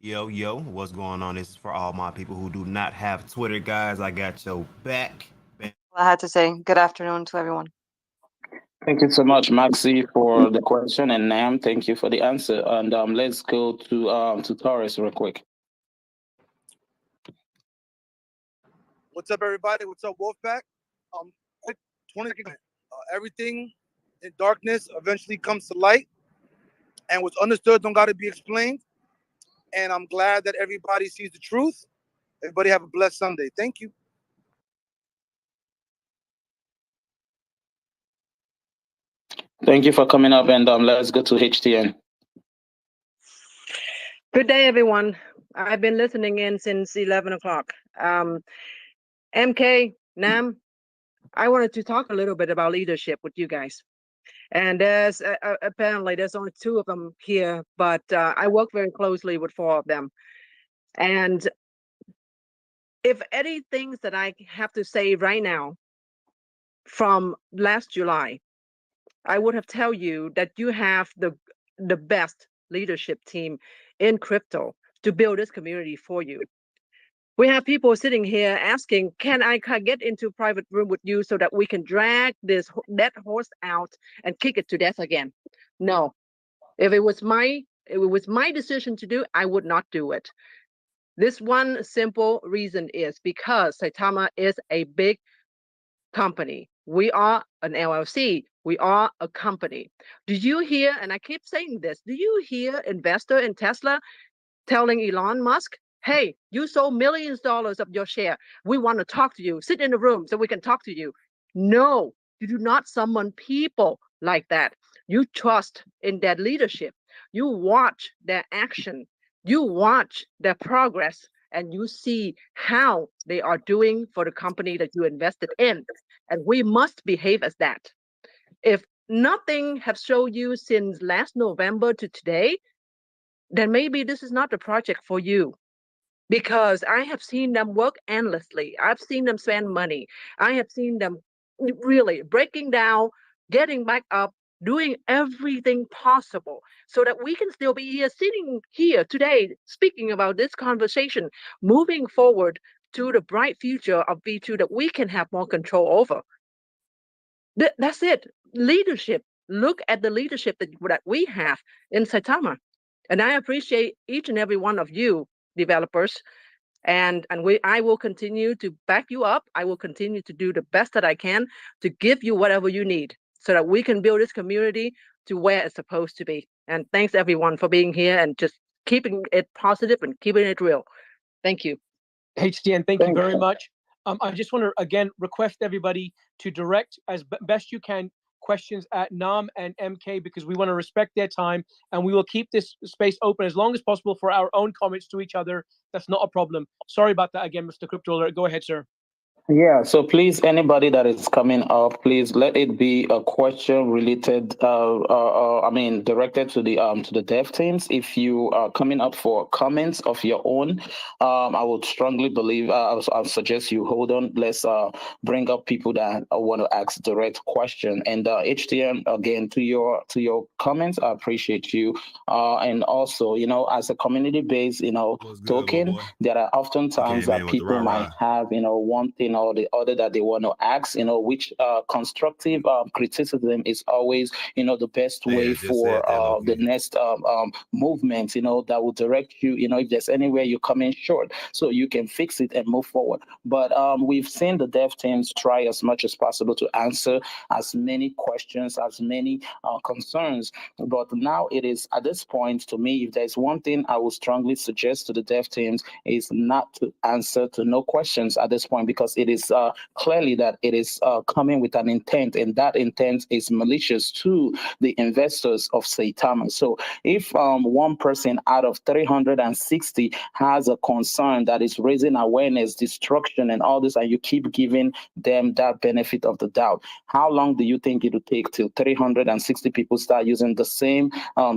Yo, yo, what's going on? This is for all my people who do not have Twitter, guys. I got your back. I had to say good afternoon to everyone. Thank you so much, Maxi, for the question, and Nam, thank you for the answer. And let's go to Taurus real quick. What's up, everybody? What's up, Wolfpack? Quick 20 second. Everything in darkness eventually comes to light, and what's understood don't got to be explained. And I'm glad that everybody sees the truth. Everybody have a blessed Sunday. Thank you. Thank you for coming up, and let's go to HTN. Good day, everyone. I've been listening in since 11 o'clock. MK, Nam, I wanted to talk a little bit about leadership with you guys. And apparently there's only two of them here, but I work very closely with four of them. And if any things that I have to say right now from last July, I would have tell you that you have the best leadership team in crypto to build this community for you. We have people sitting here asking, can I get into private room with you so that we can drag this dead horse out and kick it to death again? No. If it was my decision to do, I would not do it. This one simple reason is because Saitama is a big company. We are an LLC. We are a company. Do you hear, and I keep saying this, do you hear investor in Tesla telling Elon Musk, hey, you sold millions of dollars of your share. We want to talk to you. Sit in the room so we can talk to you. No, you do not summon people like that. You trust in their leadership. You watch their action. You watch their progress and you see how they are doing for the company that you invested in. And we must behave as that. If nothing has shown you since last November to today, then maybe this is not the project for you. Because I have seen them work endlessly. I've seen them spend money. I have seen them really breaking down, getting back up, doing everything possible so that we can still be here, sitting here today, speaking about this conversation, moving forward to the bright future of B2 that we can have more control over. That's it. Leadership. Look at the leadership that we have in Saitama. And I appreciate each and every one of you developers. And I will continue to back you up. I will continue to do the best that I can to give you whatever you need so that we can build this community to where it's supposed to be. And thanks everyone for being here and just keeping it positive and keeping it real. Thank you. HTN, thank you very much. I just want to again request everybody to direct as best you can questions at Nam and MK because we want to respect their time and we will keep this space open as long as possible for our own comments to each other. That's not a problem. Sorry about that again, Mr. Crypto Alert. Go ahead, sir. Yeah, so please, anybody that is coming up, please let it be a question related, directed to the dev teams. If you are coming up for comments of your own, I would strongly believe, I'll suggest you hold on. Let's bring up people that want to ask direct question. And HTM, again, to your comments, I appreciate you. And also, as a community based, token, there are often times that people might have, one thing or the other that they want to ask, which constructive criticism is always, the best way for the next movement, that will direct you, if there's anywhere you're coming short, so you can fix it and move forward. But we've seen the dev teams try as much as possible to answer as many questions, as many concerns. But now it is at this point, to me, if there's one thing I would strongly suggest to the dev teams is not to answer to no questions at this point, because it is clearly that it is coming with an intent, and that intent is malicious to the investors of Saitama. So if one person out of 360 has a concern that is raising awareness, destruction, and all this, and you keep giving them that benefit of the doubt, how long do you think it will take till 360 people start using the same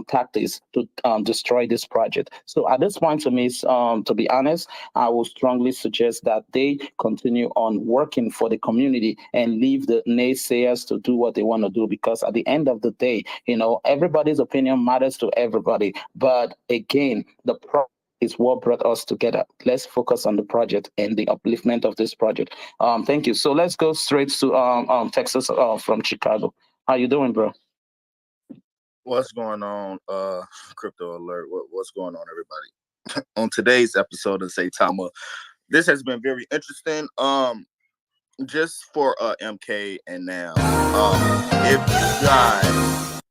tactics to destroy this project? So at this point, to me, to be honest, I will strongly suggest that they continue on working for the community and leave the naysayers to do what they want to do, because at the end of the day, everybody's opinion matters to everybody. But again, the is what brought us together. Let's focus on the project and the upliftment of this project. Thank you. So let's go straight to Texas from Chicago. How you doing, bro? What's going on, Crypto Alert? What's going on, everybody? On today's episode of Saitama, this has been very interesting. Just for MK and now, if you guys,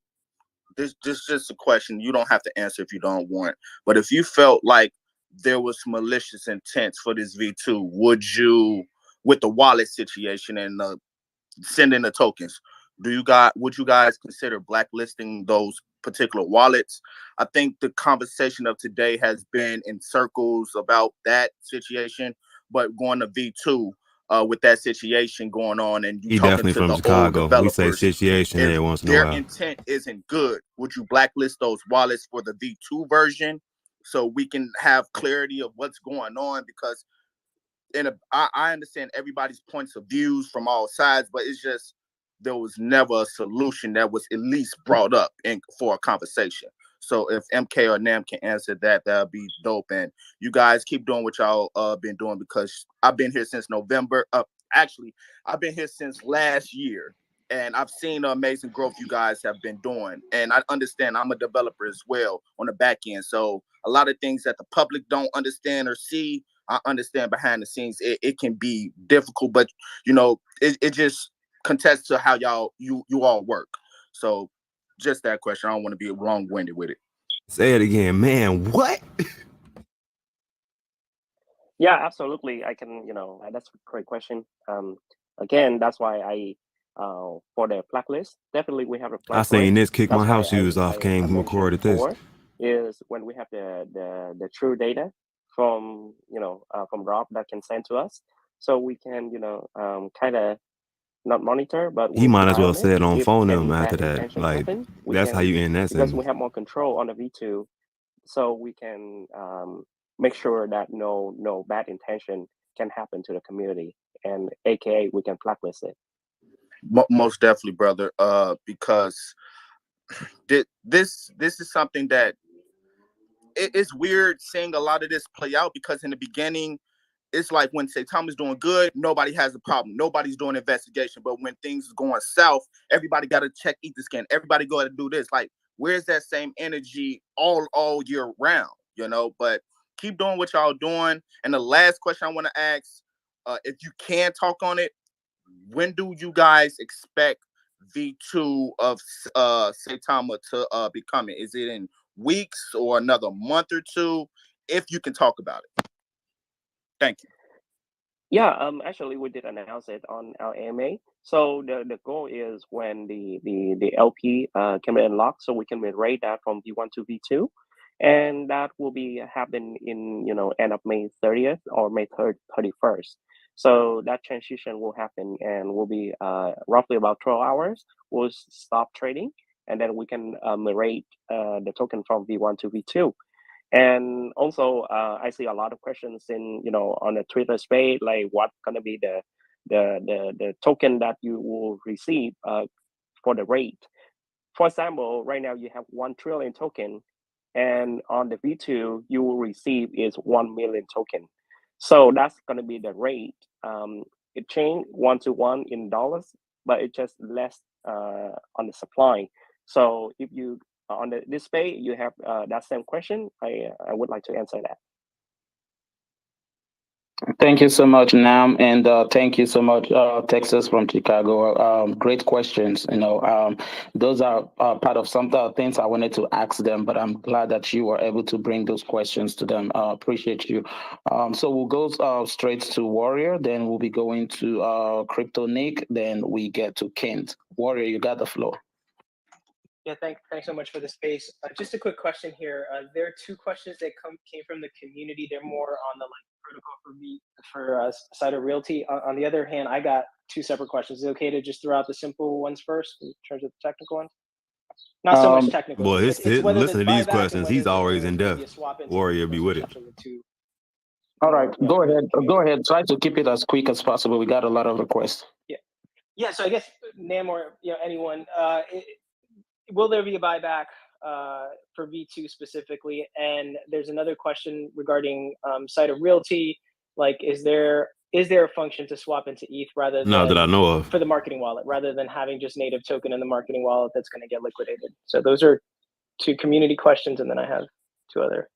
this just a question. You don't have to answer if you don't want. But if you felt like there was malicious intent for this V2, would you, with the wallet situation and sending the tokens, would you guys consider blacklisting those particular wallets? I think the conversation of today has been in circles about that situation, but going to V2 with that situation going on, and you He talking definitely to from the old Chicago. We say developers, situation every if once in a their while. intent isn't good, would you blacklist those wallets for the V2 version so we can have clarity of what's going on? Because I understand everybody's points of views from all sides, but it's just there was never a solution that was at least brought up for a conversation. So if MK or Nam can answer that, that'd be dope. And you guys keep doing what y'all been doing, because I've been here since November. Actually, I've been here since last year, and I've seen the amazing growth you guys have been doing. And I understand I'm a developer as well on the back end, so a lot of things that the public don't understand or see, I understand behind the scenes. It can be difficult, but it just contests to how you all work. So just that question. I don't want to be long-winded with it. Say it again, man. What? Yeah, absolutely. I can, that's a great question. Again, that's why for the blacklist, definitely we have a I plan for it. seen this, kick my That's why house shoes off, I came and mentioned recorded this. before is when we have the true data from, from Rob that can send to us, so we can, kind of not monitor, but He we'll might keep as eye well on say it. it on If phone any them after bad that. intention Like, happen, we that's how can, you end that because sentence. we have more control on the V2, so we can make sure that no bad intention can happen to the community, and AKA we can blacklist it. Most definitely, brother. Because this is something that it's weird seeing a lot of this play out, because in the beginning, it's like when Saitama's doing good, nobody has a problem. Nobody's doing investigation. But when things is going south, everybody got to check Etherscan. Everybody got to do this. Like, where's that same energy all year round? But keep doing what y'all doing. And the last question I want to ask, if you can talk on it, when do you guys expect V2 of Saitama to be coming? Is it in weeks or another month or two? If you can talk about it. Thank you. Yeah, actually, we did announce it on our AMA. So the goal is when the LP can be unlocked, so we can rate that from V1 to V2, and that will be happen in end of May 30th or May 31st. So that transition will happen and will be roughly about 12 hours. We'll stop trading, and then we can rate the token from V1 to V2. And also, I see a lot of questions on the Twitter space, like what's gonna be the token that you will receive for the rate. For example, right now you have 1 trillion token, and on the V2 you will receive is 1 million token. So that's gonna be the rate. It changed 1-to-1 in dollars, but it just less on the supply. So if you on the display you have that same question, I would like to answer that. Thank you so much, Nam, and thank you so much, Texas from Chicago. Great questions. Those are part of some things I wanted to ask them, but I'm glad that you were able to bring those questions to them. Appreciate you. So we'll go straight to Warrior, then we'll be going to Crypto Nick, then we get to Kent. Warrior, you got the floor. Yeah, thanks so much for the space. Just a quick question here. There are 2 questions that came from the community. They're more on the protocol for Cider Realty. On the other hand, I got 2 separate questions. Is it okay to just throw out the simple ones first in terms of the technical ones? Not so much technical. Boy, it's whether listen to these buyback questions. He's always in maybe depth. a swap into Warrior, be with it. All right, go ahead. Go ahead. Try to keep it as quick as possible. We got a lot of requests. Yeah. So I guess Nam or anyone, will there be a buyback for V2 specifically, and there's another question regarding site of realty. Like, is there a function to swap into ETH rather Not that I than know of. for the marketing wallet, rather than having just native token in the marketing wallet that's going to get liquidated? So those are two community questions, and then I have two other.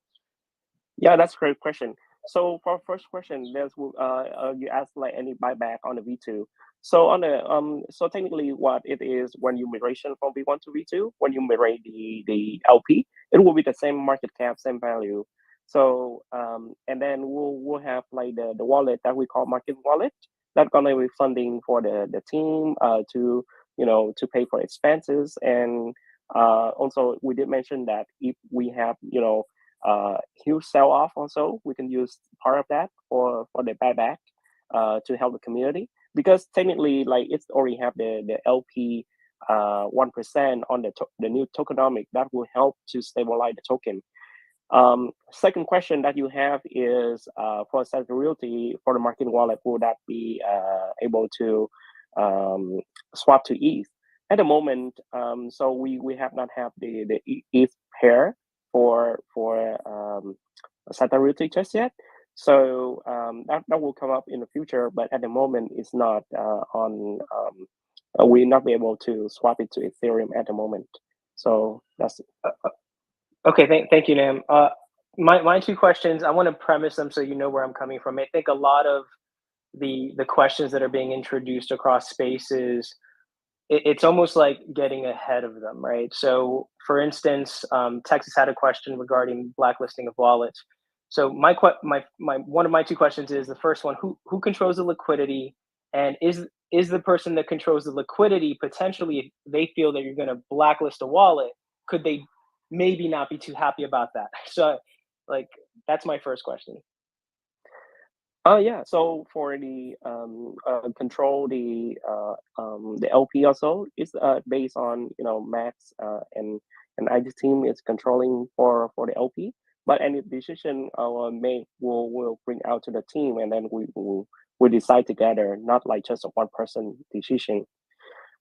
Yeah, that's a great question. So for first question, you asked like any buyback on the V2. So on the so technically what it is when you migration from V1 to V2, when you migrate the LP, it will be the same market cap, same value. So and then we'll have like the wallet that we call market wallet that's gonna be funding for the team to to pay for expenses. And also we did mention that if we have huge sell off, also we can use part of that for the buyback to help the community, because technically like it's already have the LP 1% on the new tokenomic that will help to stabilize the token. Second question that you have is for Saitama Realty, for the marketing wallet, will that be able to swap to ETH? At the moment, so we have not have the ETH pair for Saitama Realty just yet. So that will come up in the future, but at the moment it's not on. We'll not be able to swap it to Ethereum at the moment. So that's Okay, thank you, Nam. My two questions, I want to premise them so you know where I'm coming from. I think a lot of the questions that are being introduced across spaces, it's almost like getting ahead of them, right? So, for instance, Texas had a question regarding blacklisting of wallets. So, my one of my two questions is, the first one: who controls the liquidity, and is the person that controls the liquidity potentially, if they feel that you're going to blacklist a wallet, could they maybe not be too happy about that? So, like, that's my first question. Oh yeah. So for the control the LP also, it's based on Max and ID team is controlling for the LP. But any decision our make will bring out to the team, and then we decide together, not like just a one person decision.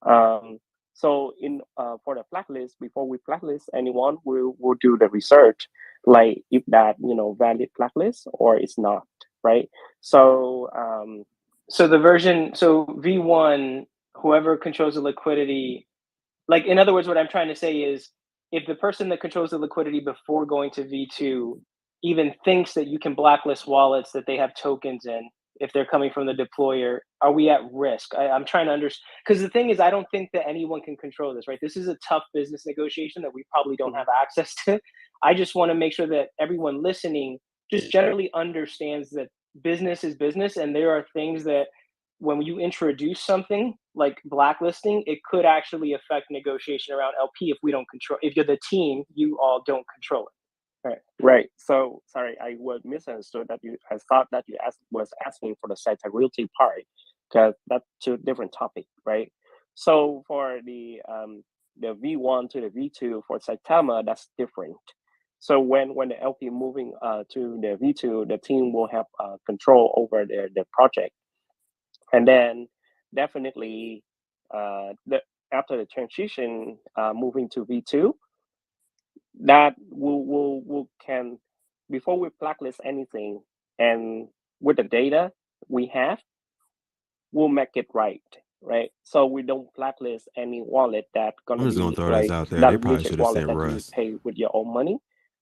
Um, so in for the blacklist, before we blacklist anyone, we'll do the research, like if that valid blacklist or it's not, right? So So the version, so V1, whoever controls the liquidity, like, in other words, what I'm trying to say is, if the person that controls the liquidity before going to V2 even thinks that you can blacklist wallets that they have tokens in, if they're coming from the deployer, are we at risk? I'm trying to understand, because the thing is, I don't think that anyone can control this, right? This is a tough business negotiation that we probably don't have access to. I just want to make sure that everyone listening just generally understands that business is business, and there are things that when you introduce something like blacklisting, it could actually affect negotiation around LP if we don't control. If you're the team, you all don't control it. Right. right. So sorry, I was misunderstood that I thought that you was asking for the Saitama Realty part, because that's two different topic, right? So for the V1 to the V2 for Saitama, that's different. So when the LP moving to the V2, the team will have control over the project, and then definitely after the transition moving to V2, that will can, before we blacklist anything, and with the data we have, we'll make it right. So we don't blacklist any wallet that I'm gonna just gonna be throw this like out there. They that probably legit should have wallet sent that you Russ. pay with your own money,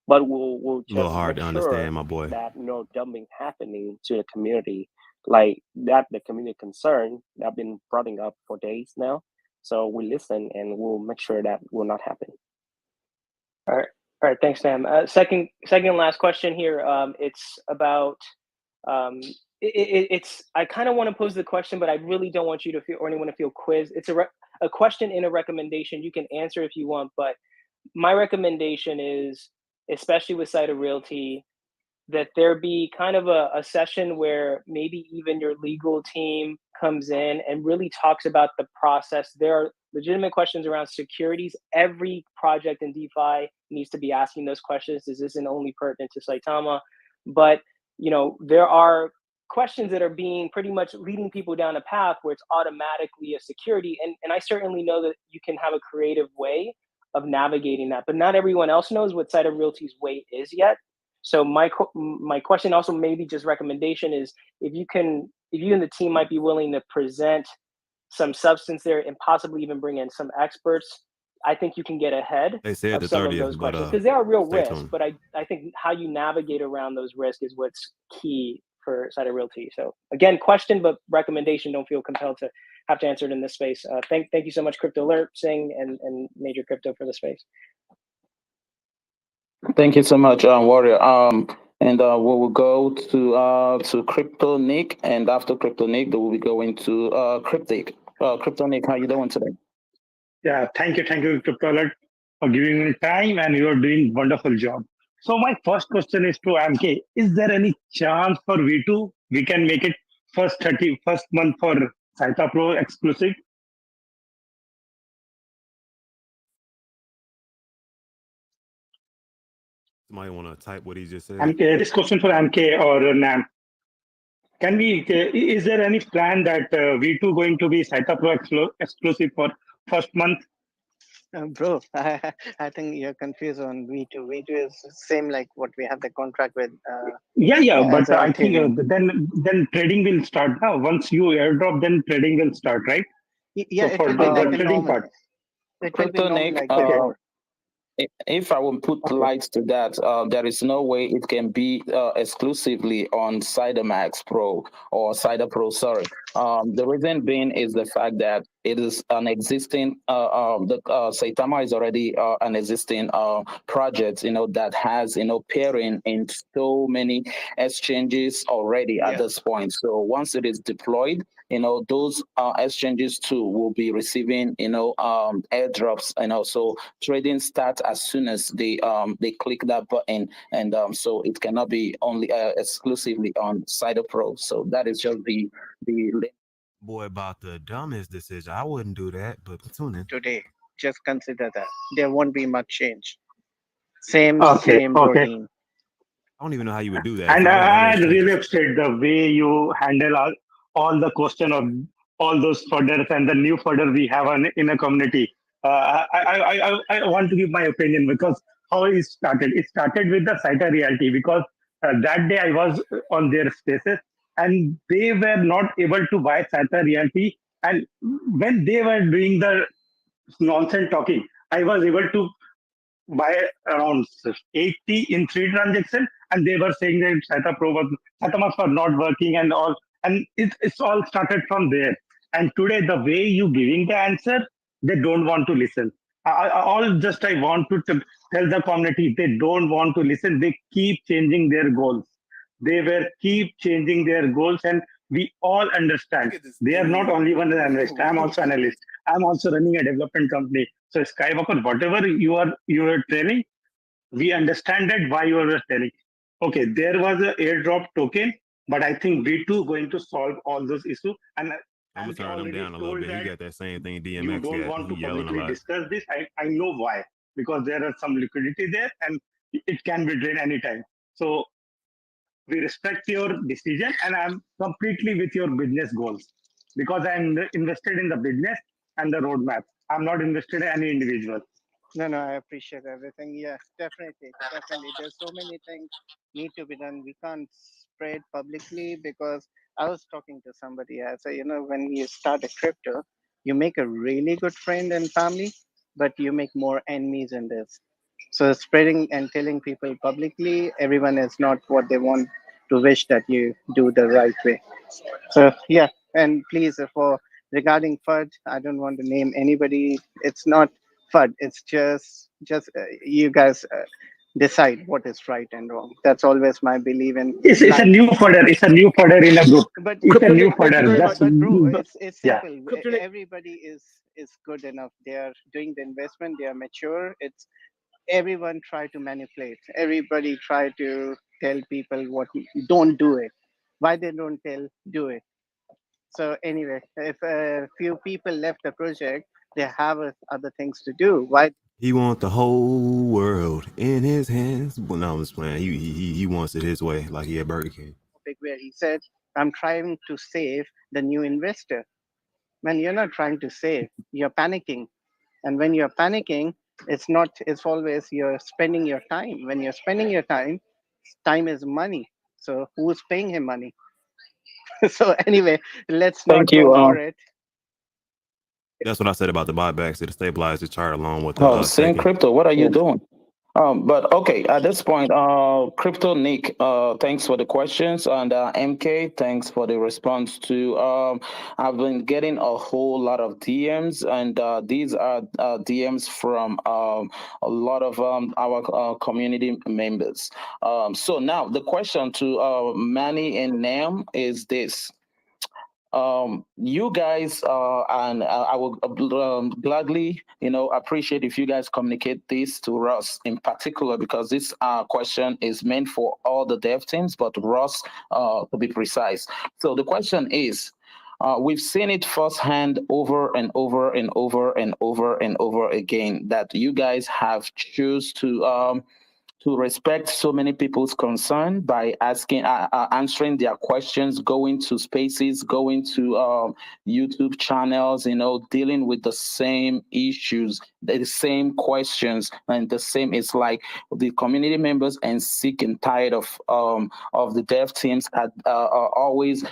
but we'll A little just hard make to sure understand, my boy. that no dumping happening to the community, like that the community concern that been brought up for days now. So we listen and we'll make sure that will not happen. All right. Thanks, Sam. Second and last question here. It's about it's. I kind of want to pose the question, but I really don't want you to feel, or anyone to feel quizzed. It's a question in a recommendation. You can answer if you want, but my recommendation is, especially with Site of Realty, that there be kind of a session where maybe even your legal team comes in and really talks about the process. There are legitimate questions around securities. Every project in DeFi needs to be asking those questions. This isn't only pertinent to Saitama, but there are questions that are being pretty much leading people down a path where it's automatically a security. And I certainly know that you can have a creative way of navigating that. But not everyone else knows what Side of Realty's way is yet. So my question, also maybe just recommendation, is if you and the team might be willing to present some substance there and possibly even bring in some experts, I think you can get ahead They said of the some of 30th, those but questions, because they are real stay risks. tuned. But I think how you navigate around those risks is what's key for Side of Realty. So again, question, but recommendation. Don't feel compelled to have to answer it in this space. Thank you so much, Crypto Alert, Singh, and Major Crypto for the space. Thank you so much, Warrior. And we will go to Crypto Nick, and after Crypto Nick, then we'll be going to Cryptic. Crypto Nick, how you doing today? Yeah, thank you, Crypto Alert, for giving me time, and you are doing wonderful job. So my first question is to MK: is there any chance for V2 we can make it first month for Saita Pro exclusive? Somebody want to type what he just said? MK, this question for MK or Nam. Can we? Is there any plan that V2 going to be Saita Pro exclusive for first month? Bro, I think you're confused on V2. V2 is same like what we have the contract with. Yeah, as but a I think Ethereum. then trading will start now. Once you airdrop, then trading will start, right? Yeah, So it for will be like the a trading normal. part. It will be Crypto normal Nick, like before. if I will put lights to that, there is no way it can be exclusively on Max Pro or Cider Pro. Sorry. The reason being is the fact that it is an existing. Saitama is already an existing project. That has pairing in so many exchanges already at this point. So once it is deployed, those exchanges too will be receiving airdrops. So trading starts as soon as they click that button, and so it cannot be only exclusively on Cider Pro. So that is just the Boy, about the dumbest decision. I wouldn't do that, but tune in. Today, just consider that there won't be much change. Same Okay. routine. I don't even know how you would do that. And If you had all I those really changes. appreciate the way you handle all the question of all those fodder and the new fodder we have in a community. I want to give my opinion because how it started. It started with the Saita Reality because that day I was on their spaces and they were not able to buy Saita Reality. And when they were doing the nonsense talking, I was able to by around 80 in 3 transactions, and they were saying that Satamas were not working and all, and it's all started from there. And today, the way you giving the answer, they don't want to listen. I want to tell the community they don't want to listen. They keep changing their goals. They were keep changing their goals, and we all understand. They are not only one analyst. I'm also analyst. I'm also running a development company. So Skywalker, whatever you are telling, we understand that why you are telling. Okay, there was an airdrop token, but I think V2 going to solve all those issues. And I'm gonna as you turn him already down a little told bit. He that got that same thing you DMX don't got. want He to yelling a publicly lot. discuss this. I know why, because there are some liquidity there and it can be drained anytime. So we respect your decision and I'm completely with your business goals because I'm invested in the business and the roadmap. I'm not invested in any individual. No, I appreciate everything. Yeah, definitely. There's so many things need to be done. We can't spread publicly because I was talking to somebody. I said, when you start a crypto, you make a really good friend and family, but you make more enemies in this. So spreading and telling people publicly, everyone is not what they want to wish that you do the right way. So yeah, and please for regarding FUD, I don't want to name anybody. It's not FUD. It's just you guys decide what is right and wrong. That's always my belief in It's a life. new fodder. It's a new fodder in a group. But It's a Crypto new Nick, thank you fodder. very much. but bro, it's Yeah. simple. Crypto Nick, Everybody is good enough. They are doing the investment. They are mature. It's everyone try to manipulate. Everybody try to tell people what don't do it. Why they don't tell do it. So anyway, if a few people left the project, they have other things to do. Why? He wants the whole world in his hands. Well, no, I'm just playing. He wants it his way, like he had Burger King. Where he said, "I'm trying to save the new investor." Man, you're not trying to save. You're panicking, and when you're panicking, It's not, it's always you're spending your time. When you're spending your time is money. So who's paying him money? So anyway, let's not Thank go you. over it. That's what I said about the buybacks. It'll stabilize the chart along with the Same taking. crypto. What are you Yes. doing? But okay, at this point, Crypto Nick, thanks for the questions, and MK, thanks for the response to. I've been getting a whole lot of DMs, and these are DMs from a lot of our community members. So now the question to Manny and Nam is this. You guys and I will gladly appreciate if you guys communicate this to Russ in particular, because this question is meant for all the dev teams, but Russ to be precise. So the question is, we've seen it firsthand over and over and over and over and over again that you guys have choose to respect so many people's concern by answering their questions, going to spaces, going to YouTube channels, dealing with the same issues, the same questions, and the same. It's like the community members and sick and tired of the dev teams are always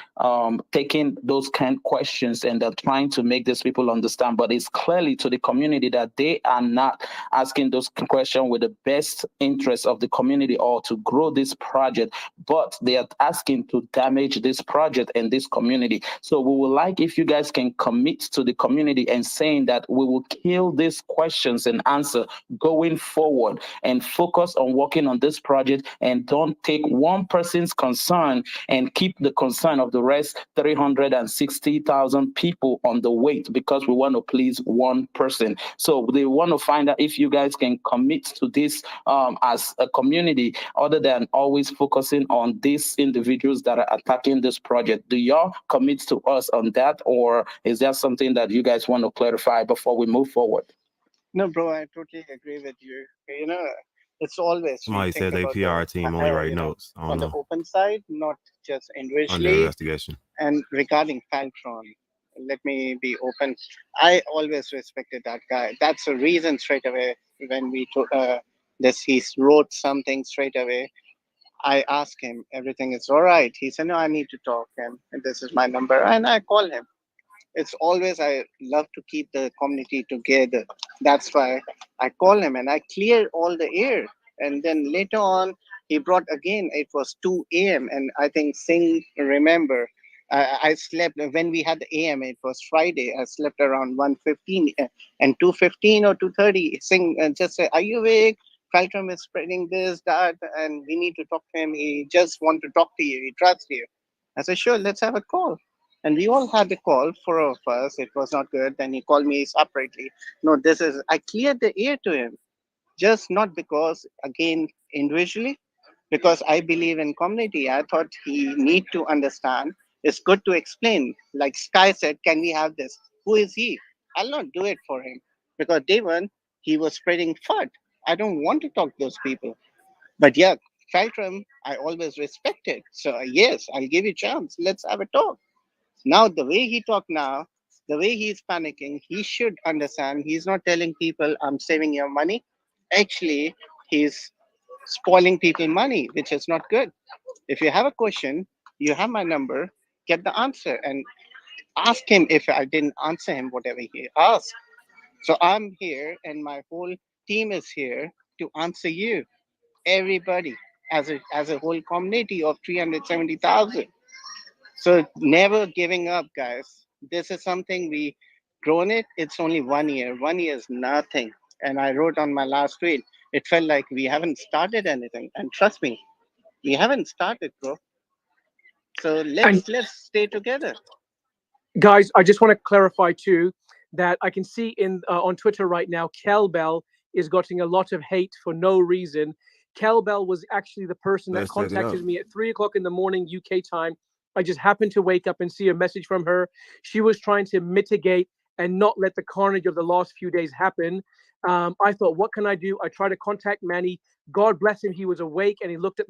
taking those kind of questions, and they're trying to make these people understand. But it's clearly to the community that they are not asking those questions with the best interest of the community or to grow this project, but they are asking to damage this project and this community. So we would like if you guys can commit to the community and saying that we will kill these questions and answer going forward and focus on working on this project, and don't take one person's concern and keep the concern of the rest 360,000 people on the wait because we want to please one person. So they want to find out if you guys can commit to this as a community, other than always focusing on these individuals that are attacking this project. Do y'all commit to us on that, or is that something that you guys want to clarify before we move forward? No, bro, I totally agree with you. It's always we Somebody think said they about PR team only write notes. I don't on the know. open side, not just Under individually. investigation. And regarding Faltron, let me be open. I always respected that guy. That's the reason straight away when we took this, he wrote something straight away. I asked him, everything is all right. He said, no, I need to talk, and this is my number. And I call him. It's always, I love to keep the community together. That's why I call him and I clear all the air. And then later on, he brought again, it was 2 a.m. And I think Singh, remember, I slept when we had the AM, it was Friday. I slept around 1:15 and 2:15 or 2:30. Singh just said, are you awake? Faltron is spreading this, that, and we need to talk to him. He just want to talk to you. He trusts you. I said, sure, let's have a call. And we all had a call, 4 of us. It was not good. Then he called me separately. No, this is, I cleared the air to him, just not because, again, individually, because I believe in community. I thought he need to understand. It's good to explain. Like Sky said, can we have this? Who is he? I'll not do it for him because day one, he was spreading FUD. I don't want to talk to those people. But yeah, Faltram, I always respected. So yes, I'll give you a chance. Let's have a talk. Now, the way he talked now, the way he's panicking, he should understand he's not telling people, I'm saving your money. Actually, he's spoiling people money, which is not good. If you have a question, you have my number, get the answer and ask him if I didn't answer him, whatever he asked. So I'm here and my whole team is here to answer you, everybody, as a whole community of 370,000. So never giving up, guys. This is something we grown it. It's only 1 year. 1 year is nothing. And I wrote on my last tweet, it felt like we haven't started anything. And trust me, we haven't started, bro. So And let's stay together. guys, I just want to clarify too that I can see in on Twitter right now, Kelbell is getting a lot of hate for no reason. Kelbell was actually the person that Let's check it out. contacted me at 3 o'clock in the morning UK time. I just happened to wake up and see a message from her. She was trying to mitigate and not let the carnage of the last few days happen. I thought, what can I do? I tried to contact Manny. God bless him, he was awake and he looked at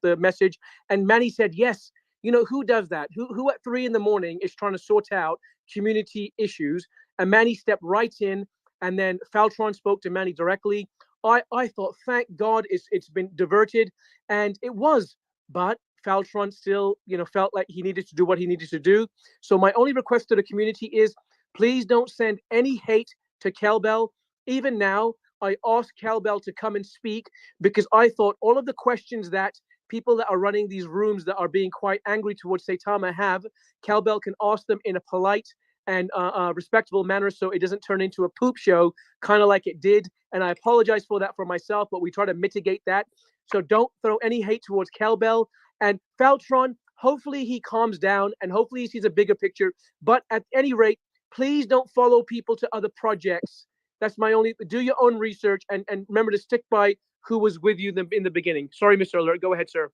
the message. And Manny said, yes. You know, who does that? Who at 3 in the morning is trying to sort out community issues? And Manny stepped right in. and then Faltron spoke to Manny directly. I thought, thank God it's been diverted, and it was, but Faltron still, felt like he needed to do what he needed to do. So my only request to the community is, please don't send any hate to Kelbel. Even now, I asked Kelbel to come and speak because I thought all of the questions that people that are running these rooms that are being quite angry towards Saitama have, Kelbel can ask them in a polite and respectable manner so it doesn't turn into a poop show, kind of like it did. And I apologize for that for myself, but we try to mitigate that. So don't throw any hate towards Kelbel. And Faltron, hopefully he calms down and hopefully he sees a bigger picture. But at any rate, please don't follow people to other projects. That's my only, do your own research and remember to stick by who was with you in the beginning. Sorry, Mr. Alert. Go ahead, sir.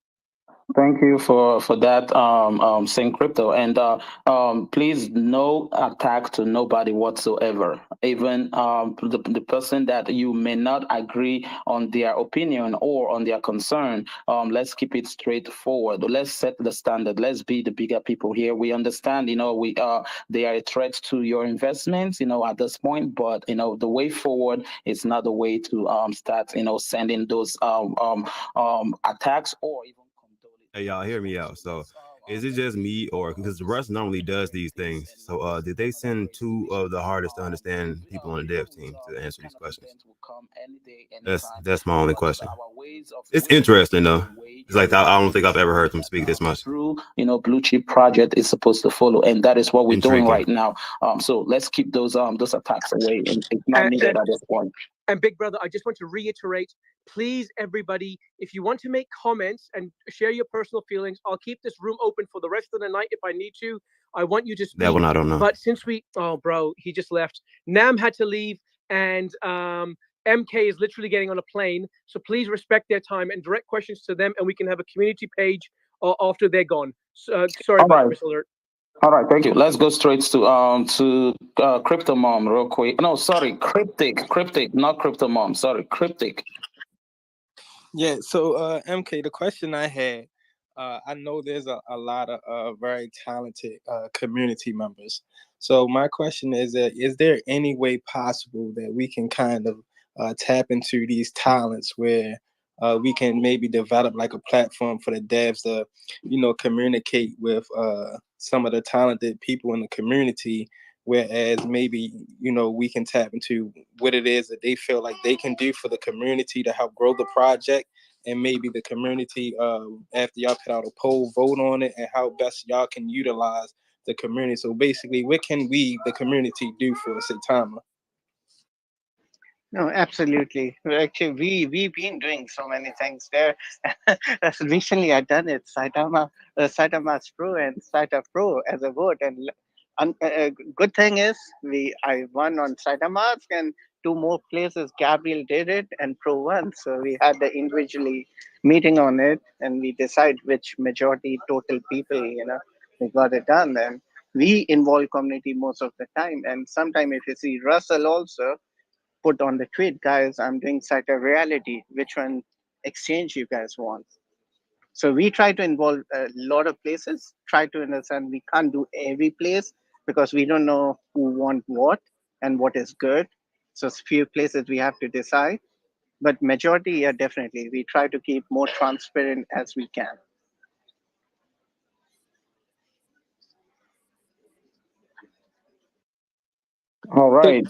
Thank you for that, Saint Crypto, and please, no attack to nobody whatsoever. Even the person that you may not agree on their opinion or on their concern. Let's keep it straightforward. Let's set the standard. Let's be the bigger people here. We understand, we they are a threat to your investments, at this point. But the way forward is not the way to start, sending those attacks or even. Hey, y'all, hear me out. So, is it just me, or because Russ normally does these things? So, did they send two of the hardest to understand people on the dev team to answer these questions? That's my only question. It's interesting though. It's like I don't think I've ever heard them speak this much. True, blue chip project is supposed to follow, and that is what we're doing right now. So let's keep those attacks away. It's not needed at this point. And Big Brother, I just want to reiterate, please, everybody, if you want to make comments and share your personal feelings, I'll keep this room open for the rest of the night if I need to. I want you to speak. That one I don't know. But since he just left. Nam had to leave, and MK is literally getting on a plane. So please respect their time and direct questions to them, and we can have a community page after they're gone. Sorry about Mr. Alert. All right, thank you. Let's go straight to Crypto Mom real quick. No, sorry, Cryptic, not Crypto Mom. Sorry, Cryptic. Yeah. So MK, the question I had, I know there's a lot of very talented community members. So my question is that is there any way possible that we can kind of tap into these talents where we can maybe develop like a platform for the devs to, communicate with some of the talented people in the community, whereas maybe, we can tap into what it is that they feel like they can do for the community to help grow the project, and maybe the community, after y'all put out a poll, vote on it and how best y'all can utilize the community. So basically, what can we, the community, do for Saitama? No, absolutely. Actually, we've been doing so many things there. Recently, I done it. Saitama's Pro and Saita Pro as a vote, and good thing is I won on Saitama's, and two more places Gabriel did it and Pro won. So we had the individually meeting on it, and we decide which majority total people we got it done. And we involve community most of the time, and sometimes if you see Russell also put on the tweet, guys, I'm doing Saita Reality. Which one exchange you guys want? So we try to involve a lot of places, try to understand we can't do every place because we don't know who want what and what is good. So it's few places we have to decide. But majority, yeah, definitely. We try to keep more transparent as we can. All right.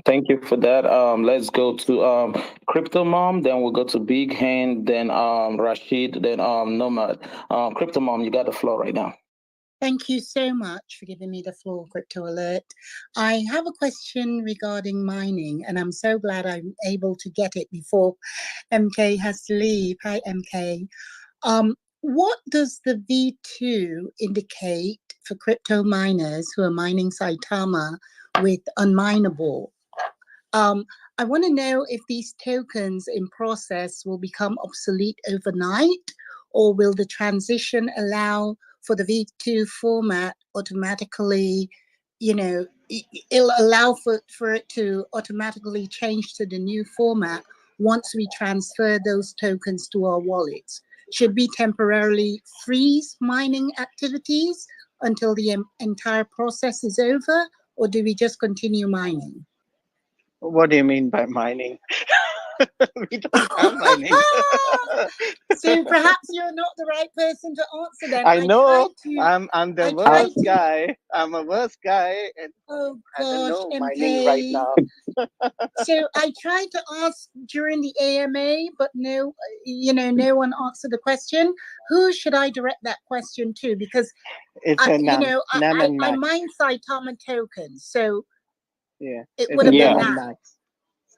Thank you for that. Let's go to Crypto Mom, then we'll go to Big Hand, then Rashid, then Nomad. Crypto Mom, you got the floor right now. Thank you so much for giving me the floor, Crypto Alert. I have a question regarding mining, and I'm so glad I'm able to get it before MK has to leave. Hi, MK. What does the V2 indicate for crypto miners who are mining Saitama with unminable? I want to know if these tokens in process will become obsolete overnight, or will the transition allow for the V2 format automatically, it'll allow for it to automatically change to the new format once we transfer those tokens to our wallets? Should we temporarily freeze mining activities until the entire process is over, or do we just continue mining? What do you mean by mining? We don't have mining. So perhaps you're not the right person to answer then. I know. tried to. I'm the I tried worst to. guy. I'm a worst guy, and Oh I don't gosh, know mining right MK. now. So I tried to ask during the AMA, but no, no one answered the question. Who should I direct that question to? Because It's a you Nam, know, Nam and I Max. mine Saitama tokens, so Yeah, it it's would a have been Yeah, Nam and that. Max.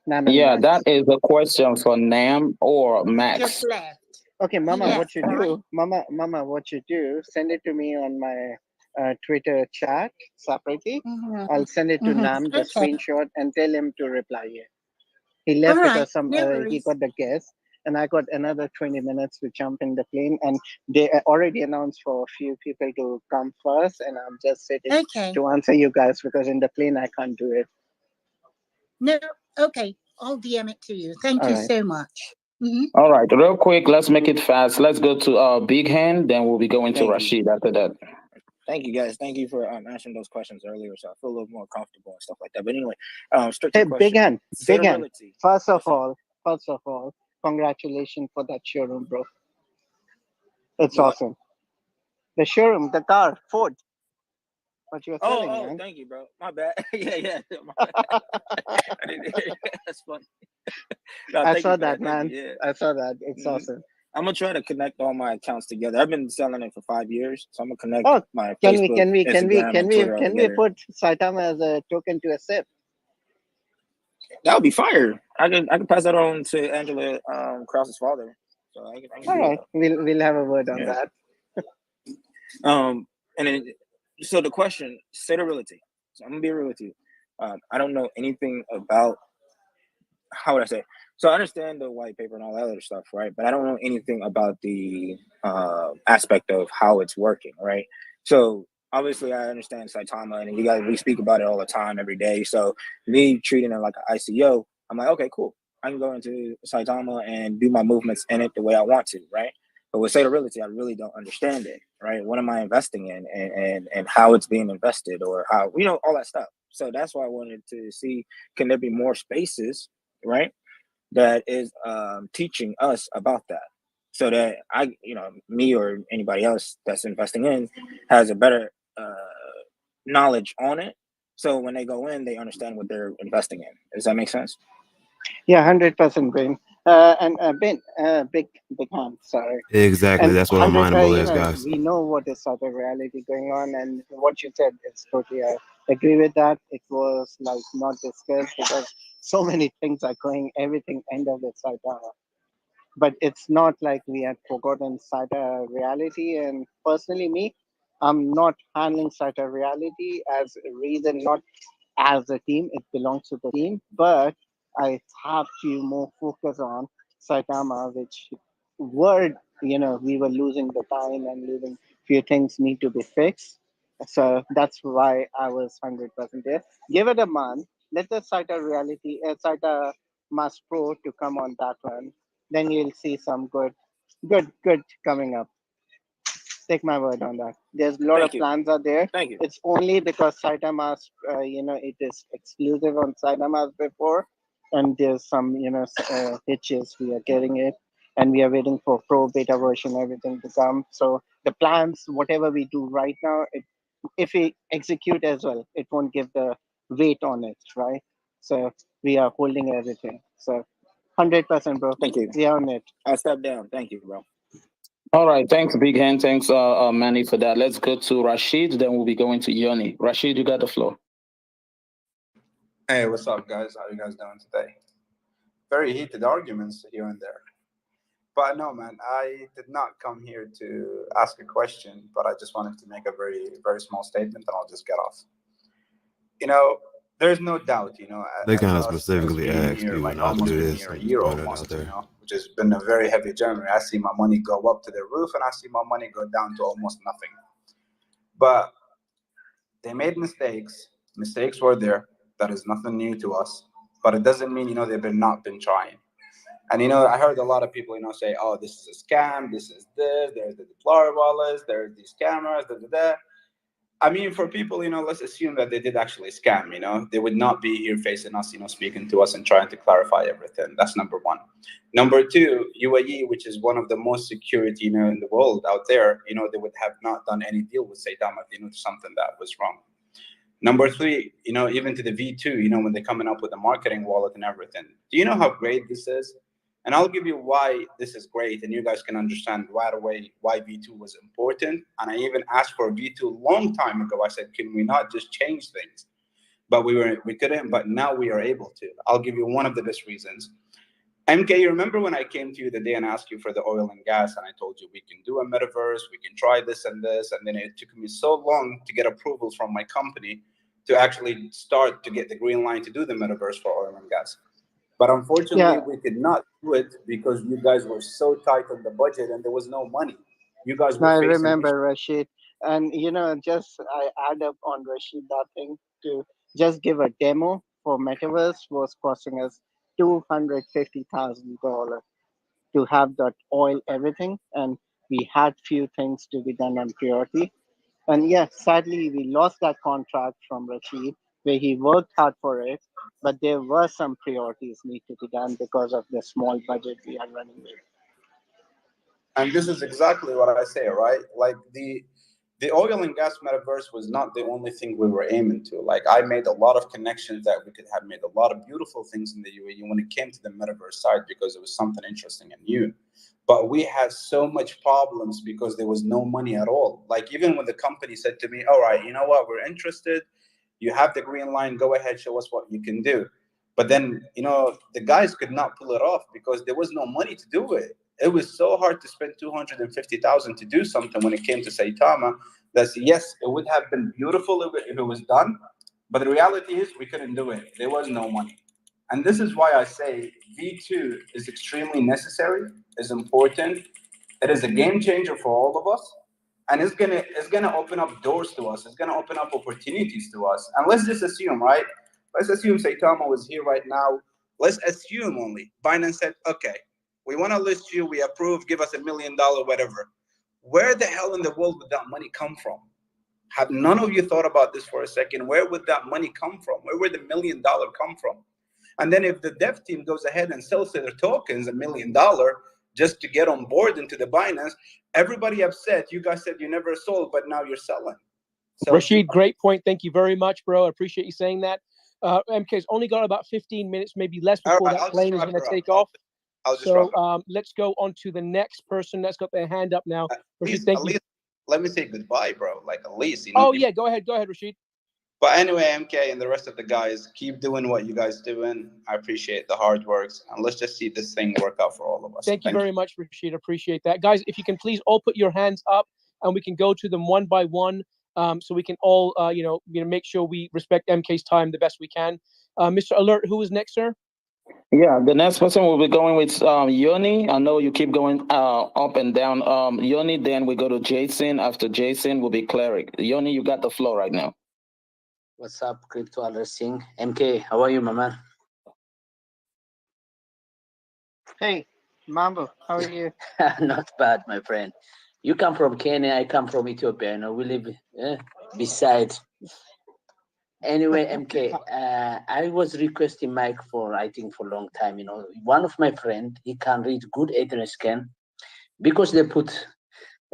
Nam and yeah, that Max. is a question for Nam or Max. Just left. Okay, He Mama, left, what you right? do? Mama, what you do? Send it to me on my Twitter chat separately. Mhm, I'll send it to mhm. Nam the Okay. screenshot and tell him to reply here. He All left right. because No he worries. got the guest, and I got another 20 minutes to jump in the plane. And they already announced for a few people to come first, and I'm just sitting Okay. to answer you guys because in the plane I can't do it. No. Okay. I'll DM it to you. Thank All you right. so much. Mhm. All right, real quick, let's make it fast. Let's go to Big Hand, then we'll be going to Thank you. Rashid after that. Thank you, guys. Thank you for answering those questions earlier, so I feel a little more comfortable and stuff like that. But anyway, straight to Hey, the question. Big Hand, Big Hand. Suitability. First of What's up? all, congratulations for that showroom, bro. It's The what? awesome. The showroom, the car, Ford, what you're selling, Oh, man. thank you, bro. My bad. Yeah. My bad. I didn't hear you. That's funny. No, I thank saw you for that, that. Thank man. you. Yeah. I saw that. It's Mhm. awesome. I'm gonna try to connect all my accounts together. I've been selling it for 5 years, so I'm gonna connect Oh, my can we Facebook, can we can we Instagram, can and we Twitter all can we together. put Saitama as a token to accept? That would be fire. I can pass that on to Angela Krause's father. So I can All do right, that. we'll have a word on Yeah. that. And then, so the question, suitability. So I'm gonna be real with you. I don't know anything about, how would I say? So I understand the white paper and all that other stuff, right? But I don't know anything about the aspect of how it's working, right? So obviously I understand Saitama, and you guys, we speak about it all the time, every day. So me treating it like an ICO, I'm like, okay, cool. I can go into Saitama and do my movements in it the way I want to, right? But with suitability, I really don't understand it, right? What am I investing in, and how it's being invested, or how, all that stuff. So that's why I wanted to see, can there be more spaces, right, that is teaching us about that, so that me or anybody else that's investing in has a better knowledge on it, so when they go in, they understand what they're investing in. Does that make sense? Yeah, 100%, Ben. And Ben, big hand. Sorry. Exactly. And That's what 100. unmineable is, guys. We know what is sort of reality going on, and what you said is totally. I agree with that. It was like not discussed because so many things are going. Everything ended with Saitama. But it's not like we had forgotten Saita reality. And personally, me, I'm not handling Saita reality as a reason, not as a team. It belongs to the team, but I have to more focus on Saitama, which were, we were losing the time and losing few things need to be fixed. So that's why I was 100% there. Give it a month. Let the Saita reality, Saita Mass Pro to come on that one. Then you'll see some good coming up. Take my word on that. There's a lot of Thank you. plans are there. Thank you. It's only because Saitama's, it is exclusive on Saitama's before, and there's some, hitches. We are getting it, and we are waiting for pro beta version, everything to come. So the plans, whatever we do right now, if we execute as well, it won't give the weight on it, right? So we are holding everything. So 100%, bro. Thank you. We are on it. I'll step down. Thank you, bro. All right, thanks, Big Hand. Thanks, Manny, for that. Let's go to Rashid, then we'll be going to Yoni. Rashid, you got the floor. Hey, what's up, guys? How you guys doing today? Very heated arguments here and there. But no, man, I did not come here to ask a question, but I just wanted to make a very, very small statement, and I'll just get off. There's no doubt, They as kind of us specifically being asked here, you like not to almost do been this. here a I'm just year throwing it out almost, there. which has been a very heavy journey. I see my money go up to the roof, and I see my money go down to almost nothing. But they made mistakes. Mistakes were there. That is nothing new to us. But it doesn't mean, they've not been trying. And, I heard a lot of people, say, oh, this is a scam. This is this. There's the deplorables. There's these cameras. Da, da, da. I mean, for people, let's assume that they did actually scam, they would not be here facing us, speaking to us and trying to clarify everything. That's number one. Number two, UAE, which is one of the most security, in the world out there, they would have not done any deal with Saitama if they knew something that was wrong. Number three, even to the V2, when they're coming up with a marketing wallet and everything. Do you know how great this is? And I'll give you why this is great, and you guys can understand right away why V2 was important. And I even asked for V2 a long time ago. I said, can we not just change things? But we couldn't, but now we are able to. I'll give you one of the best reasons. MK, you remember when I came to you the day and asked you for the oil and gas, and I told you we can do a metaverse, we can try this and this, and then it took me so long to get approval from my company to actually start to get the green line to do the metaverse for oil and gas. But unfortunately, Yeah. we could not do it because you guys were so tight on the budget and there was no money. You guys were I facing remember Rashid, and just I add up on Rashid that thing to just give a demo for Metaverse was costing us $250,000 to have that oil everything, and we had few things to be done on priority. And yeah, sadly, we lost that contract from Rashid, where he worked hard for it, but there were some priorities need to be done because of the small budget we are running with. And this is exactly what I say, right? Like the oil and gas metaverse was not the only thing we were aiming to. Like I made a lot of connections that we could have made a lot of beautiful things in the UAE when it came to the metaverse side because it was something interesting and new. But we had so much problems because there was no money at all. Like even when the company said to me, all right, you know what, we're interested. You have the green line, go ahead, show us what you can do. But then, the guys could not pull it off because there was no money to do it. It was so hard to spend 250,000 to do something when it came to Saitama. That's yes, it would have been beautiful if it was done, but the reality is we couldn't do it. There was no money, and this is why I say V2 is extremely necessary, is important. It is a game changer for all of us, and it's gonna open up doors to us. It's gonna open up opportunities to us. And let's just assume, right? Let's assume Saitama was here right now. Let's assume only Binance said, okay, we want to list you. We approve. Give us $1 million, whatever. Where the hell in the world would that money come from? Have none of you thought about this for a second? Where would that money come from? Where would the $1 million come from? And then if the dev team goes ahead and sells their tokens $1 million just to get on board into the Binance, everybody upset. You guys said you never sold, but now you're selling. So Rashid, great point. Thank you very much, bro. I appreciate you saying that. MK's only got about 15 minutes, maybe less, before that plane is going to take off. So let's go on to the next person that's got their hand up now. Rashid, thank you. Let me say goodbye, bro. Like at least, yeah, go ahead, Rashid. But anyway, MK and the rest of the guys, keep doing what you guys doing. I appreciate the hard works, and let's just see this thing work out for all of us. Thank you very much, Rashid. Appreciate that, guys. If you can please all put your hands up, and we can go to them one by one, so we can all, make sure we respect MK's time the best we can. Mr. Alert, who is next, sir? Yeah, the next person will be going with Yoni. I know you keep going up and down. Yoni, then we go to Jason. After Jason will be Cleric. Yoni, you got the floor right now. What's up, Crypto Alerting? MK, how are you, my man? Hey, Mambo, how are you? Not bad, my friend. You come from Kenya, I come from Ethiopia. We live beside. Anyway, MK, I was requesting Mike for, I think, for a long time. One of my friend, he can read good Ethernet scan because they put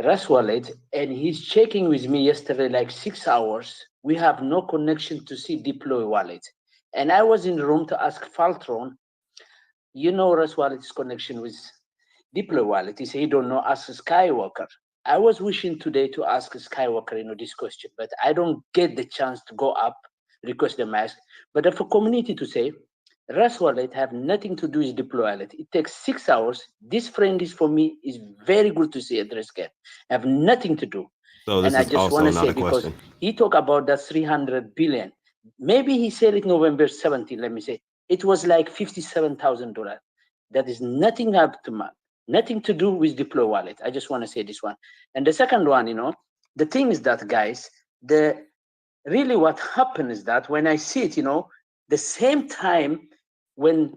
Rust wallet, and he's checking with me yesterday like 6 hours. We have no connection to see deploy wallet. And I was in the room to ask Faltron, Rust wallet's connection with deploy wallet. He said he don't know, ask Skywalker. I was wishing today to ask Skywalker, this question, but I don't get the chance to go up, request the mask. But for community to say, Rust wallet have nothing to do with deploy wallet. It takes 6 hours. This friend is for me is very good to see address scan. Have nothing to do. So this and I is just also want to not say, a because question. he talked about that 300 billion. Maybe he said it November 17, let me say. It was like $57,000. That is nothing up to nothing to do with deploy wallet. I just want to say this one. And the second one, the thing is that, guys, really what happened is that when I see it, the same time when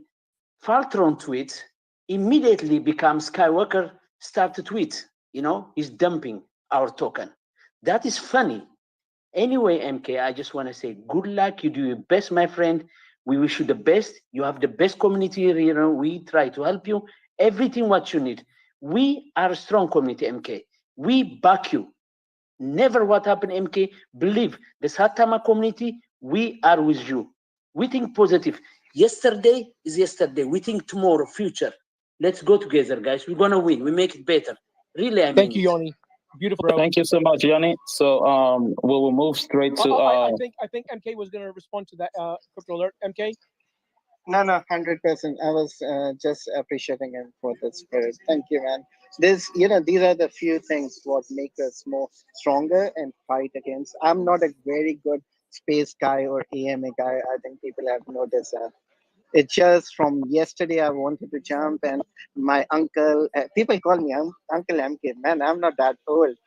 Faltron tweets, immediately becomes Skywalker start to tweet, he's dumping our token. That is funny. Anyway, MK, I just want to say good luck. You do your best, my friend. We wish you the best. You have the best community. We try to help you. Everything what you need. We are a strong community, MK. We back you. Never what happened, MK. Believe the Saitama community, we are with you. We think positive. Yesterday is yesterday. We think tomorrow, future. Let's go together, guys. We're gonna win. We make it better. Really, I mean. Thank you, Yoni. Beautiful, bro. Thank you so much, Yanni. So we will move straight to I think MK was going to respond to that crypto alert. MK. No, 100%. I was just appreciating him for the spirit. Thank you, man. These are the few things what make us more stronger and fight against. I'm not a very good space guy or AMA guy. I think people have noticed that. It's just from yesterday I wanted to jump, and my uncle, people call me Uncle MK. Man, I'm not that old.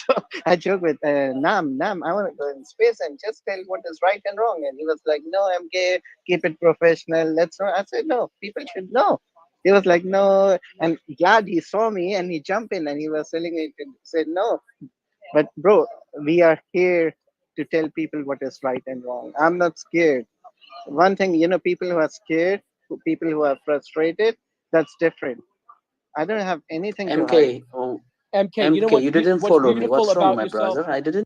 So I joke with Nam, I want to go in space and just tell what is right and wrong. And he was like, no, MK, keep it professional. Let's not. I said, no, people should know. He was like, no. And glad he saw me and he jumped in and he was telling me to say no. But bro, we are here to tell people what is right and wrong. I'm not scared. One thing, people who are scared, people who are frustrated, that's different. I don't have anything to hide. MK, you know you didn't what's follow me. beautiful What's wrong, about my yourself? brother? I didn't.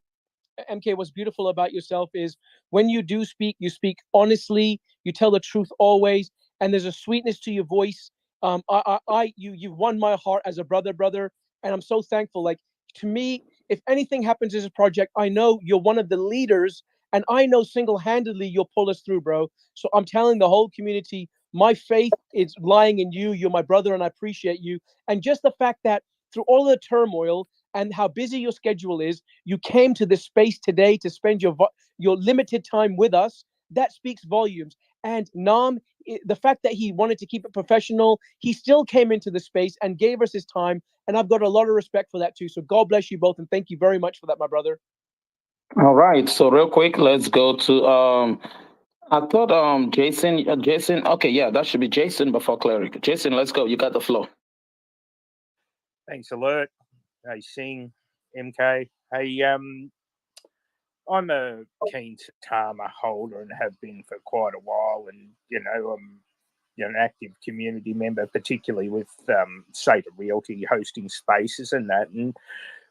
MK, what's beautiful about yourself is when you do speak, you speak honestly, you tell the truth always, and there's a sweetness to your voice. You've won my heart as a brother, and I'm so thankful. Like, to me, if anything happens as a project, I know you're one of the leaders, and I know single-handedly you'll pull us through, bro. So I'm telling the whole community, my faith is lying in you. You're my brother, and I appreciate you. And just the fact that through all the turmoil and how busy your schedule is, you came to this space today to spend your limited time with us. That speaks volumes. And Nam, the fact that he wanted to keep it professional, he still came into the space and gave us his time. And I've got a lot of respect for that too. So God bless you both, and thank you very much for that, my brother. All right. So real quick, let's go to I thought Jason. Okay, yeah, that should be Jason before Cleric. Jason, let's go. You got the floor. Thanks, Alert. Hey, Singh, MK. Hey, I'm a keen Saitama holder and have been for quite a while, and I'm an active community member, particularly with Saita Realty hosting spaces and that. And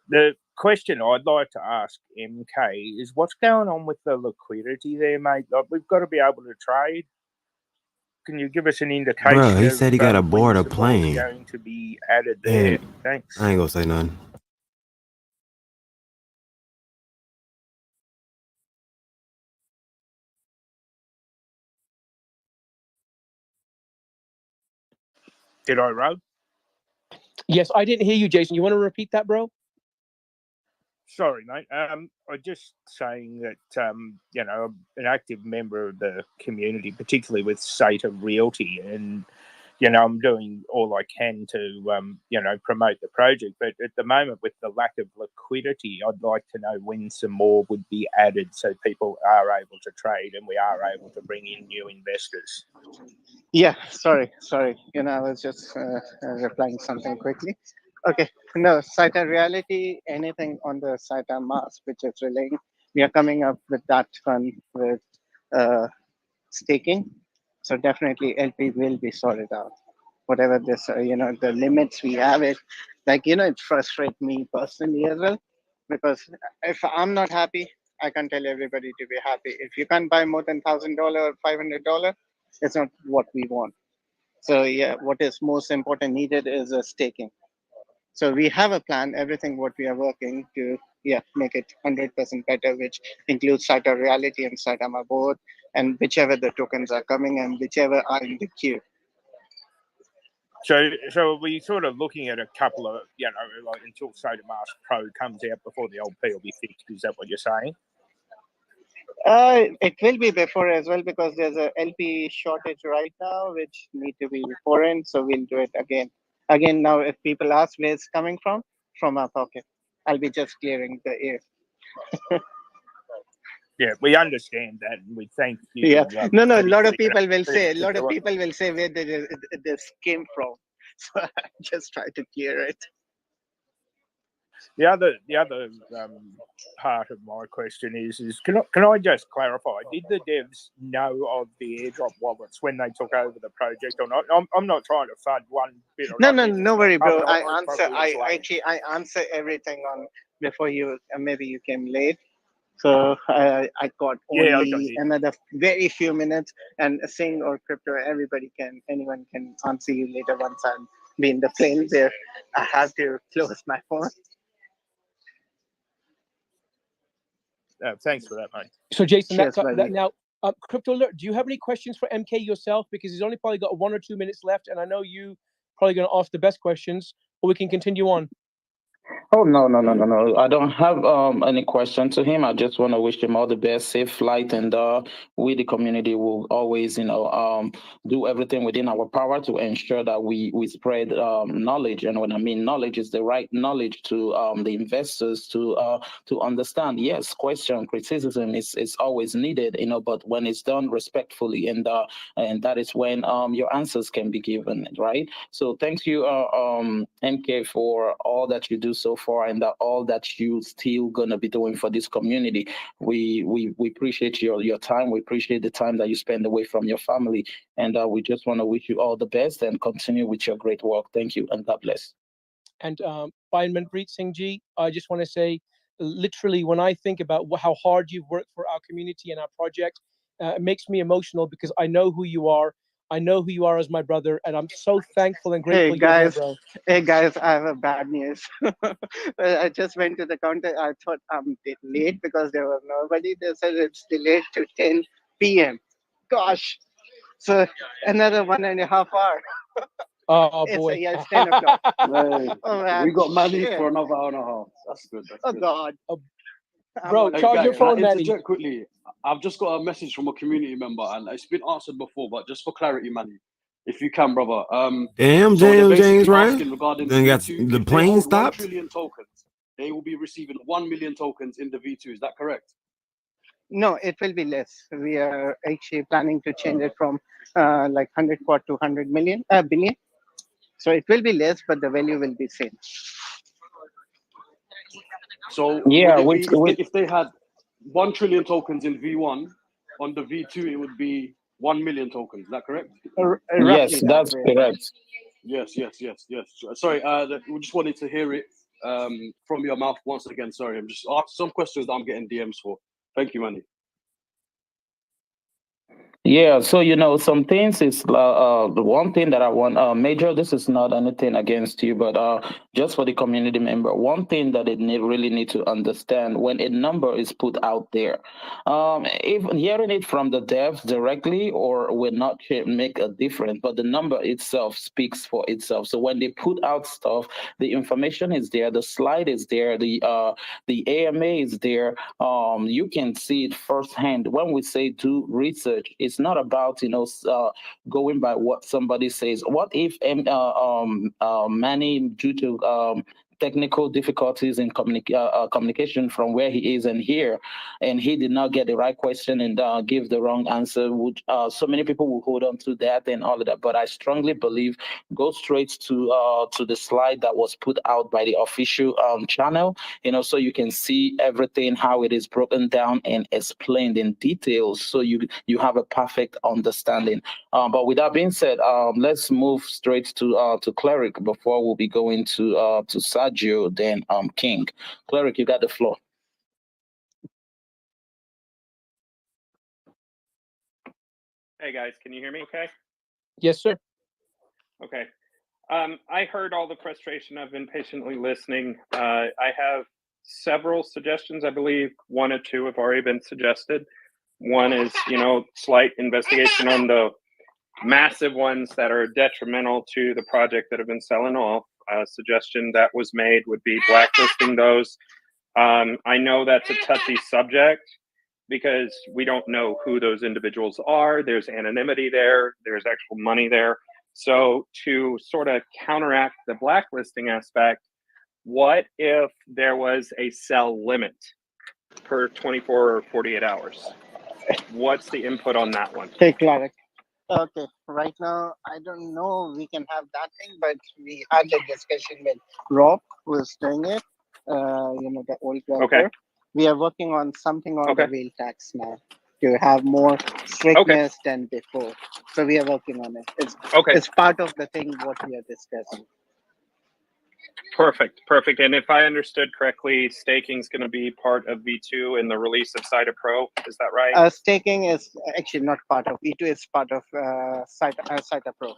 the question I'd like to ask MK is, what's going on with the liquidity there, mate? Like, we've got to be able to trade. Can you give us an indication? Bro, he said he got when aboard a support's plane. going to be added there? And Thanks. I ain't gonna say nothing. Did I, Rob? Yes, I didn't hear you, Jason. You want to repeat that, bro? Sorry, mate. I'm just saying that I'm an active member of the community, particularly with Saita Realty, and I'm doing all I can to promote the project. But at the moment, with the lack of liquidity, I'd like to know when some more would be added so people are able to trade and we are able to bring in new investors. Yeah, sorry. I was just replying something quickly. Okay, no, Saita Reality, anything on the Saita mask, which is relaying, we are coming up with that fund with staking. So definitely LP will be sorted out. Whatever this, the limits we have it, it frustrates me personally as well, because if I'm not happy, I can't tell everybody to be happy. If you can't buy more than $1,000 or $500, it's not what we want. So yeah, what is most important needed is a staking. So we have a plan, everything what we are working to, make it 100% better, which includes Saita Reality and Saitama board, and whichever the tokens are coming and whichever are in the queue. So are we sort of looking at a couple of, like until Soda Mask Pro comes out before the LP will be fixed? Is that what you're saying? It will be before as well, because there's a LP shortage right now, which need to be foreign. So we'll do it again. Now, if people ask where it's coming from our pocket, I'll be just clearing the air. Yeah, we understand that, and we thank you. Yeah, no. A lot of people will say. Where did this came from. So I just try to clear it. The other part of my question is can I just clarify? Did the devs know of the airdrop wallets when they took over the project or not? I'm not trying to fud one bit or No, not. no worry, bro. I answer. probably was late. Actually I answer everything on before you. Maybe you came late. So I got Yeah, I got only you. another very few minutes, and Singh or Crypto, anyone can answer you later once I'm be in the plane there. I have to close my phone. Thanks for that, mate. So, Jason, Cheers, that buddy. now, Crypto Alert, do you have any questions for MK yourself? Because he's only probably got 1 or 2 minutes left, and I know you probably going to ask the best questions, or we can continue on. Oh no. I don't have any question to him. I just want to wish him all the best, safe flight, and we the community will always, do everything within our power to ensure that we spread knowledge. And when I mean knowledge, is the right knowledge to the investors to understand. Yes, criticism is always needed, but when it's done respectfully, and that is when your answers can be given, right? So thank you, MK, for all that you do so far, and all that you still gonna be doing for this community. We appreciate your time. We appreciate the time that you spend away from your family, and we just want to wish you all the best and continue with your great work. Thank you, and God bless. And Bhai Manpreet Singh Ji, I just want to say, literally, when I think about how hard you've worked for our community and our project, it makes me emotional because I know who you are. I know who you are as my brother, and I'm so thankful and grateful you're here, bro. Hey guys, I have a bad news. I just went to the counter. I thought I'm late because there was nobody. They said it's delayed to 10 p.m. Gosh, so another 1.5 hour. Oh It's boy. It's 10 o'clock. Hey, Oh man, we got money shit. for another hour and a half. That's good. That's Oh good. God. Bro, Hey, charge guys, your can I phone, Manny. interject quickly? I've just got a message from a community member, and it's been answered before, but just for clarity, Manny, if you can, brother. Damn, So they're James basically Ryan. asking regarding the Then got V2. the If they plane hold 1 stopped. trillion tokens, they will be receiving 1 million tokens in the V2. Is that correct? No, it will be less. We are actually planning to change it from like 100 quad to 100 billion. So it will be less, but the value will be same. So Yeah, would it be if they had 1 trillion tokens in V1, on the V2 it would be 1 million tokens. Is that correct? Yes, that's correct. Yes. Sorry, we just wanted to hear it from your mouth once again. Sorry, I'm just asking some questions that I'm getting DMs for. Thank you, Manny. Yeah, so some things is the one thing that I want, Major. This is not anything against you, but just for the community member, one thing that it really need to understand when a number is put out there, even hearing it from the devs directly or will not make a difference, but the number itself speaks for itself. So when they put out stuff, the information is there, the slide is there, the AMA is there. You can see it firsthand. When we say do research, it's not about going by what somebody says. What if Manny, due to technical difficulties in communication from where he is and here, and he did not get the right question and give the wrong answer, would so many people will hold on to that and all of that. But I strongly believe go straight to the slide that was put out by the official channel, so you can see everything, how it is broken down and explained in details, so you have a perfect understanding. But with that being said, let's move straight to Cleric before we'll be going to Sergio, then King. Cleric, you got the floor. Hey guys, can you hear me okay? Yes, sir. Okay. I heard all the frustration. I've been patiently listening. I have several suggestions. I believe 1 or 2 have already been suggested. One is, slight investigation on the massive ones that are detrimental to the project that have been selling off. A suggestion that was made would be blacklisting those. I know that's a touchy subject because we don't know who those individuals are. There's anonymity there. There's actual money there. So to sort of counteract the blacklisting aspect, what if there was a sell limit per 24 or 48 hours? What's the input on that one? Hey, Cleric. Okay, right now I don't know we can have that thing, but we had a discussion with Rob who is doing it. the old Okay. welfare. We are working on something on the Okay. whale tax now to have more strictness than before. So we are working on it. Okay. It's part of the thing what we are discussing. Perfect. Perfect. And if I understood correctly, staking is going to be part of V2 in the release of Cyta Pro. Is that right? Staking is actually not part of V2. It's part of Saita Pro.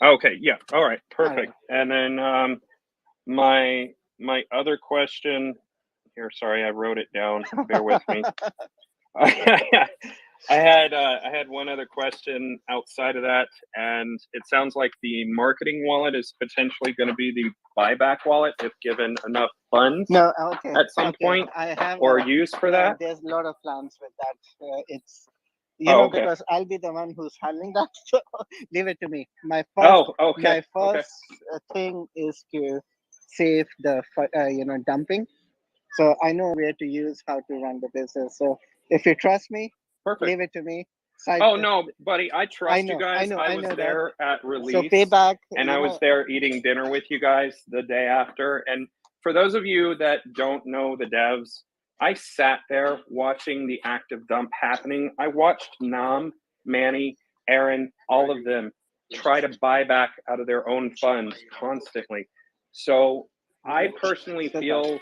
Okay. Yeah. All right. Perfect. And then my other question here. Sorry, I wrote it down. Bear with me. I had one other question outside of that, and it sounds like the marketing wallet is potentially going to be the buyback wallet if given enough funds No, okay. at some point I have or use for that. There's a lot of plans with that. It's Okay. because I'll be the one who's handling that. So leave it to me. My Okay. first thing is to save the dumping. So I know where to use, how to run the business. So if you trust me, leave it to me. Oh no, buddy, I trust you I guys. know I was that. there at release. So payback, and I was there eating dinner with you guys the day after. And for those of you that don't know the devs, I sat there watching the active dump happening. I watched Nam, Manny, Aaron, all of them try to buy back out of their own funds constantly. So I personally feel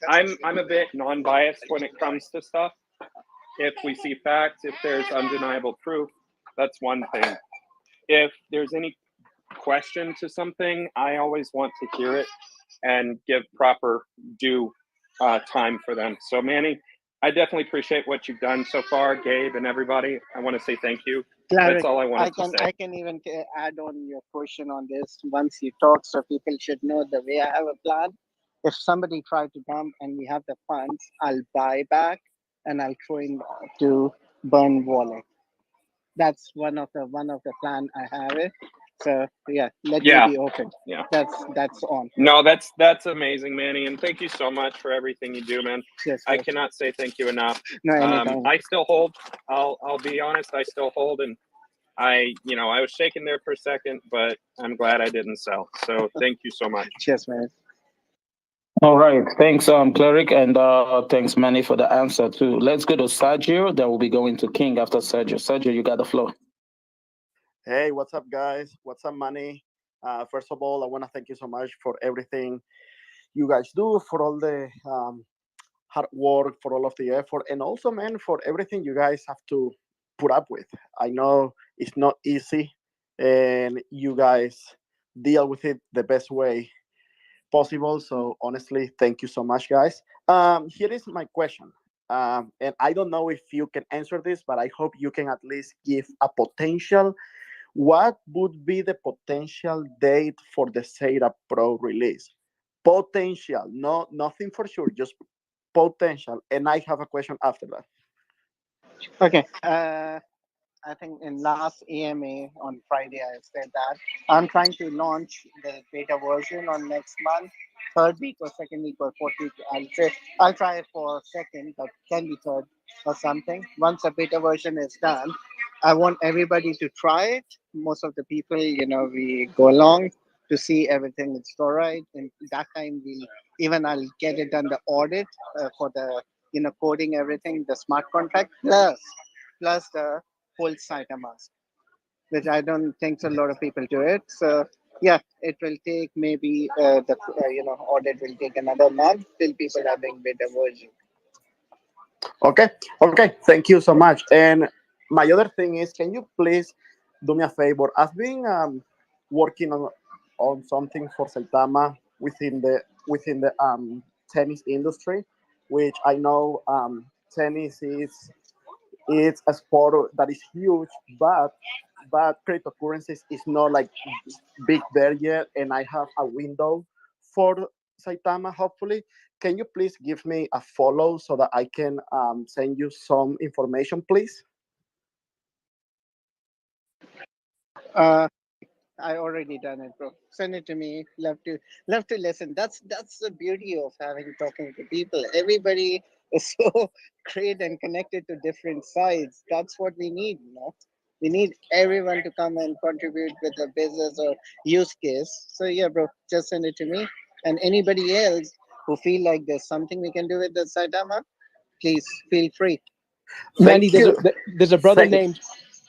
I'm a bit non-biased when it comes to stuff. If we see facts, if there's undeniable proof, that's one thing. If there's any question to something, I always want to hear it and give proper due time for them. So Manny, I definitely appreciate what you've done so far. Gabe and everybody, I want to say thank you. That's all I wanted to say. I can even add on your question on this once you talk, so people should know the way I have a plan. If somebody tried to dump and we have the funds, I'll buy back and I'll throw in to burn wallet. That's one of the plan I have it. So yeah, let me be open. Yeah. That's on. No, that's amazing, Manny, and thank you so much for everything you do, man. Yes, I cannot say thank you enough. No, anytime. I still hold. I'll be honest. I still hold, and I was shaking there for a second, but I'm glad I didn't sell. So thank you so much. Cheers, man. All right. Thanks, Cleric, and thanks, Manny, for the answer too. Let's go to Sergio. Then we'll be going to King after Sergio. Sergio, you got the floor. Hey, what's up, guys? What's up, Manny? First of all, I want to thank you so much for everything you guys do, for all the hard work, for all of the effort, and also, man, for everything you guys have to put up with. I know it's not easy, and you guys deal with it the best way possible. So honestly, thank you so much, guys. Here is my question. And I don't know if you can answer this, but I hope you can at least give a potential. What would be the potential date for the Zeta Pro release? Potential, no, nothing for sure, just potential. And I have a question after that. Okay. I think in last AMA on Friday, I said that I'm trying to launch the beta version on next month, third week or second week or fourth week. I'll try it for second, but can be third or something. Once the beta version is done, I want everybody to try it. Most of the people, we go along to see everything is all right. And that time I'll get it done the audit for the coding everything, the smart contract plus the whole Saitama, which I don't think a lot of people do it. So yeah, it will take maybe the audit will take another month till people are doing beta version. Okay. Thank you so much. And my other thing is, can you please do me a favor? I've been working on something for Saitama within the tennis industry, which I know tennis is it's a sport that is huge, but cryptocurrencies is not like big there yet, and I have a window for Saitama. Hopefully, can you please give me a follow so that I can send you some information, please? I already done it, bro. Send it to me. Love to listen. That's the beauty of having talking to people. Everybody is so great and connected to different sides. That's what we need, We need everyone to come and contribute with a business or use case. So yeah, bro, just send it to me. And anybody else who feel like there's something we can do with the Saitama, please feel free. Mandy, Thank you. there's a brother Thank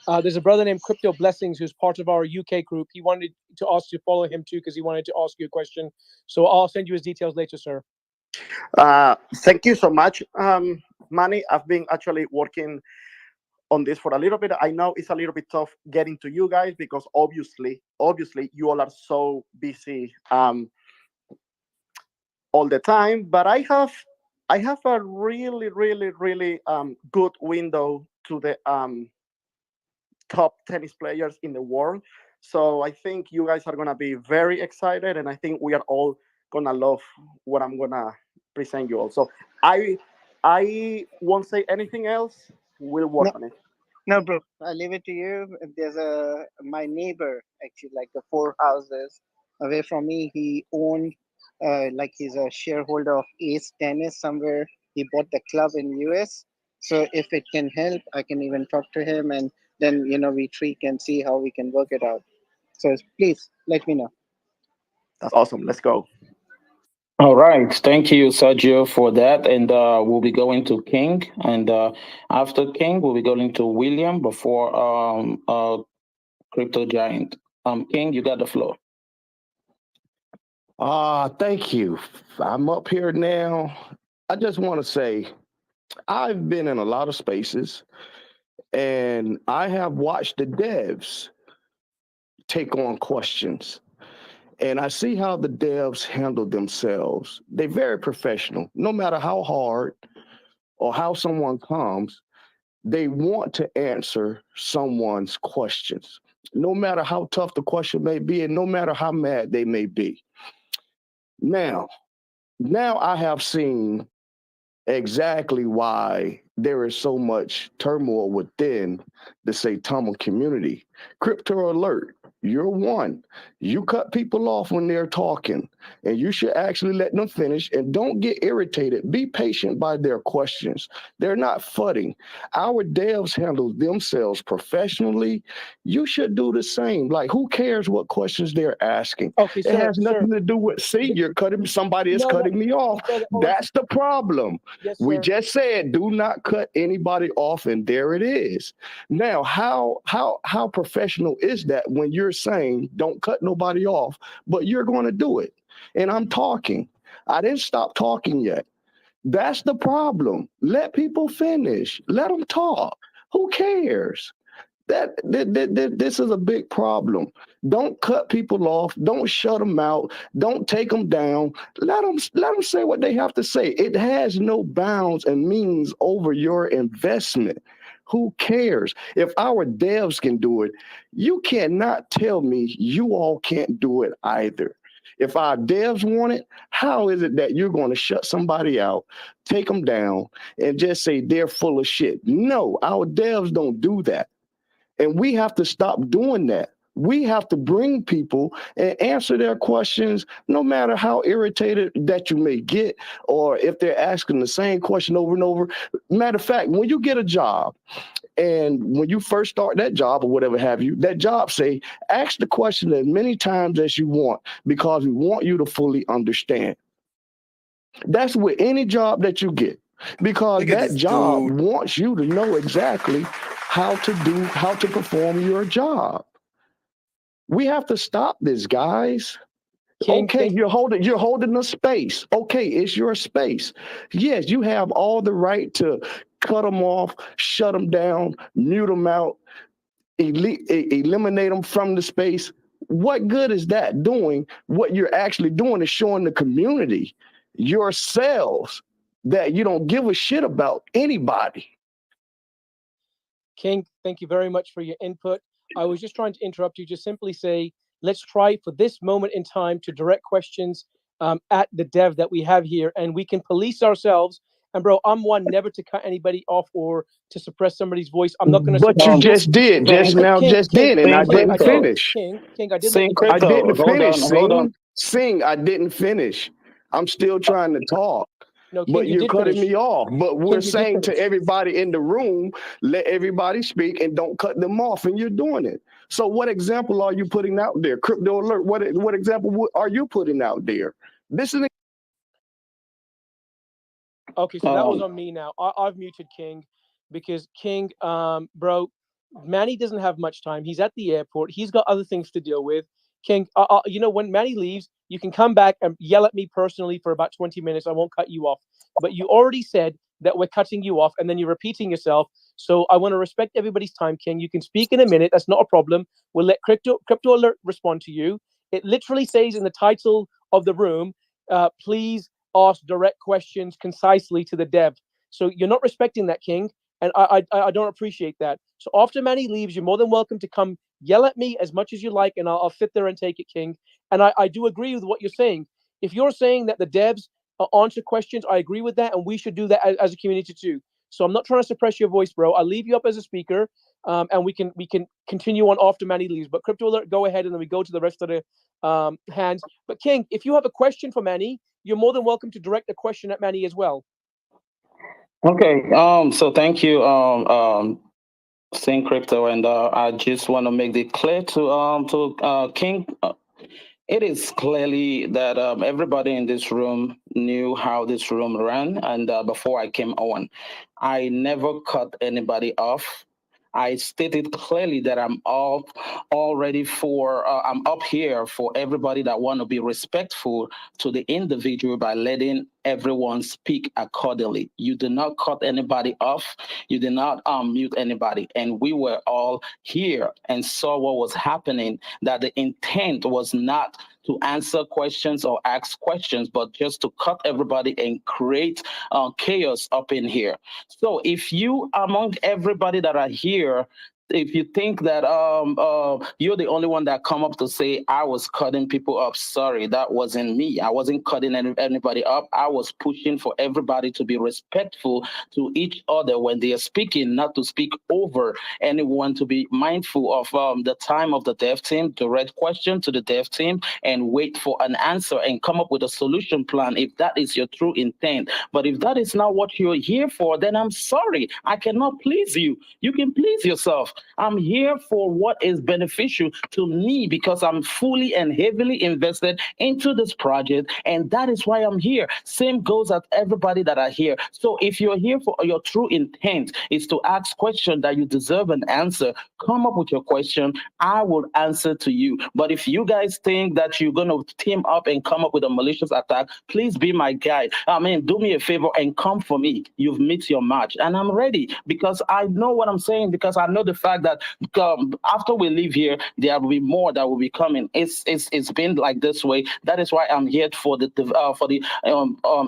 you. named Crypto Blessings who's part of our UK group. He wanted to ask you to follow him too because he wanted to ask you a question. So I'll send you his details later, sir. Thank you so much, Manny. I've been actually working on this for a little bit. I know it's a little bit tough getting to you guys because obviously you all are so busy all the time. But I have a really good window to the top tennis players in the world. So I think you guys are gonna be very excited, and I think we are all gonna love what I'm gonna present you all. So I won't say anything else. We'll work on it. No, bro, I leave it to you. There's my neighbor, actually, like the 4 houses away from me. He owned, like he's a shareholder of Ace Tennis somewhere. He bought the club in US. So if it can help, I can even talk to him, and then we three can see how we can work it out. So please let me know. That's awesome. Let's go. All right. Thank you, Sergio, for that. And we'll be going to King. And after King, we'll be going to William before Crypto Giant. King, you got the floor. Thank you. I'm up here now. I just want to say I've been in a lot of spaces and I have watched the devs take on questions. And I see how the devs handle themselves. They're very professional. No matter how hard or how someone comes, they want to answer someone's questions, no matter how tough the question may be and no matter how mad they may be. Now I have seen exactly why there is so much turmoil within the Saitama community. Crypto alert, you're one. You cut people off when they're talking, and you should actually let them finish and don't get irritated. Be patient by their questions. They're not fudding. Our devs handle themselves professionally. You should do the same. Like, who cares what questions they're asking? Okay, It has nothing to do with, see, you're cutting, somebody is cutting me off. That's the problem. Yes, we sir. just said do not cut anybody off, and there it is. Now, how professional is that when you're saying don't cut nobody off, but you're going to do it? And I'm talking. I didn't stop talking yet. That's the problem. Let people finish. Let them talk. Who cares? This is a big problem. Don't cut people off. Don't shut them out. Don't take them down. Let them say what they have to say. It has no bounds and means over your investment. Who cares? If our devs can do it, you cannot tell me you all can't do it either. If our devs want it, how is it that you're going to shut somebody out, take them down, and just say they're full of shit? No, our devs don't do that. And we have to stop doing that. We have to bring people and answer their questions, no matter how irritated that you may get, or if they're asking the same question over and over. Matter of fact, when you get a job, and when you first start that job or whatever have you, that job say, ask the question as many times as you want, because we want you to fully understand. That's with any job that you get, because that job wants you to know exactly how to perform your job. We have to stop this, guys. Okay, you're holding a space. Okay, it's your space. Yes, you have all the right to cut them off, shut them down, mute them out, eliminate them from the space. What good is that doing? What you're actually doing is showing the community, yourselves, that you don't give a shit about anybody. King, thank you very much for your input. I was just trying to interrupt you. Just simply say, let's try for this moment in time to direct questions at the dev that we have here, and we can police ourselves. And bro, I'm one never to cut anybody off or to suppress somebody's voice. I'm not going to. But you just did, just now, just did, and I didn't finish. King, I didn't. I didn't finish. Sing, I didn't finish. I'm still trying to talk. No, King, but you you're did cutting finish. me off. But we're King, you did saying to finish. everybody in the room, let everybody speak and don't cut them off, and you're doing it. So what example are you putting out there? Crypto alert, what example are you putting out there? This is Okay, so that was on me now. I've muted King because King, bro, Manny doesn't have much time. He's at the airport. He's got other things to deal with. King, you know, when Manny leaves, you can come back and yell at me personally for about 20 minutes. I won't cut you off. But you already said that we're cutting you off, and then you're repeating yourself. So I want to respect everybody's time, King. You can speak in a minute. That's not a problem. We'll let Crypto Alert respond to you. It literally says in the title of the room, please ask direct questions concisely to the dev. So you're not respecting that, King, and I don't appreciate that. So after Manny leaves, you're more than welcome to come yell at me as much as you like, and I'll sit there and take it, King. And I do agree with what you're saying. If you're saying that the devs answer questions, I agree with that, and we should do that as a community too. So I'm not trying to suppress your voice, bro. I'll leave you up as a speaker, and we can continue on after Manny leaves. But Crypto Alert, go ahead, and then we go to the rest of the hands. But King, if you have a question for Manny, you're more than welcome to direct a question at Manny as well. Okay. So thank you, Saint Crypto, and I just want to make it clear to King. It is clearly that everybody in this room knew how this room ran, and before I came on, I never cut anybody off. I stated clearly that I'm all ready for. I'm up here for everybody that want to be respectful to the individual by letting everyone speak accordingly. You did not cut anybody off. You did not mute anybody, and we were all here and saw what was happening. That the intent was not to answer questions or ask questions, but just to cut everybody and create chaos up in here. So if you, among everybody that are here, if you think that you're the only one that come up to say I was cutting people up, sorry, that wasn't me. I wasn't cutting anybody up. I was pushing for everybody to be respectful to each other when they are speaking, not to speak over anyone, to be mindful of the time of the dev team, direct question to the dev team, and wait for an answer and come up with a solution plan if that is your true intent. But if that is not what you're here for, then I'm sorry, I cannot please you. You can please yourself. I'm here for what is beneficial to me because I'm fully and heavily invested into this project, and that is why I'm here. Same goes at everybody that are here. So if you're here for your true intent is to ask questions that you deserve an answer, come up with your question. I will answer to you. But if you guys think that you're going to team up and come up with a malicious attack, please be my guide. I mean, do me a favor and come for me. You've met your match, and I'm ready because I know what I'm saying, because I know the fact that after we leave here, there will be more that will be coming. It's been like this way. That is why I'm here for the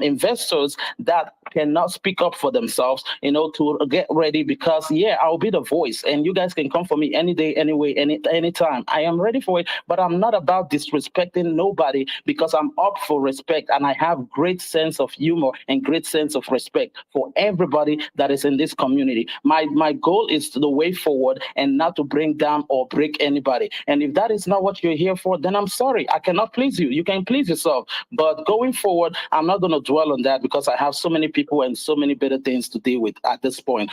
investors that cannot speak up for themselves, to get ready, because I'll be the voice, and you guys can come for me any day, anyway, anytime. I am ready for it, but I'm not about disrespecting nobody, because I'm up for respect, and I have great sense of humor and great sense of respect for everybody that is in this community. My goal is the way forward and not to bring down or break anybody. And if that is not what you're here for, then I'm sorry, I cannot please you. You can please yourself. But going forward, I'm not going to dwell on that because I have so many people and so many better things to deal with at this point.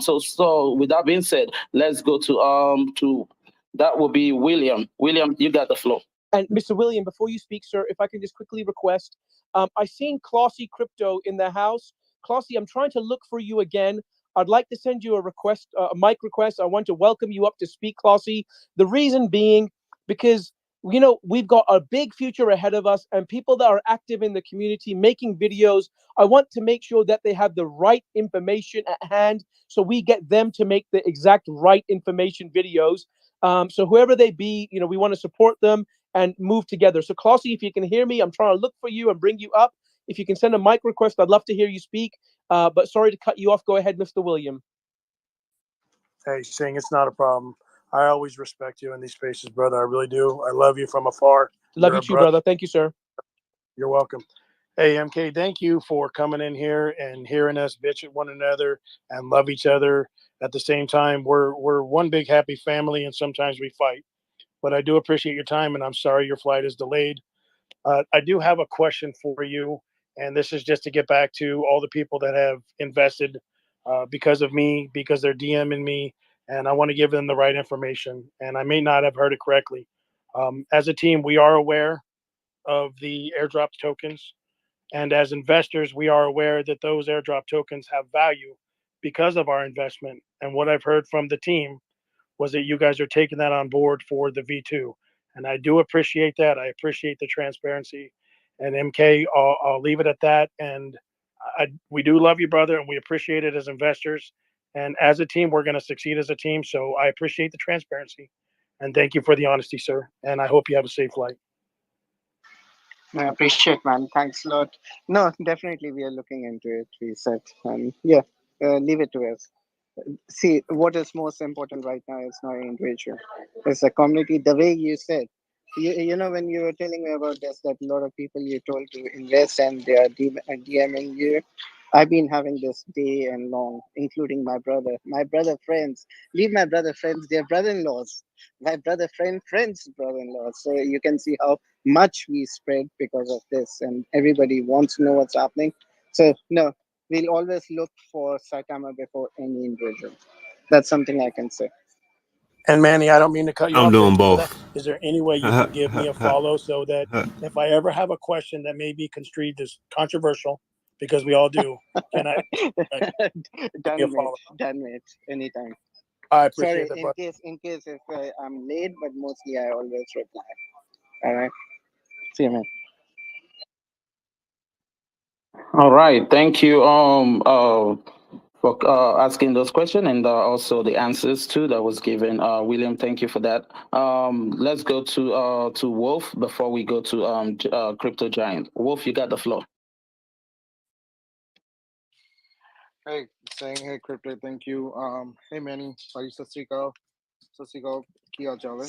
So with that being said, let's go to that will be William. William, you got the floor. And Mr. William, before you speak, sir, if I can just quickly request, I seen Classy Crypto in the house. Classy, I'm trying to look for you again. I'd like to send you a request, a mic request. I want to welcome you up to speak, Classy. The reason being, because we've got a big future ahead of us, and people that are active in the community making videos, I want to make sure that they have the right information at hand, so we get them to make the exact right information videos. So whoever they be, we want to support them and move together. So Classy, if you can hear me, I'm trying to look for you and bring you up. If you can send a mic request, I'd love to hear you speak. But sorry to cut you off. Go ahead, Mr. William. Hey, Sing, it's not a problem. I always respect you in these spaces, brother. I really do. I love you from afar. Love you too, brother. Thank you, sir. You're welcome. Hey, MK, thank you for coming in here and hearing us bitch at one another and love each other. At the same time, we're one big happy family, and sometimes we fight. But I do appreciate your time, and I'm sorry your flight is delayed. I do have a question for you, And this is just to get back to all the people that have invested because of me, because they're DMing me, and I want to give them the right information. And I may not have heard it correctly. As a team, we are aware of the airdrop tokens. And as investors, we are aware that those airdrop tokens have value because of our investment. And what I've heard from the team was that you guys are taking that on board for the V2. And I do appreciate that. I appreciate the transparency. And MK, I'll leave it at that. And we do love you, brother, and we appreciate it as investors. And as a team, we're going to succeed as a team. So I appreciate the transparency. And thank you for the honesty, sir. And I hope you have a safe flight. I appreciate, man. Thanks a lot. No, definitely we are looking into it. We said, and yeah, leave it to us. See, what is most important right now is not an individual. It's a community. The way you said, you know, when you were telling me about this, that a lot of people you told to invest and they are DMing you. I've been having this day and long, including my brother friends. Leave my brother friends, they're brother-in-laws. My brother friends, brother-in-laws. So you can see how much we spread because of this, and everybody wants to know what's happening. So no, we'll always look for Saitama before any individual. That's something I can say. And Manny, I don't mean to cut you I'm off there, doing brother. both. Is there any way you can give me a follow so that if I ever have a question that may be construed as controversial, because we all do, can I give me a follow? Done, mate. Anytime. I appreciate Sorry, that, brother. in case if I'm late, but mostly I always reply. All right. See you, man. All right. Thank you for asking those questions and also the answers too that was given. William, thank you for that. Let's go to Wolf before we go to Crypto Giant. Wolf, you got the floor. Hey, saying hey, Crypto, thank you. Hey, Manny, sorry, Satsrikal, Kia Jale.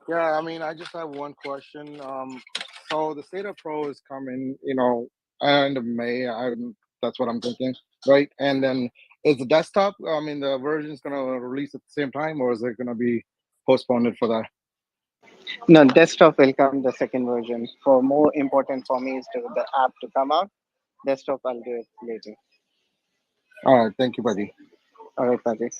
Yeah, I mean, I just have one question. So the State of Pro is coming, you know, end of May. That's what I'm thinking, right? And then is the desktop, I mean, the version is gonna release at the same time, or is it gonna be postponed for that? No, desktop will come the second version. For more important for me is to the app to come out. Desktop, I'll do it later. All right, thank you, buddy. All right, buddy.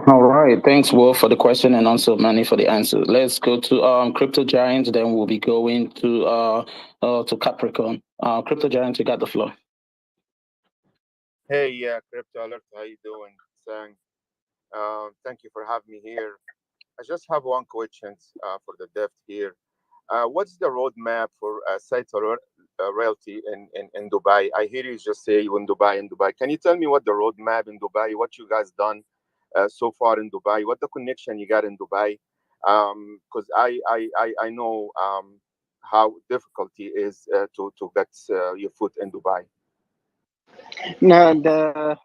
All right. Thanks, Wolf, for the question and also Manny for the answer. Let's go to Crypto Giant, then we'll be going to Capricorn. Crypto Giant, you got the floor. Hey, yeah, Crypto Alert, how you doing? Thank you for having me here. I just have one question for the depth here. What's the roadmap for site royalty in Dubai? I hear you just say you in Dubai. Can you tell me what the roadmap in Dubai, what you guys done so far in Dubai, what the connection you got in Dubai? Because I know how difficult it is to get your foot in Dubai. Now, the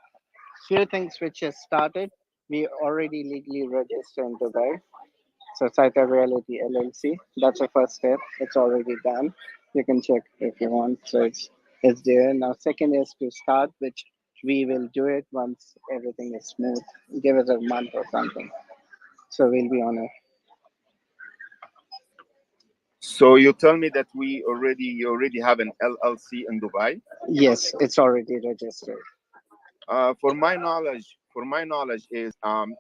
few things which has started, we already legally registered in Dubai. So Saita Reality LLC. That's the first step. It's already done. You can check if you want. So it's there. Now second is to start, which we will do it once everything is smooth. Give us a month or something. So we'll be on it. So you tell me that you already have an LLC in Dubai? Yes, it's already registered. For my knowledge is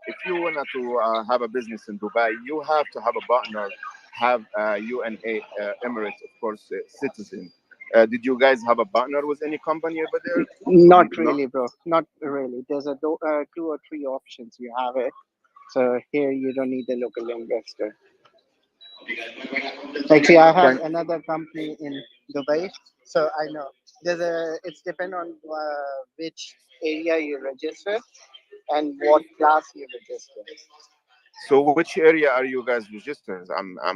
if you want to have a business in Dubai, you have to have a partner, have UNA Emirates, of course, citizen. Did you guys have a partner with any company over there? Not really, bro. Not really. There's two or three options you have it. So here you don't need a local investor. Actually, I have another company in Dubai, so I know it's depend on which area you register and what class you register. So which area are you guys registered?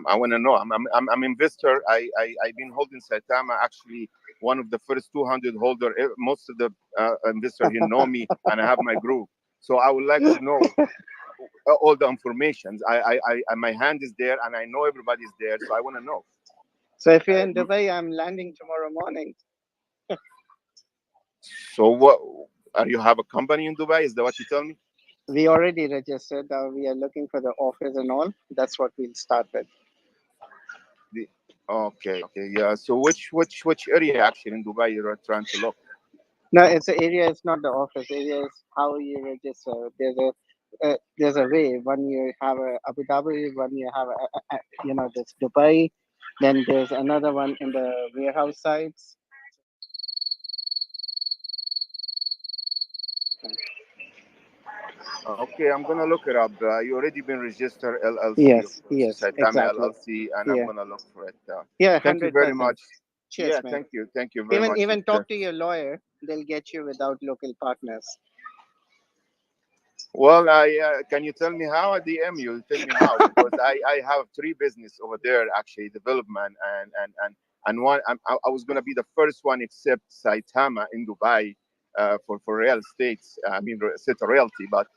I want to know. I'm investor. I've been holding Saitama, actually one of the first 200 holder. Most of the investor here know me, and I have my group. So I would like to know all the information. My hand is there, and I know everybody's there. So I want to know. So if you're in Dubai, I'm landing tomorrow morning. So what? Are you have a company in Dubai? Is that what you tell me? We already registered. We are looking for the office and all. That's what we'll start with. Okay, okay, yeah. So which area actually in Dubai you're trying to look? No, it's the area. It's not the office. Area is how you register. There's a way. One you have a Abu Dhabi. One you have this Dubai. Then there's another one in the warehouse sites. Okay, I'm gonna look it up. You already been registered LLC, of Yes, course, yes, Saitama exactly. LLC, and I'm Yeah, gonna look for it. yeah, Thank you hundred very percent. much. Cheers, Yeah, man. thank you very much. Even It's, talk to your lawyer. They'll get you without local partners. well, I can you tell me how? I DM you. Tell me how, because I have three business over there actually, development and one. I was gonna be the first one except Saitama in Dubai for real estate. I mean, estate realty, but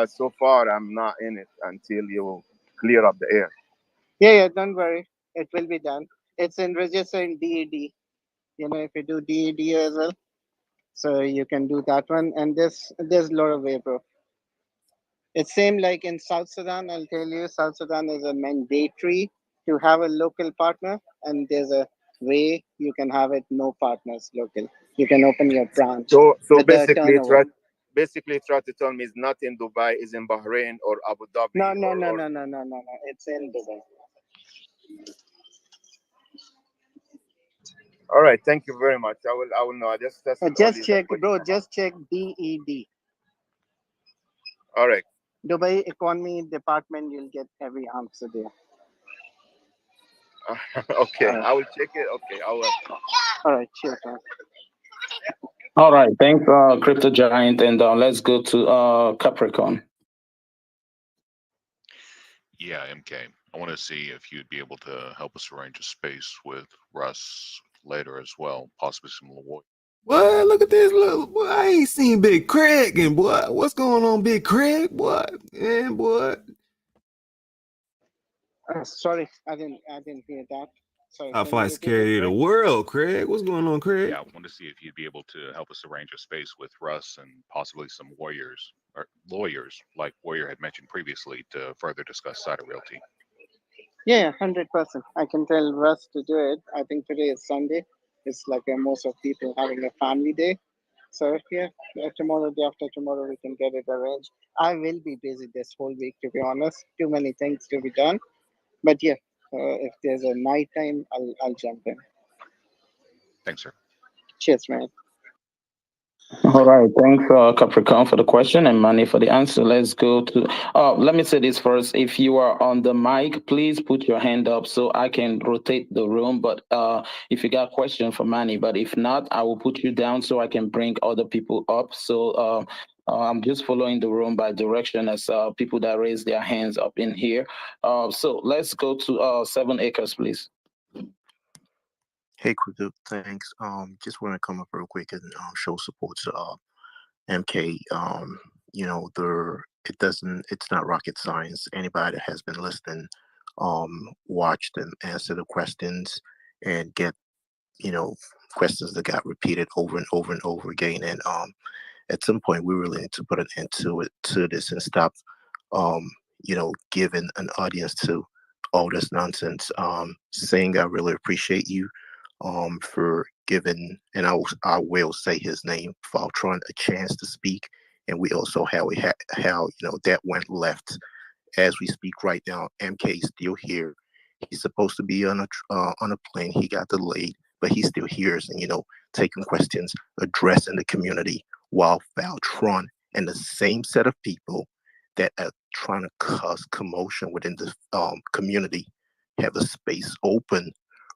so far I'm not in it until you clear up the air. Yeah, yeah. Don't worry. It will be done. It's in register in DED. If you do DED as well, so you can do that one. And there's a lot of way, bro. It's same like in South Sudan. I'll tell you, South Sudan is a mandatory to have a local partner, and there's a way you can have it no partners local. You can open your branch So with the turnover. basically try to tell me it's not in Dubai, it's in Bahrain or Abu No, Dhabi no, no, or no, no, no, no, no. It's in Dubai. all right. Thank you very much. I will know. That's Just only the check, question bro. I have. Just check DED. All right. Dubai Economy Department. You'll get every answer there. Okay, All right. I will check it. Okay, I will. All right. Cheers, man. All right, thanks, Crypto Giant, and let's go to Capricorn. Yeah, MK. I want to see if you'd be able to help us arrange a space with Russ later as well, possibly some Leroy. What? Look at this. Look, boy, I ain't seen Big Craig, and boy, what's going on, Big Craig? What? And boy, Sorry, I didn't hear that. Sorry, top can you flight repeat it, security of the Craig? world, Craig. What's going on, Craig? Yeah, I want to see if you'd be able to help us arrange a space with Russ and possibly some warriors or lawyers, like Warrior had mentioned previously, to further discuss Cider Realty. Yeah, 100%. I can tell Russ to do it. I think today is Sunday. It's like most of people having a family day. So yeah, tomorrow, day after tomorrow, we can get it arranged. I will be busy this whole week, to be honest. Too many things to be done. But yeah, if there's a night time, I'll jump in. Thanks, sir. Cheers, man. All right, thanks, Capricorn, for the question and Manny for the answer. Let's go to. Let me say this first. If you are on the mic, please put your hand up so I can rotate the room. But if you got a question for Manny, but if not, I will put you down so I can bring other people up. So I'm just following the room by direction as people that raise their hands up in here. So let's go to 7 Acres, please. Hey, Crypto, thanks. Just want to come up real quick and show support to MK. It's not rocket science. Anybody that has been listening, watched and answer the questions and get, questions that got repeated over and over and over again. And at some point, we really need to put an end to this and stop, giving an audience to all this nonsense. Saying I really appreciate you for giving, and I will say his name, Faltron, a chance to speak. And we also how that went left. As we speak right now, MK is still here. He's supposed to be on a plane. He got delayed, but he still here and taking questions, addressing the community, while Faltron and the same set of people that are trying to cause commotion within the community have a space open,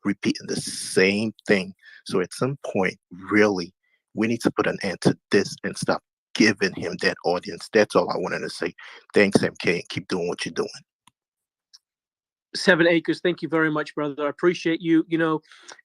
repeating the same thing. So at some point, really, we need to put an end to this and stop giving him that audience. That's all I wanted to say. Thanks, MK, and keep doing what you're doing. 7 Acres, thank you very much, brother. I appreciate you.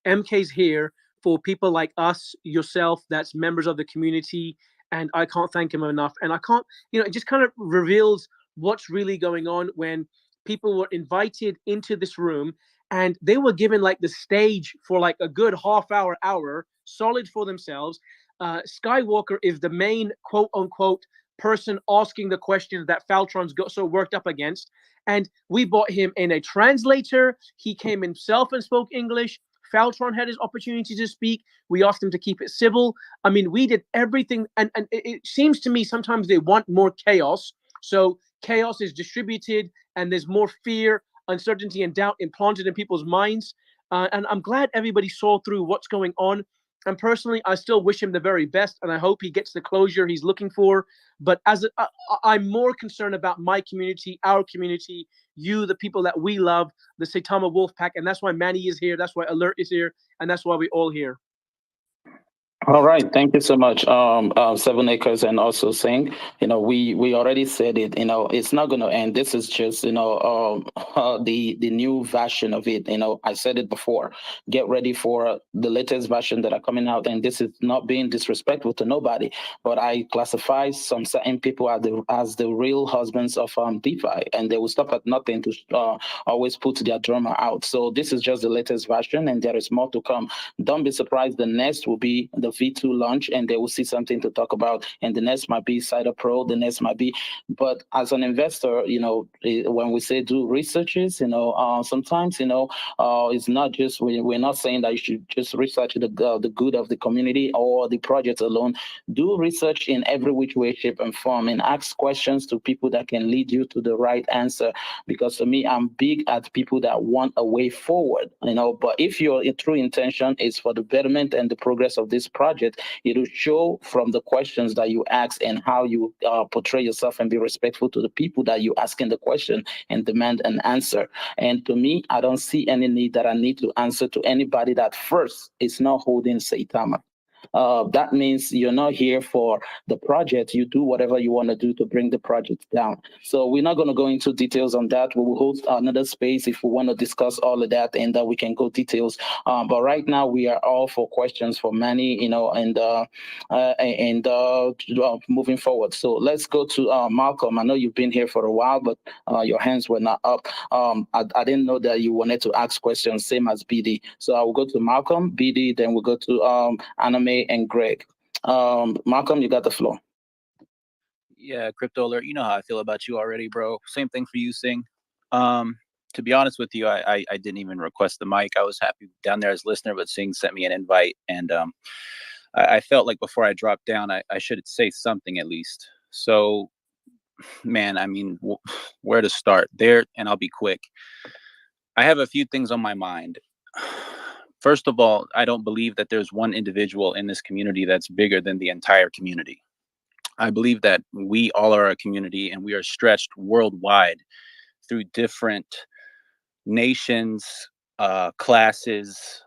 MK's here for people like us, yourself, that's members of the community, and I can't thank him enough. And I can't, it just kind of reveals what's really going on when people were invited into this room and they were given like the stage for like a good half hour, solid for themselves. Skywalker is the main quote unquote person asking the questions that Faltron's got so worked up against. And we brought him in a translator. He came himself and spoke English. Faltron had his opportunity to speak. We asked him to keep it civil. I mean, we did everything. And it seems to me sometimes they want more chaos. So chaos is distributed and there's more fear, uncertainty, and doubt implanted in people's minds. And I'm glad everybody saw through what's going on. And personally, I still wish him the very best, and I hope he gets the closure he's looking for. But I'm more concerned about my community, our community, you, the people that we love, the Saitama Wolf Pack, and that's why Manny is here, that's why Alert is here, and that's why we're all here. All right, thank you so much, 7acres, and also Singh. We already said it. It's not going to end. This is just the new version of it. I said it before. Get ready for the latest version that are coming out, and this is not being disrespectful to nobody, but I classify some certain people as the real husbands of DeFi, and they will stop at nothing to always put their drama out. So this is just the latest version, and there is more to come. Don't be surprised. The next will be the V2 launch, and they will see something to talk about. And the next might be Cider Pro, the next might be. But as an investor, when we say do researches, sometimes, it's not just, we're not saying that you should just research the good of the community or the project alone. Do research in every which way, shape, and form, and ask questions to people that can lead you to the right answer. Because for me, I'm big at people that want a way forward, but if your true intention is for the betterment and the progress of this project, it will show from the questions that you ask and how you portray yourself and be respectful to the people that you asking the question and demand an answer. And to me, I don't see any need that I need to answer to anybody that first is not holding Saitama. That means you're not here for the project. You do whatever you want to do to bring the project down. So we're not going to go into details on that. We will host another space if we want to discuss all of that, and we can go details. But right now we are all for questions for Manny, and moving forward. So let's go to Malcolm. I know you've been here for a while, but your hands were not up. I didn't know that you wanted to ask questions, same as BD. So I will go to Malcolm, BD, then we'll go to Anime and Greg. Malcolm, you got the floor. Yeah, Crypto Alert, you know how I feel about you already, bro. Same thing for you, Singh. To be honest with you, I didn't even request the mic. I was happy down there as listener, but Singh sent me an invite, and I felt like before I dropped down, I should say something at least. So, man, I mean, where to start there? And I'll be quick. I have a few things on my mind. First of all, I don't believe that there's one individual in this community that's bigger than the entire community. I believe that we all are a community, and we are stretched worldwide through different nations, classes.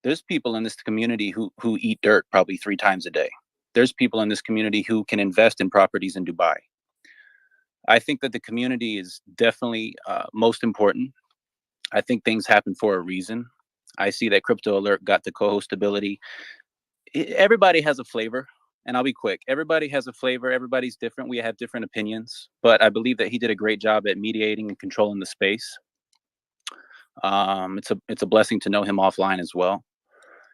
There's people in this community who eat dirt probably 3 times a day. There's people in this community who can invest in properties in Dubai. I think that the community is definitely most important. I think things happen for a reason. I see that Crypto Alert got the co-host ability. Everybody has a flavor, and I'll be quick. Everybody has a flavor. Everybody's different. We have different opinions, but I believe that he did a great job at mediating and controlling the space. It's a blessing to know him offline as well.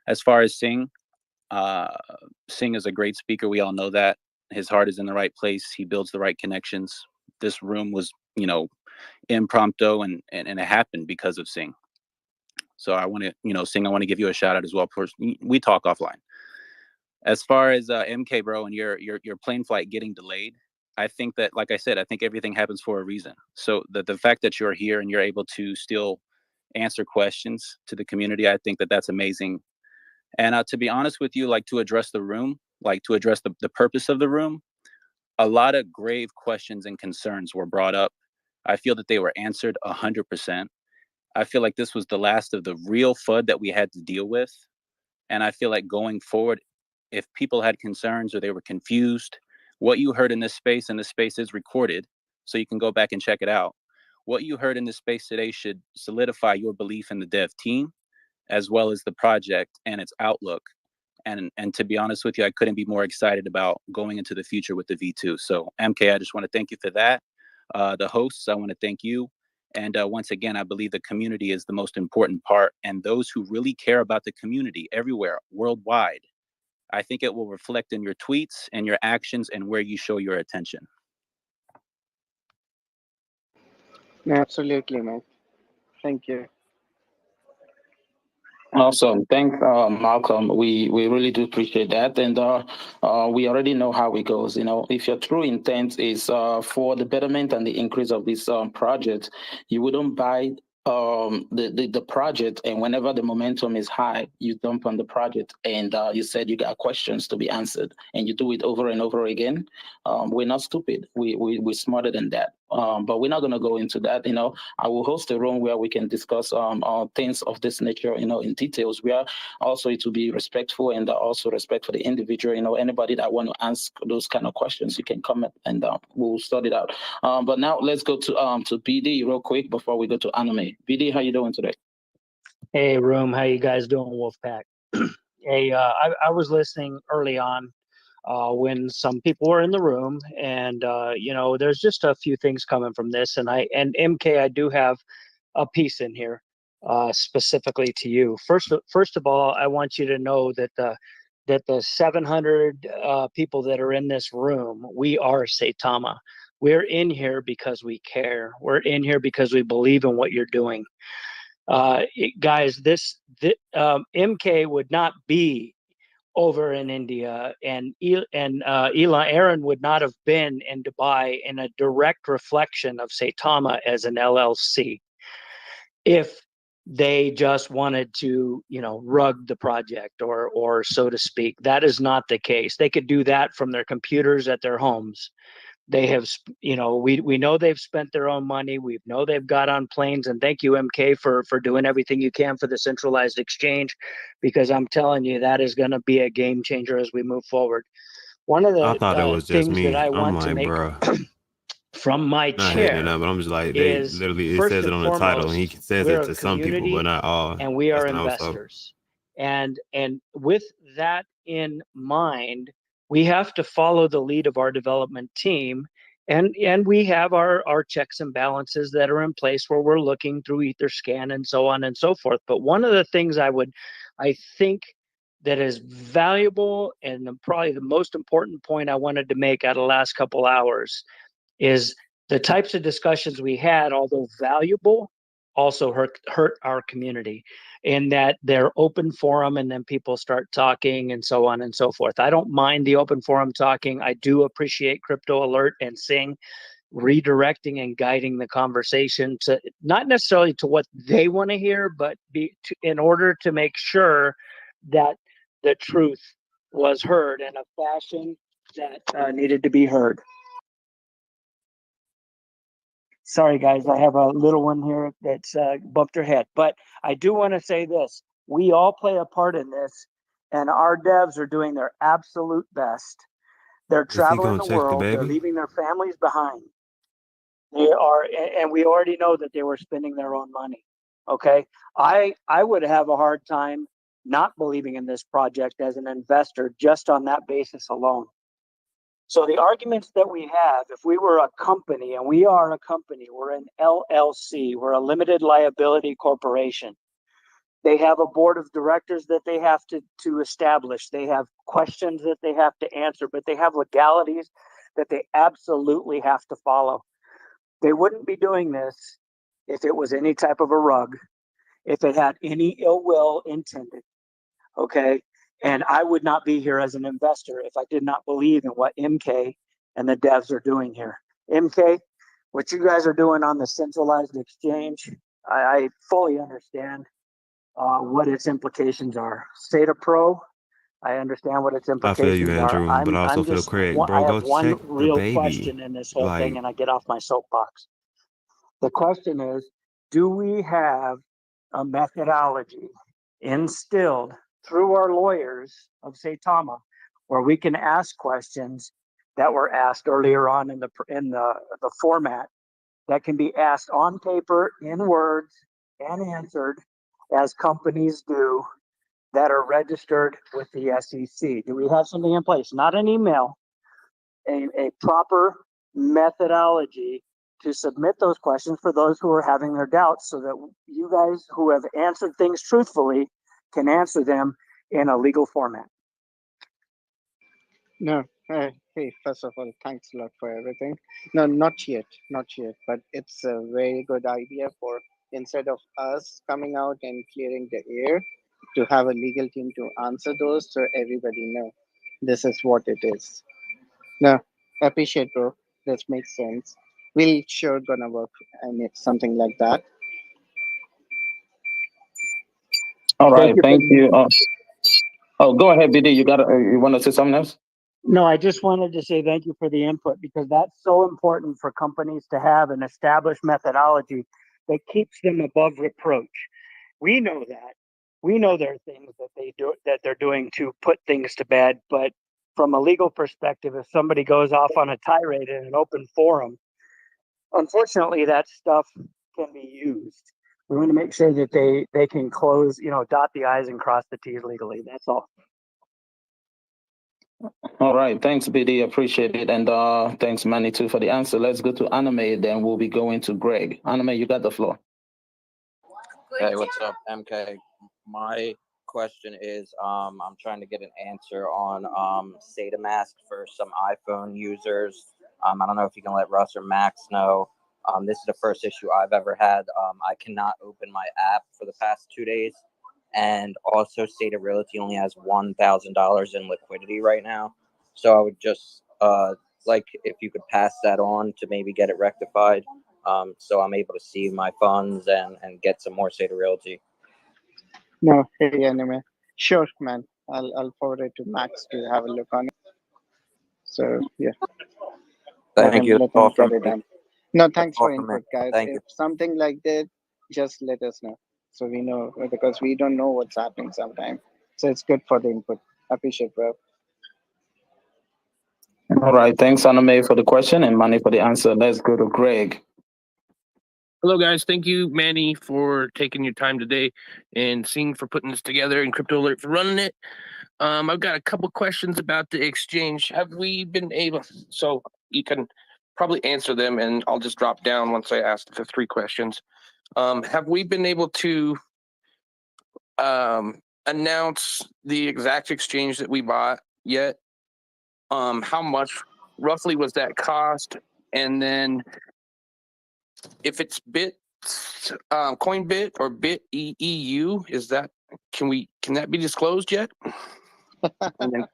As far as Singh is a great speaker. We all know that. His heart is in the right place. He builds the right connections. This room was, impromptu, and it happened because of Singh. So I want to, Singh, I want to give you a shout out as well. We talk offline. As far as MK, bro, and your plane flight getting delayed, I think that, like I said, I think everything happens for a reason. So the fact that you're here and you're able to still answer questions to the community, I think that that's amazing. And to be honest with you, like to address the room, like to address the purpose of the room, a lot of grave questions and concerns were brought up. I feel that they were answered 100%. I feel like this was the last of the real FUD that we had to deal with. And I feel like going forward, if people had concerns or they were confused, what you heard in this space, and this space is recorded, so you can go back and check it out. What you heard in this space today should solidify your belief in the dev team, as well as the project and its outlook. And to be honest with you, I couldn't be more excited about going into the future with the V2. So MK, I just want to thank you for that. The hosts, I want to thank you. And once again, I believe the community is the most important part. And those who really care about the community everywhere, worldwide, I think it will reflect in your tweets and your actions and where you show your attention. Absolutely, man. Thank you. Awesome. Thanks, Malcolm. We really do appreciate that. And we already know how it goes. You know, if your true intent is for the betterment and the increase of this project, you wouldn't buy the project, and whenever the momentum is high, you dump on the project, and you said you got questions to be answered, and you do it over and over again. We're not stupid. We're smarter than that. But we're not going to go into that. You know, I will host a room where we can discuss things of this nature, you know, in details. We are also, it will be respectful, and also respect for the individual. You know, anybody that want to ask those kind of questions, you can comment, and we'll sort it out. But now let's go to BD real quick before we go to Anime. BD, how you doing today? Hey, room. How you guys doing, Wolfpack? Hey, I was listening early on when some people were in the room, and you know, there's just a few things coming from this, and MK, I do have a piece in here specifically to you. First of all, I want you to know that the 700 people that are in this room, we are Saitama. We're in here because we care. We're in here because we believe in what you're doing. Guys, MK would not be over in India, and Aaron would not have been in Dubai in a direct reflection of Saitama as an LLC if they just wanted to, you know, rug the project or so to speak. That is not the case. They could do that from their computers at their homes. They have, you know, we know they've spent their own money. We know they've got on planes, and thank you, MK, for doing everything you can for the centralized exchange, because I'm telling you, that is going to be a game changer as we move forward. One of I the thought it was just things me. that I I'm want to like, make bro, from my not hating it chair up, but I'm just like, they is, literally, it first says it and on the title, and he foremost, says we're it a to some people, but community not all. and we That's are what I was told. investors. And with that in mind, we have to follow the lead of our development team, and we have our checks and balances that are in place where we're looking through Etherscan and so on and so forth. But one of the things I think that is valuable, and probably the most important point I wanted to make out of the last couple hours, is the types of discussions we had, although valuable, also hurt our community, in that they're open forum and then people start talking and so on and so forth. I don't mind the open forum talking. I do appreciate Crypto Alert and Sing redirecting and guiding the conversation to not necessarily to what they want to hear, but in order to make sure that the truth was heard in a fashion that needed to be heard. Sorry, guys, I have a little one here that's bumped her head. But I do want to say this. We all play a part in this, and our devs are doing their absolute best. They're Is he traveling gonna the check the world. They're baby? leaving their families behind. They are, and we already know that they were spending their own money. Okay? I would have a hard time not believing in this project as an investor just on that basis alone. So the arguments that we have, if we were a company, and we are a company, we're an LLC, we're a limited liability corporation. They have a board of directors that they have to establish. They have questions that they have to answer, but they have legalities that they absolutely have to follow. They wouldn't be doing this if it was any type of a rug, if it had any ill will intended. Okay? And I would not be here as an investor if I did not believe in what MK and the devs are doing here. MK, what you guys are doing on the centralized exchange, I fully understand what its implications are. Sata Pro, I understand what its I feel you, implications are. Andrew, but I also I'm feel just, Craig, I bro, have go one check the real baby. question in this whole thing, Like, and I get off my soapbox. The question is, do we have a methodology instilled through our lawyers of Saitama where we can ask questions that were asked earlier on in the format that can be asked on paper in words and answered as companies do that are registered with the SEC? Do we have something in place? Not an email, a proper methodology to submit those questions for those who are having their doubts, so that you guys who have answered things truthfully can answer them in a legal format. No, hey, first of all, thanks a lot for everything. No, not yet, not yet, but it's a very good idea for instead of us coming out and clearing the air, to have a legal team to answer those so everybody know this is what it is. No, appreciate, bro. This makes sense. We'll sure gonna work and it's something like that. All Thank right, you for thank you. Oh, go ahead, BD. You want to say something else? No, I just wanted to say thank you for the input because that's so important for companies to have an established methodology that keeps them above reproach. We know that. We know there are things that they're doing to put things to bed, but from a legal perspective, if somebody goes off on a tirade in an open forum, unfortunately that stuff can be used. We want to make sure that they can close, dot the I's and cross the T's legally. That's all. All right, thanks, BD. Appreciate it, and thanks, Manny, too, for the answer. Let's go to Anime. Then we'll be going to Greg. Anime, you got the floor. Hey, what's up, MK? My question is, I'm trying to get an answer on SATA mask for some iPhone users. I don't know if you can let Russ or Max know. This is the first issue I've ever had. I cannot open my app for the past 2 days, and also SATA Realty only has $1,000 in liquidity right now. So I would just like if you could pass that on to maybe get it rectified. So I'm able to see my funds and get some more SATA Realty. No, hey, anime. Sure, man. I'll forward it to Max to have a look on it. So yeah, Thank you. let That's all him from get it me. done. No, That's thanks all for from me. input, guys. Thank you. If something like that, just let us know so we know because we don't know what's happening sometimes. So it's good for the input. Appreciate, bro. All right, thanks, Anime, for the question, and Manny for the answer. Let's go to Greg. Hello, guys. Thank you, Manny, for taking your time today, and Sing for putting this together, and Crypto Alert for running it. I've got a couple questions about the exchange. Have we been able? So you can probably answer them, and I'll just drop down once I ask the 3 questions. Have we been able to announce the exact exchange that we bought yet? How much roughly was that cost? And then if it's Coinbit or Bit EU, is that can that be disclosed yet? Then,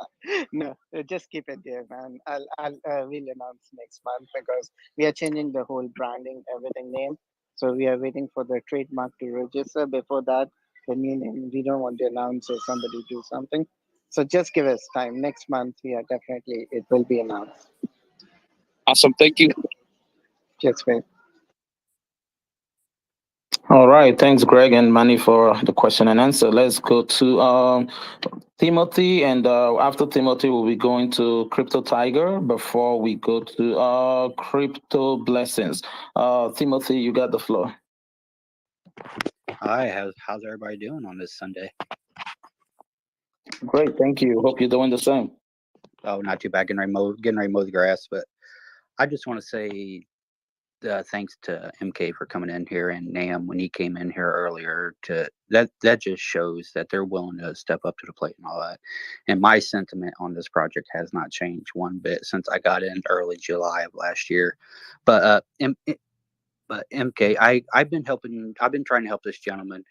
No, just keep it there, man. We'll announce next month because we are changing the whole branding, everything name. So we are waiting for the trademark to register. Before that, the new name, we don't want to announce or somebody do something. So just give us time. Next month, yeah, definitely it will be announced. awesome, thank you. Just wait. All right, thanks, Greg and Manny, for the question and answer. Let's go to Timothy, and after Timothy, we'll be going to Crypto Tiger before we go to Crypto Blessings. Timothy, you got the floor. Hi, how's everybody doing on this Sunday? Great, thank you. Hope you're doing the same. Oh, not too bad. Getting ready to mow the grass, but I just want to say thanks to MK for coming in here and Nam when he came in here earlier. That just shows that they're willing to step up to the plate and all that. And my sentiment on this project has not changed one bit since I got in early July of last year. But MK, I've been trying to help this gentleman.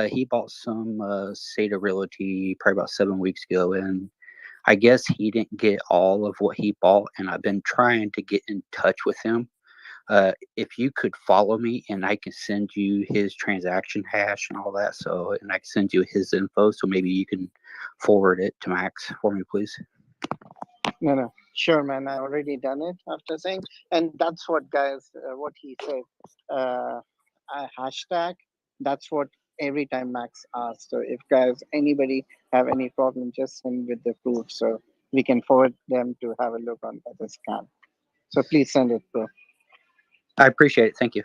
He bought some SATA Realty probably about 7 weeks ago, and I guess he didn't get all of what he bought, and I've been trying to get in touch with him. If you could follow me, and I can send you his transaction hash and all that, and I can send you his info, so maybe you can forward it to Max for me, please. No. Sure, man. I already done it after saying, and that's what guys, what he said. Hashtag. That's what every time Max asks. So if guys, anybody have any problem, just send with the proof so we can forward them to have a look on the scan. So please send it, bro. I appreciate it. Thank you.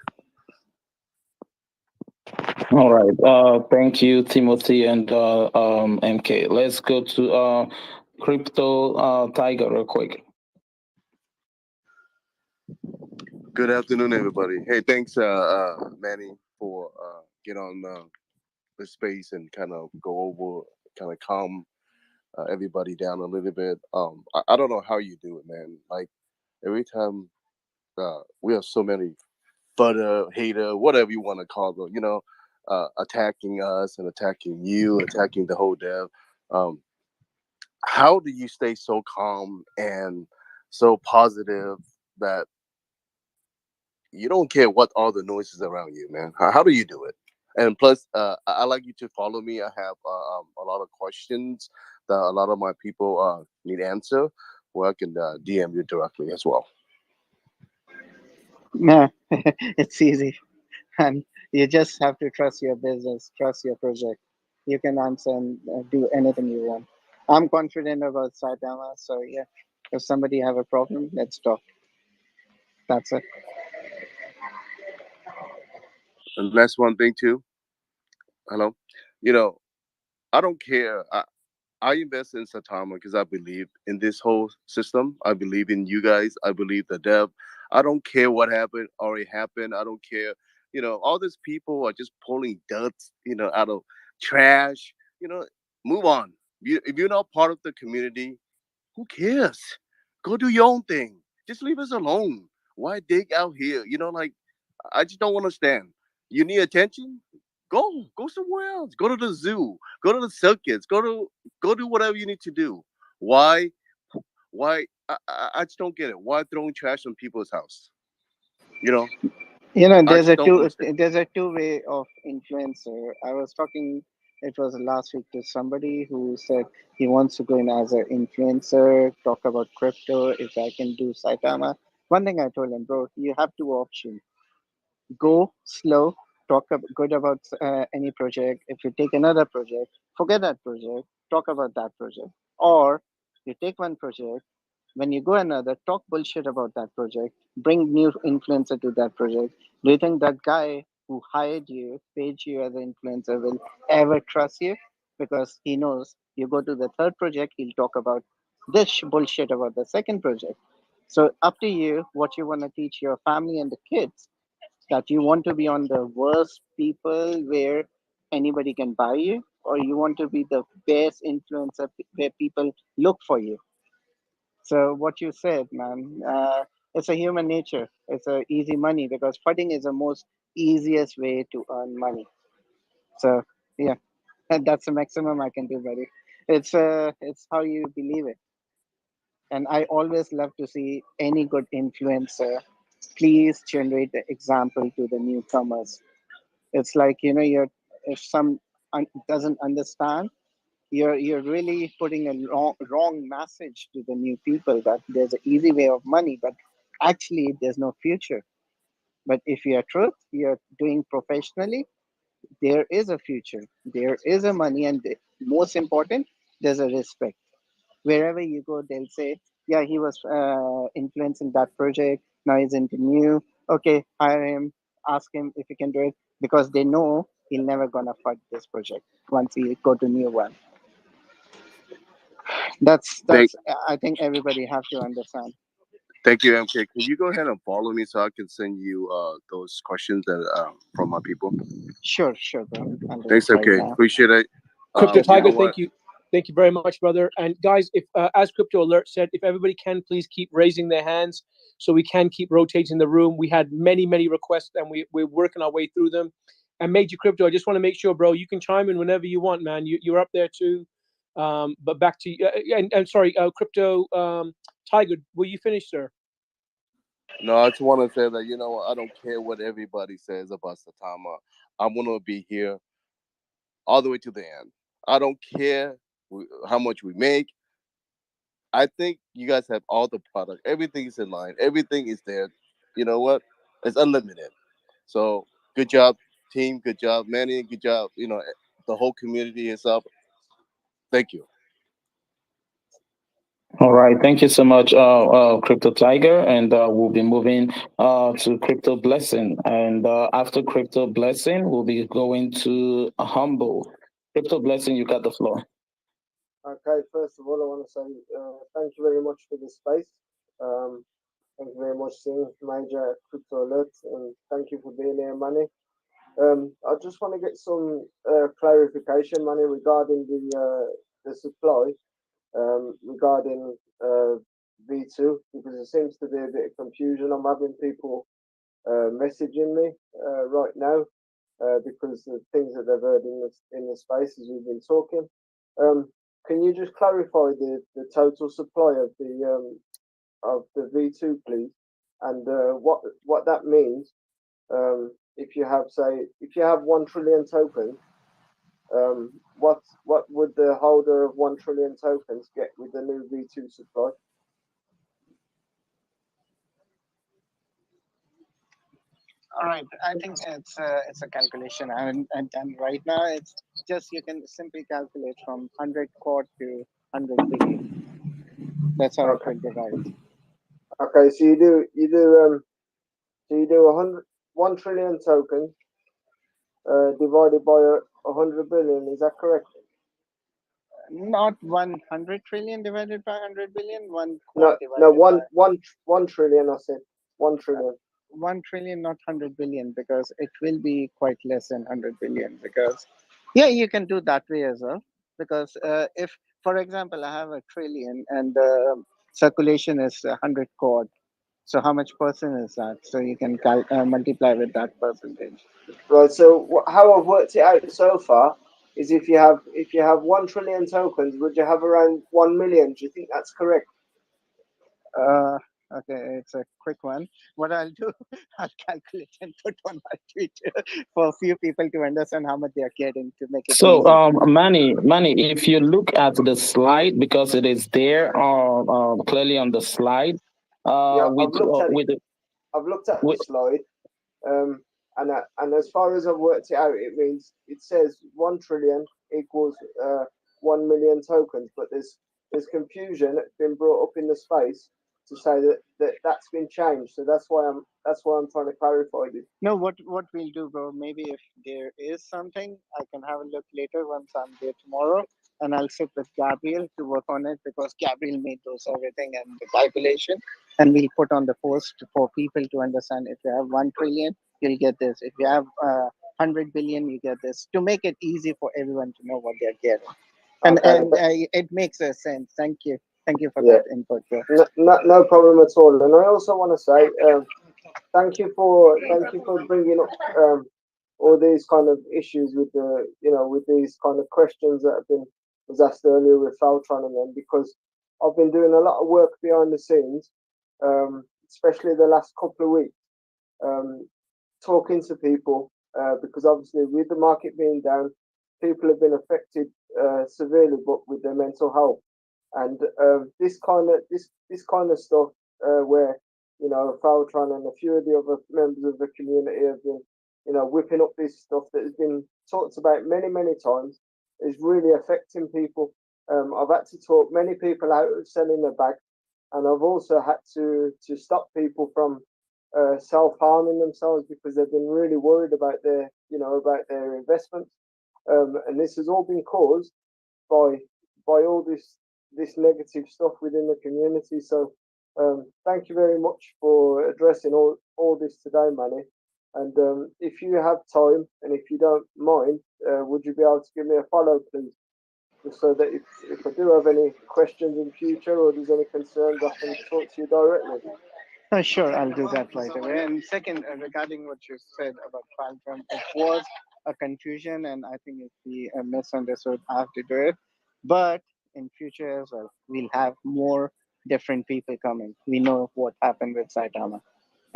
All right. Thank you, Timothy and MK. Let's go to Crypto Tiger real quick. Good afternoon, everybody. Hey, thanks, Manny, for get on the space and kind of go over, kind of calm everybody down a little bit. I don't know how you do it, man. Like every time we have so many butter hater, whatever you want to call them, attacking us and attacking you, attacking the whole dev. Um, how do you stay so calm and so positive that you don't care what all the noises around you, man? How do you do it? And plus, I like you to follow me. I have a lot of questions that a lot of my people need answer, where I can DM you directly as well. No, it's easy. And you just have to trust your business, trust your project. You can answer and do anything you want. I'm confident about Saitama, so yeah. If somebody have a problem, let's talk. That's it. And that's one thing too. Hello, you know, I don't care. I invest in Satama because I believe in this whole system. I believe in you guys. I believe the dev. I don't care what happened, already happened. I don't care. All these people are just pulling dirt, out of trash. Move on. If you're not part of the community, who cares? Go do your own thing. Just leave us alone. Why dig out here? Like I just don't understand. You need attention? Go somewhere else. Go to the zoo. Go to the circus. Go do whatever you need to do. Why? Why? I just don't get it. Why throwing trash on people's house? You know, You know, I just don't understand. there's a two-way of influencer. I was talking, it was last week, to somebody who said he wants to go in as an influencer, talk about crypto. If I can do Saitama, one thing I told him, bro, you have two options: go slow, good about any project. If you take another project, forget that project, talk about that project. Or you take one project, when you go another, talk bullshit about that project, bring new influencer to that project. Do you think that guy who hired you, paid you as an influencer, will ever trust you? Because he knows you go to the third project, he'll talk about this bullshit about the second project. So up to you what you want to teach your family and the kids, that you want to be on the worst people where anybody can buy you, or you want to be the best influencer where people look for you. So what you said, man, it's a human nature. It's a easy money, because fighting is the most easiest way to earn money. So yeah, and that's the maximum I can do, buddy. It's how you believe it. And I always love to see any good influencer please generate the example to the newcomers. It's like, you're, if some doesn't understand, you're really putting a wrong message to the new people, that there's an easy way of money, but actually there's no future. But if you're truth, you're doing professionally, there is a future, there is a money, and most important, there's a respect. Wherever you go, they'll say, yeah, he was influencing that project, now he's into new. Okay, hire him, ask him if he can do it, because they know he'll never gonna fuck this project once he go to new one. that's Thank, that's I think everybody have to understand. thank you, MK. Can you go ahead and follow me so I can send you those questions that from my people? Sure, bro, I'll do it Thanks, right MK. now. Appreciate it. Crypto You know Tiger, what? thank you very much, brother. And guys, if as Crypto Alert said, if everybody can please keep raising their hands so we can keep rotating the room. We had many requests, and we're working our way through them. And Major Crypto, I just want to make sure, bro, you can chime in whenever you want, man. You're up there too. But back to you. And sorry, Crypto Tiger, will you finish, sir? No, I just want to say that what, I don't care what everybody says about Satama. I'm gonna be here all the way to the end. I don't care how much we make. I think you guys have all the product. Everything is in line. Everything is there. You know what? It's unlimited. So good job, team. Good job, Manny. Good job. The whole community itself. Thank you. All right, thank you so much, Crypto Tiger, and we'll be moving to Crypto Blessing, and after Crypto Blessing, we'll be going to Humble. Crypto Blessing, you got the floor. Okay, first of all, I want to say thank you very much for this space. Um, Thank you very much, Singh, Major at Crypto Alert, and thank you for being here, Manny. I just want to get some clarification, Manny, regarding the supply. regarding V2 because there seems to be a bit of confusion. I'm having people messaging me right now because of things that they've heard in the space as we've been talking. Can you just clarify the total supply of the V2, please, and what that means? If you have, say, if you have 1 trillion tokens, what would the holder of 1 trillion tokens get with the new V2 supply? All right, I think it's a calculation, and right now it's just you can simply calculate from 100 quad to 100 billion. That's how it will divide. Okay, so you do 1 trillion tokens divided by 100 billion. Is that correct? Not 100 trillion divided by 100 billion. One No, quad no, divided by 1 trillion. I said 1 trillion. 1 trillion, not 100 billion, because it will be quite less than 100 billion. Because, yeah, you can do that way as well. Because if, for example, I have a trillion and circulation is 100 quad, so how much percent is that? So you can multiply with that percentage. Right. So how I've worked it out so far is if you have 1 trillion tokens, would you have around 1 million? Do you think that's correct? Uh, okay, it's a quick one. What I'll do, I'll calculate and put on my Twitter for a few people to understand how much they are getting to make it So, easy. Manny, if you look at the slide, because it is there clearly on the slide, Yeah, with I've looked at the with slide, and as far as I've worked it out, it means it says 1 trillion equals 1 million tokens, but there's confusion that's been brought up in the space to say that's been changed. So that's why I'm trying to clarify this. No, what we'll do, bro? Maybe if there is something, I can have a look later once I'm there tomorrow, and I'll sit with Gabriel to work on it because Gabriel made those everything and the calculation, and we'll put on the post for people to understand. If you have 1 trillion, you'll get this. If you have 100 billion, you get this. To make it easy for everyone to know what they're getting, and it makes a sense. Thank you for Yeah, that input, bro. no problem at all. And I also want to say thank you for bringing up all these kind of issues with with these kind of questions that have been was asked earlier with Faltron and them, because I've been doing a lot of work behind the scenes, especially the last couple of weeks, um, talking to people because obviously with the market being down, people have been affected severely, but with their mental health. And this kind of stuff where Faltron and a few of the other members of the community have been whipping up this stuff that has been talked about many times is really affecting people. I've had to talk many people out of selling their bag, and I've also had to stop people from self harming themselves because they've been really worried about their investments, and this has all been caused by all this negative stuff within the community. So thank you very much for addressing all this today, Manny. And if you have time and if you don't mind, would you be able to give me a follow, please? Just so that if I do have any questions in future or there's any concerns, I can talk to you directly. Sure, I'll do that right away. And second, regarding what you said about Falcon, it was a confusion, and I think if we misunderstood, I have to do it. But in future as well, we'll have more different people coming. We know what happened with Saitama.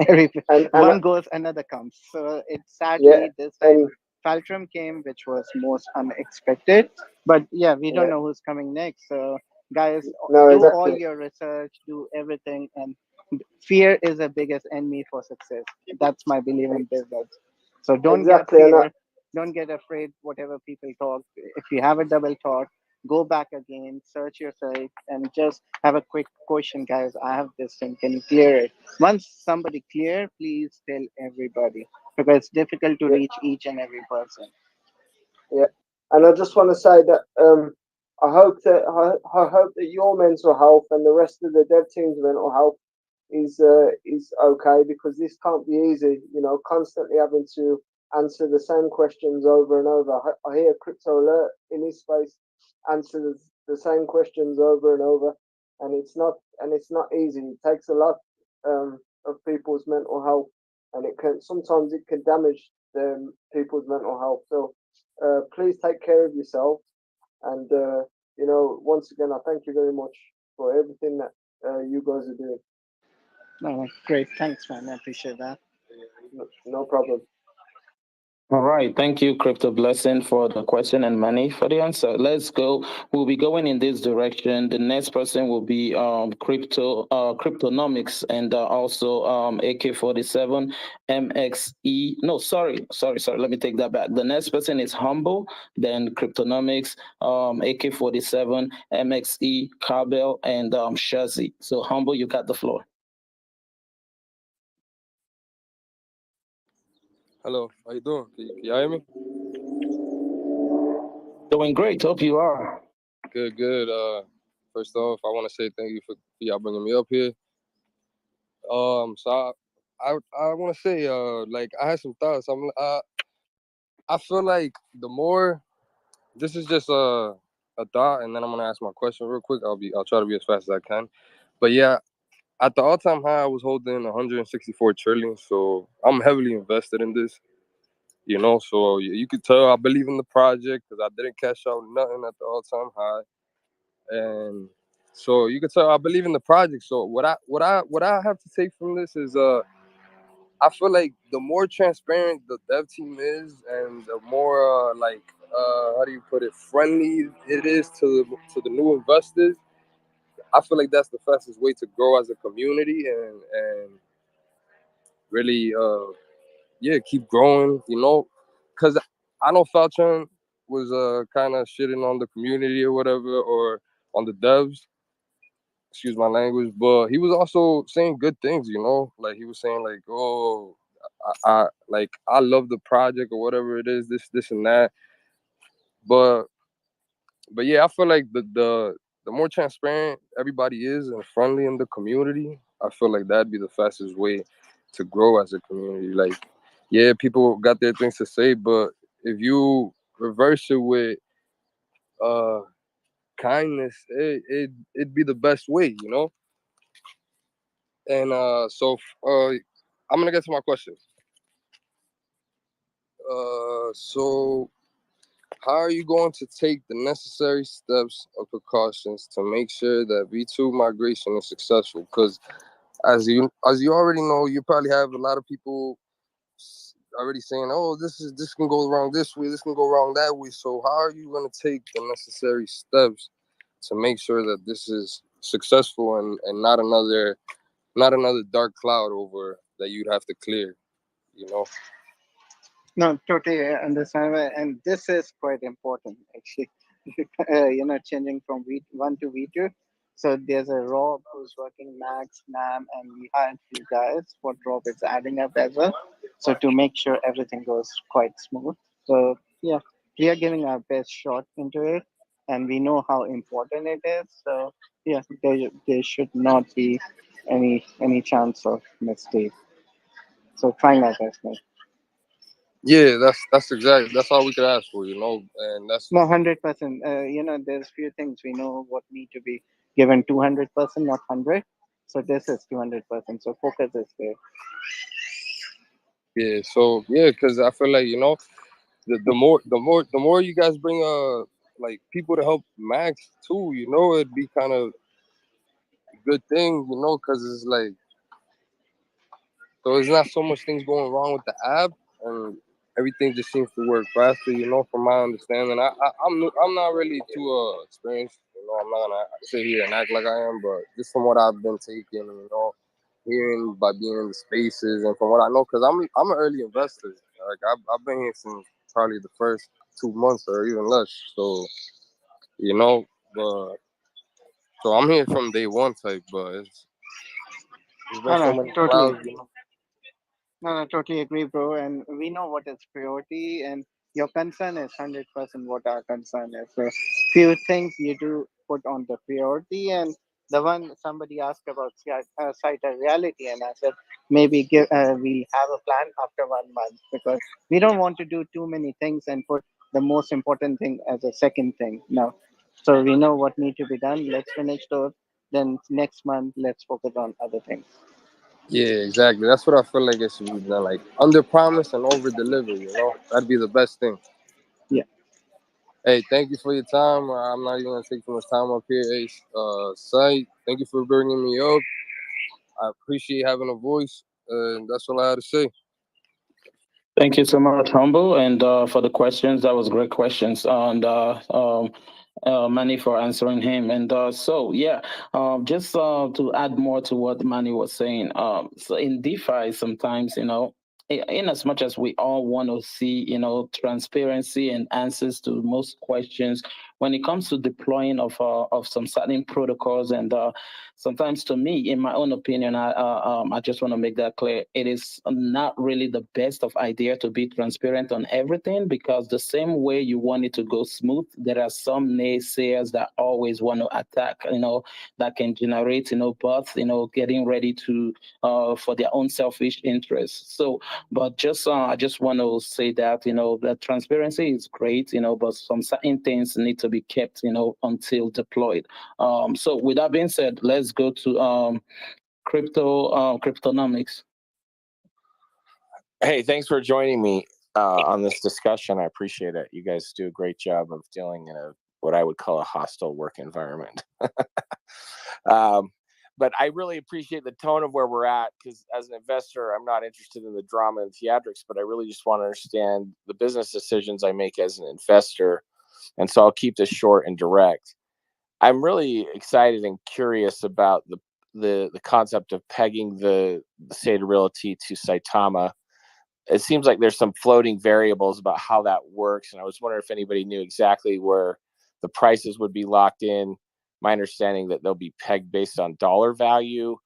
Every one goes, another comes. So it's sadly this time Faltrum came, which was most unexpected. But yeah, we don't know who's coming next. So guys, do all your research, do everything, and fear is the biggest enemy for success. That's my belief in business. So don't get fear, don't get afraid whatever people talk. If you have a double thought, go back again, search yourself, and just have a quick question, guys. I have this thing. Can you clear it? Once somebody clear, please tell everybody because it's difficult to reach each and every person. Yeah, and I just want to say that I hope that your mental health and the rest of the dev team's mental health is okay, because this can't be easy. Constantly having to answer the same questions over and over. I hear Crypto Alert in his space answer the same questions over and over, and it's not easy. It takes a lot of people's mental health, and it can sometimes it can damage people's mental health. So please take care of yourself, and once again, I thank you very much for everything that you guys are doing. No, great. Thanks, man. I appreciate that. No problem. All right. Thank you, Crypto Blessing, for the question and Manny for the answer. Let's go. We'll be going in this direction. The next person will be Cryptonomics and also AK-47 MXE. No, sorry. Let me take that back. The next person is Humble, then Cryptonomics, AK-47, MXE, Cabell, and Shazi. So Humble, you got the floor. Hello, how you doing? Can you hear me? Doing great. Hope you are. Good, good. First off, I want to say thank you for y'all bringing me up here. So I want to say, like I had some thoughts. I feel like the more, this is just a thought, and then I'm gonna ask my question real quick. I'll try to be as fast as I can. But yeah, at the all-time high, I was holding 164 trillion. So I'm heavily invested in this. So you could tell I believe in the project because I didn't cash out nothing at the all-time high, and so you could tell I believe in the project. So what I have to take from this is I feel like the more transparent the dev team is, and the more how do you put it, friendly it is to the new investors. I feel like that's the fastest way to grow as a community and really keep growing, because I know Falchon was kind of shitting on the community or whatever, or on the devs, excuse my language, but he was also saying good things, like he was saying like, oh, I love the project or whatever it is, this and that, but yeah, I feel like the more transparent everybody is and friendly in the community, I feel like that'd be the fastest way to grow as a community. Like, yeah, people got their things to say, but if you reverse it with uh kindness, it'd be the best way. And I'm gonna get to my question. So how are you going to take the necessary steps and precautions to make sure that V2 migration is successful? Because as you already know, you probably have a lot of people already saying, "Oh, this can go wrong this way, this can go wrong that way." So how are you going to take the necessary steps to make sure that this is successful and not another dark cloud over that you'd have to clear? You know. No, totally understand. And this is quite important, actually. Changing from V1 to V2. So there's a Rob who's working Max, Nam, and we hired few guys. What Rob is adding up as well. So to make sure everything goes quite smooth. So yeah, we are giving our best shot into it, and we know how important it is. So yeah, there should not be any chance of mistake. So trying our best, mate. Yeah, that's all we could ask for, and that's No, 100%. There's few things we know what need to be given 200%, not 100. So this is 200%. So focus is there. yeah. So yeah, because I feel like the more you guys bring like people to help Max too, it'd be kind of a good thing, because it's like, so there's not so much things going wrong with the app, and everything just seems to work faster, from my understanding. I'm not really too experienced, I'm not gonna sit here and act like I am, but just from what I've been taking, hearing by being in the spaces and from what I know, because I'm an early investor. Like I've been here since probably the first 2 months or even less. So but so I'm here from day one type, but it's been No, so no, many totally. clouds. No, no, totally agree, bro. And we know what is priority, and your concern is 100% what our concern is. So, few things you do put on the priority, and the one somebody asked about site reality, and I said maybe we'll have a plan after 1 month because we don't want to do too many things and put the most important thing as a second thing. Now, So we know what need to be done. Let's finish those. Then next month, let's focus on other things. Yeah, exactly. That's what I feel like it should be done. Like under promise and over deliver. That'd be the best thing. Yeah. Hey, thank you for your time. I'm not even gonna take too much time up here. Hey, Sight, thank you for bringing me up. I appreciate having a voice, and that's all I had to say. Thank you so much, Humble, and for the questions. That was great questions, and Manny for answering him. And so, yeah, just to add more to what Manny was saying. So in DeFi, sometimes in as much as we all want to see, transparency and answers to most questions, when it comes to deploying of some certain protocols, and sometimes, to me, in my own opinion, I just want to make that clear. It is not really the best of idea to be transparent on everything, because the same way you want it to go smooth, there are some naysayers that always want to attack. That can generate bots, getting ready to for their own selfish interests. So, but just I just want to say that that transparency is great, but some certain things need to be kept, until deployed. So with that being said, let's go to cryptonomics. Hey, thanks for joining me on this discussion. I appreciate it. You guys do a great job of dealing in what I would call a hostile work environment. But I really appreciate the tone of where we're at, because as an investor, I'm not interested in the drama and theatrics, but I really just want to understand the business decisions I make as an investor. And so I'll keep this short and direct. I'm really excited and curious about the concept of pegging the State of Realty to Saitama. It seems like there's some floating variables about how that works, and I was wondering if anybody knew exactly where the prices would be locked in. My understanding that they'll be pegged based on dollar value,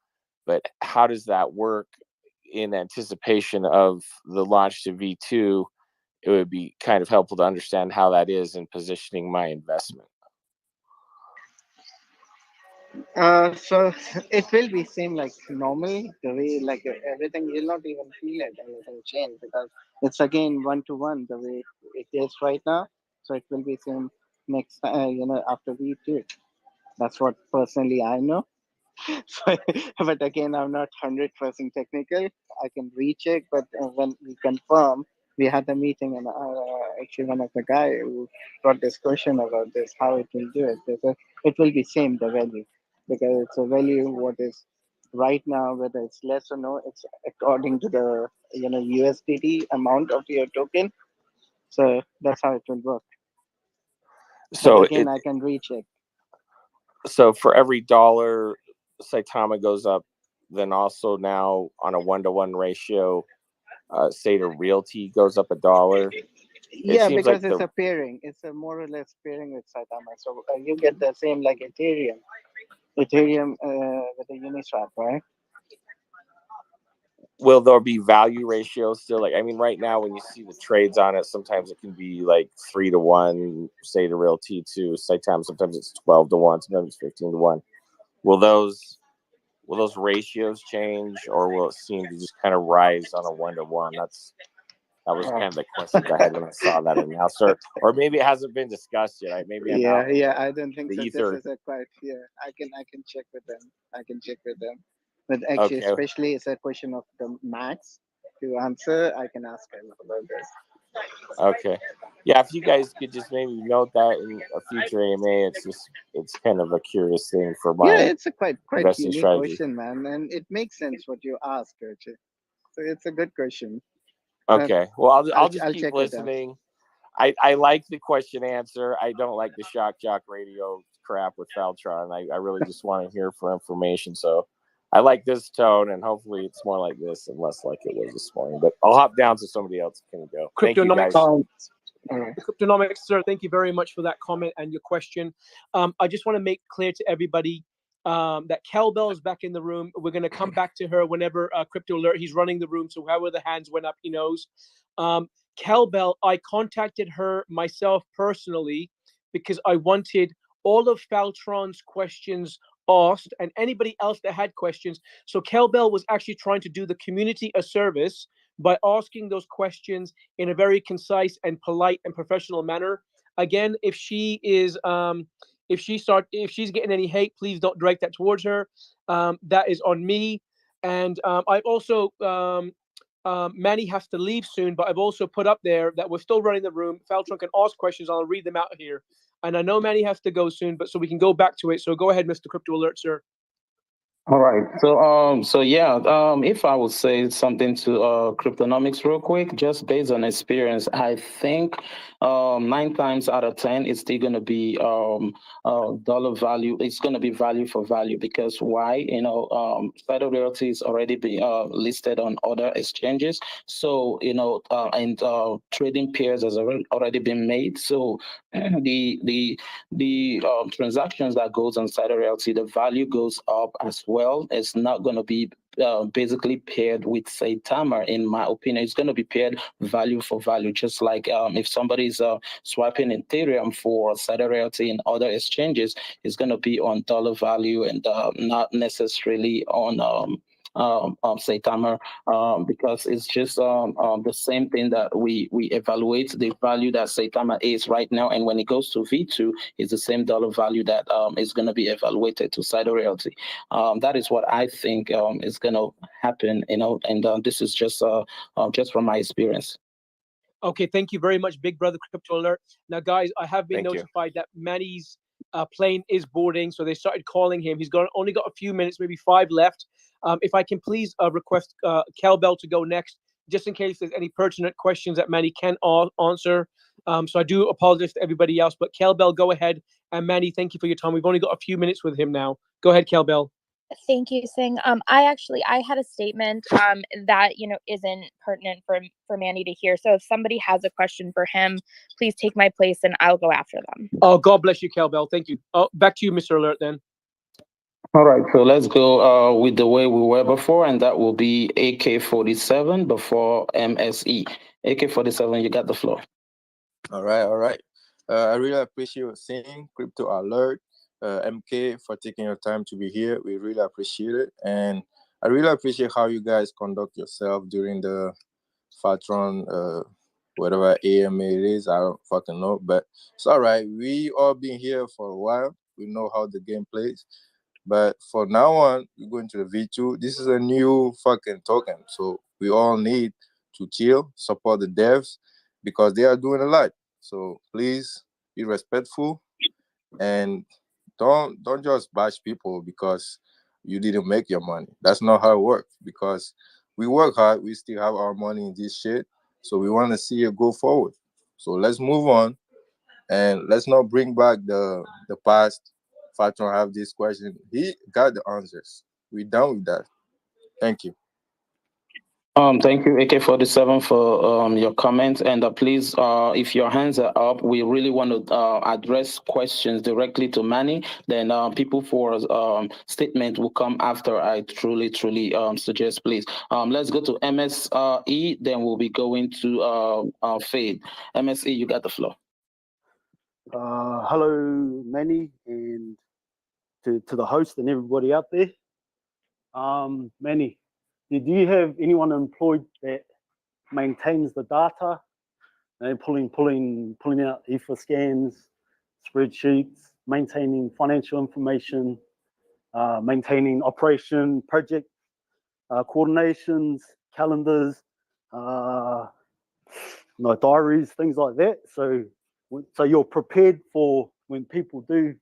but how does that work in anticipation of the launch to V2? It would be kind of helpful to understand how that is in positioning my investment. So it will be same like normal, the way like everything, you'll not even feel it anything change, because it's again one to one the way it is right now. So it will be same next after we do. That's what personally I know. So, but again, I'm not 100% technical. I can recheck, but when we confirm, we had a meeting, and actually one of the guy who got this question about this, how it will do it. They said it will be same the value, because it's a value what is right now, whether it's less or no, it's according to the USDT amount of your token. So that's how it will work. So but again, I can recheck. So for every dollar Saitama goes up, then also now on a 1-to-1 ratio, State of Realty goes up $1. It Yeah, seems like because it's a pairing. It's a more or less pairing with Saitama. So you get the same like Ethereum with the Uniswap, right? will there be value ratios still? Like, I mean, right now when you see the trades on it, sometimes it can be like 3-to-1 State of Realty to Saitama. Sometimes it's 12-to-1. Sometimes it's 15-to-1. Will those ratios change, or will it seem to just kind of rise on a 1-to-1? That was kind of the questions I had when I saw that announced, or maybe it hasn't been discussed yet. Maybe I'm out. Yeah. I don't think the so. ether. This is a quite. Yeah, I can check with them. But actually, Okay. especially it's a question of the max to answer. I can ask him about this. Okay. Yeah, if you guys could just maybe note that in a future AMA, it's kind of a curious thing for Yeah, my it's a quite investing unique strategy. question, man, and it makes sense what you ask, actually. So it's a good question. Okay. Well, I'll just I'll keep check with them. listening. I like the question answer. I don't like the shock jock radio crap with Faltron. I really just want to hear for information. So I like this tone, and hopefully it's more like this and less like it was this morning. But I'll hop down so somebody else can go. Thank you, guys. Cryptonomics, sir, thank you very much for that comment and your question. I just want to make clear to everybody that Kelbell is back in the room. We're going to come back to her whenever Crypto Alert, he's running the room. So however the hands went up, he knows. Kelbell, I contacted her myself personally because I wanted all of Faltron's questions asked and anybody else that had questions. So Kelbell was actually trying to do the community a service by asking those questions in a very concise and polite and professional manner. Again, if she is If she's getting any hate, please don't direct that towards her. That is on me. And I've also Manny has to leave soon, but I've also put up there that we're still running the room. Faltron can ask questions. I'll read them out here. And I know Manny has to go soon, but so we can go back to it. So go ahead, Mr. Crypto Alert, sir. All right. So yeah, if I would say something to cryptonomics real quick, just based on experience, I think 9 times out of 10 it's still gonna be dollar value. It's gonna be value for value because why? Spider Realty is already been listed on other exchanges, so and trading pairs has already been made. So the transactions that goes on Spider Realty, the value goes up as well. It's not going to be basically paired with Saitama, in my opinion. It's going to be paired value for value, just like if somebody's swapping Ethereum for Saturday Realty and other exchanges, it's going to be on dollar value and not necessarily on Saitama, because it's just the same thing that we evaluate the value that Saitama is right now, and when it goes to V2, it's the same dollar value that is going to be evaluated to Saturday Realty. That is what I think is going to happen, and this is just from my experience. Okay, thank you very much, Big Brother Crypto Alert. Now, guys, I have been Thank you. notified that Manny's plane is boarding, so they started calling him. He's only got a few minutes, maybe 5 left. If I can please request Cal-Bell to go next, just in case there's any pertinent questions that Manny can't answer. So I do apologize to everybody else, but Cal-Bell, go ahead. And Manny, thank you for your time. We've only got a few minutes with him now. Go ahead, Cal-Bell. Thank you, Singh. I had a statement that isn't pertinent for Manny to hear. So if somebody has a question for him, please take my place and I'll go after them. Oh, God bless you, Cal-Bell. Thank you. Oh, back to you, Mr. Alert, then. All right, so let's go with the way we were before, and that will be AK-47 before MSE. AK-47, you got the floor. All right. I really appreciate you seeing Crypto Alert, MK, for taking your time to be here. We really appreciate it. And I really appreciate how you guys conduct yourself during the Fatron, whatever AMA it is. I don't fucking know, but it's all right. We all been here for a while. We know how the game plays. But for now on, we're going to the V2. This is a new fucking token. So we all need to chill, support the devs, because they are doing a lot. So please be respectful and don't just bash people because you didn't make your money. That's not how it works, because we work hard, we still have our money in this shit. So we want to see it go forward. So let's move on and let's not bring back the past. Fatron have this question. He got the answers. We're done with that. Thank you. Thank you, AK-47, for your comments. And please, if your hands are up, we really want to address questions directly to Manny. Then people for statement will come after. I truly suggest, please. Let's go to MSE, then we'll be going to Fade. MSE, you got the floor. Hello, Manny, and to the host and everybody out there. Manny, do you have anyone employed that maintains the data and pulling out ether scans, spreadsheets, maintaining financial information, maintaining operation project coordinations, calendars, diaries, things like that? So you're prepared for when people do,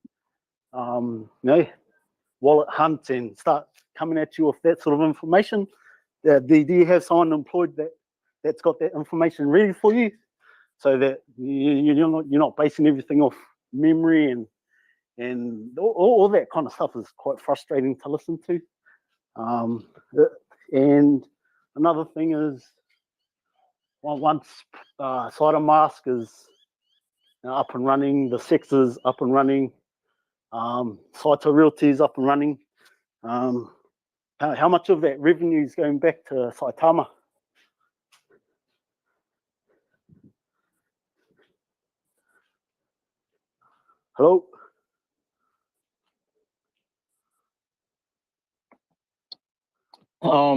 wallet hunt and start coming at you with that sort of information. Do you have someone employed that's got that information ready for you, so that you're not basing everything off memory and all that kind of stuff is quite frustrating to listen to. And another thing is, once Saitama is up and running, the SEX is up and running, Saito Realty is up and running, how much of that revenue is going back to Saitama? Hello?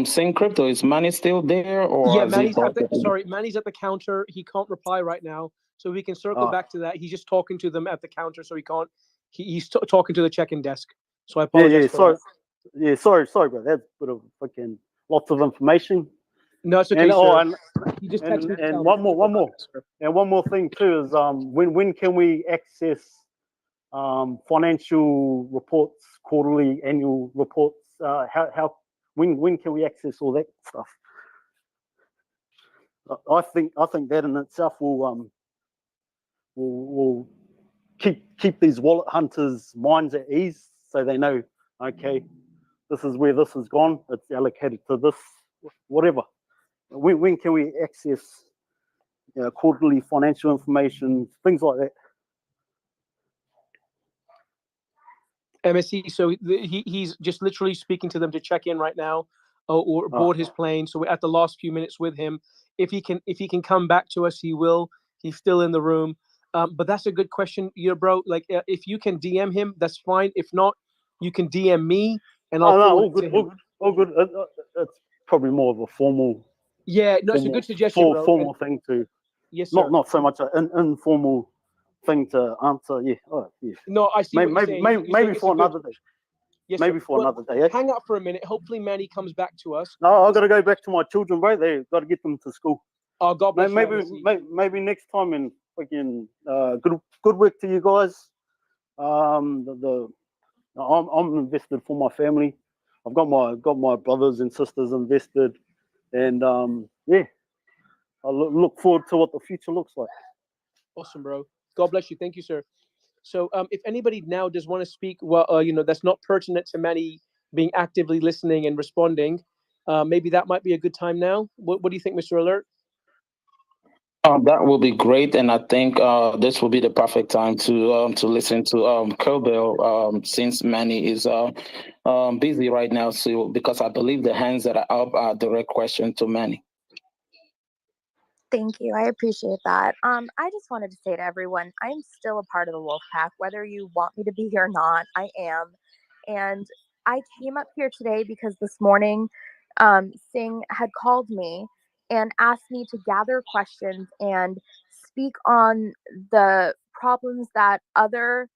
Sing Crypto, is Manny still there, or Yeah, is he Manny's at the counter. He can't reply right now, so we can circle back to that. He's just talking to them at the counter, so he he's talking to the check-in desk. So I Yeah, apologize yeah. for Sorry, that. yeah. Sorry, bro. That's a bit of fucking lots of information. No, it's okay, And sir. and He just texted me to and tell me. one more, and one more thing too is when can we access financial reports, quarterly, annual reports? How when can we access all that stuff? I think that in itself will keep these wallet hunters' minds at ease, so they know, okay, this is where this has gone. It's allocated to this, whatever. When can we access quarterly financial information, things like that? MSC, so he's just literally speaking to them to check in right now, or board his plane. So we're at the last few minutes with him. If he can come back to us, he will. He's still in the room. But that's a good question, bro. Like, if you can DM him, that's fine. If not, you can DM me, and I'll forward it to him. All good. It's probably more of a formal. Yeah, no, it's a good suggestion, bro. Formal thing to. Yes, sir. Not so much an informal thing to answer. Yeah. Oh, yeah. No, I see what you're saying. You're saying Maybe it's for a good- another day. Yes, Maybe sir. for Well, another day. Yeah? Hang out for a minute. Hopefully, Manny comes back to us. No, I got to go back to my children, bro. They got to get them to school. Oh, God bless maybe next time, and fucking good work to you guys. I'm invested for my family. I've got my brothers and sisters invested, and yeah, I look forward to what the future looks like. Awesome, bro. God bless you. Thank you, sir. So, if anybody now does want to speak, well, that's not pertinent to Manny being actively listening and responding, maybe that might be a good time now. What do you think, Mr. Alert? That will be great, and I think this will be the perfect time to listen to Kobel, since Manny is busy right now. So because I believe the hands that are up are direct question to Manny. Thank you. I appreciate that. I just wanted to say to everyone, I'm still a part of the wolf pack, whether you want me to be here or not. I am, and I came up here today because this morning, Singh had called me and asked me to gather questions and speak on the problems that other,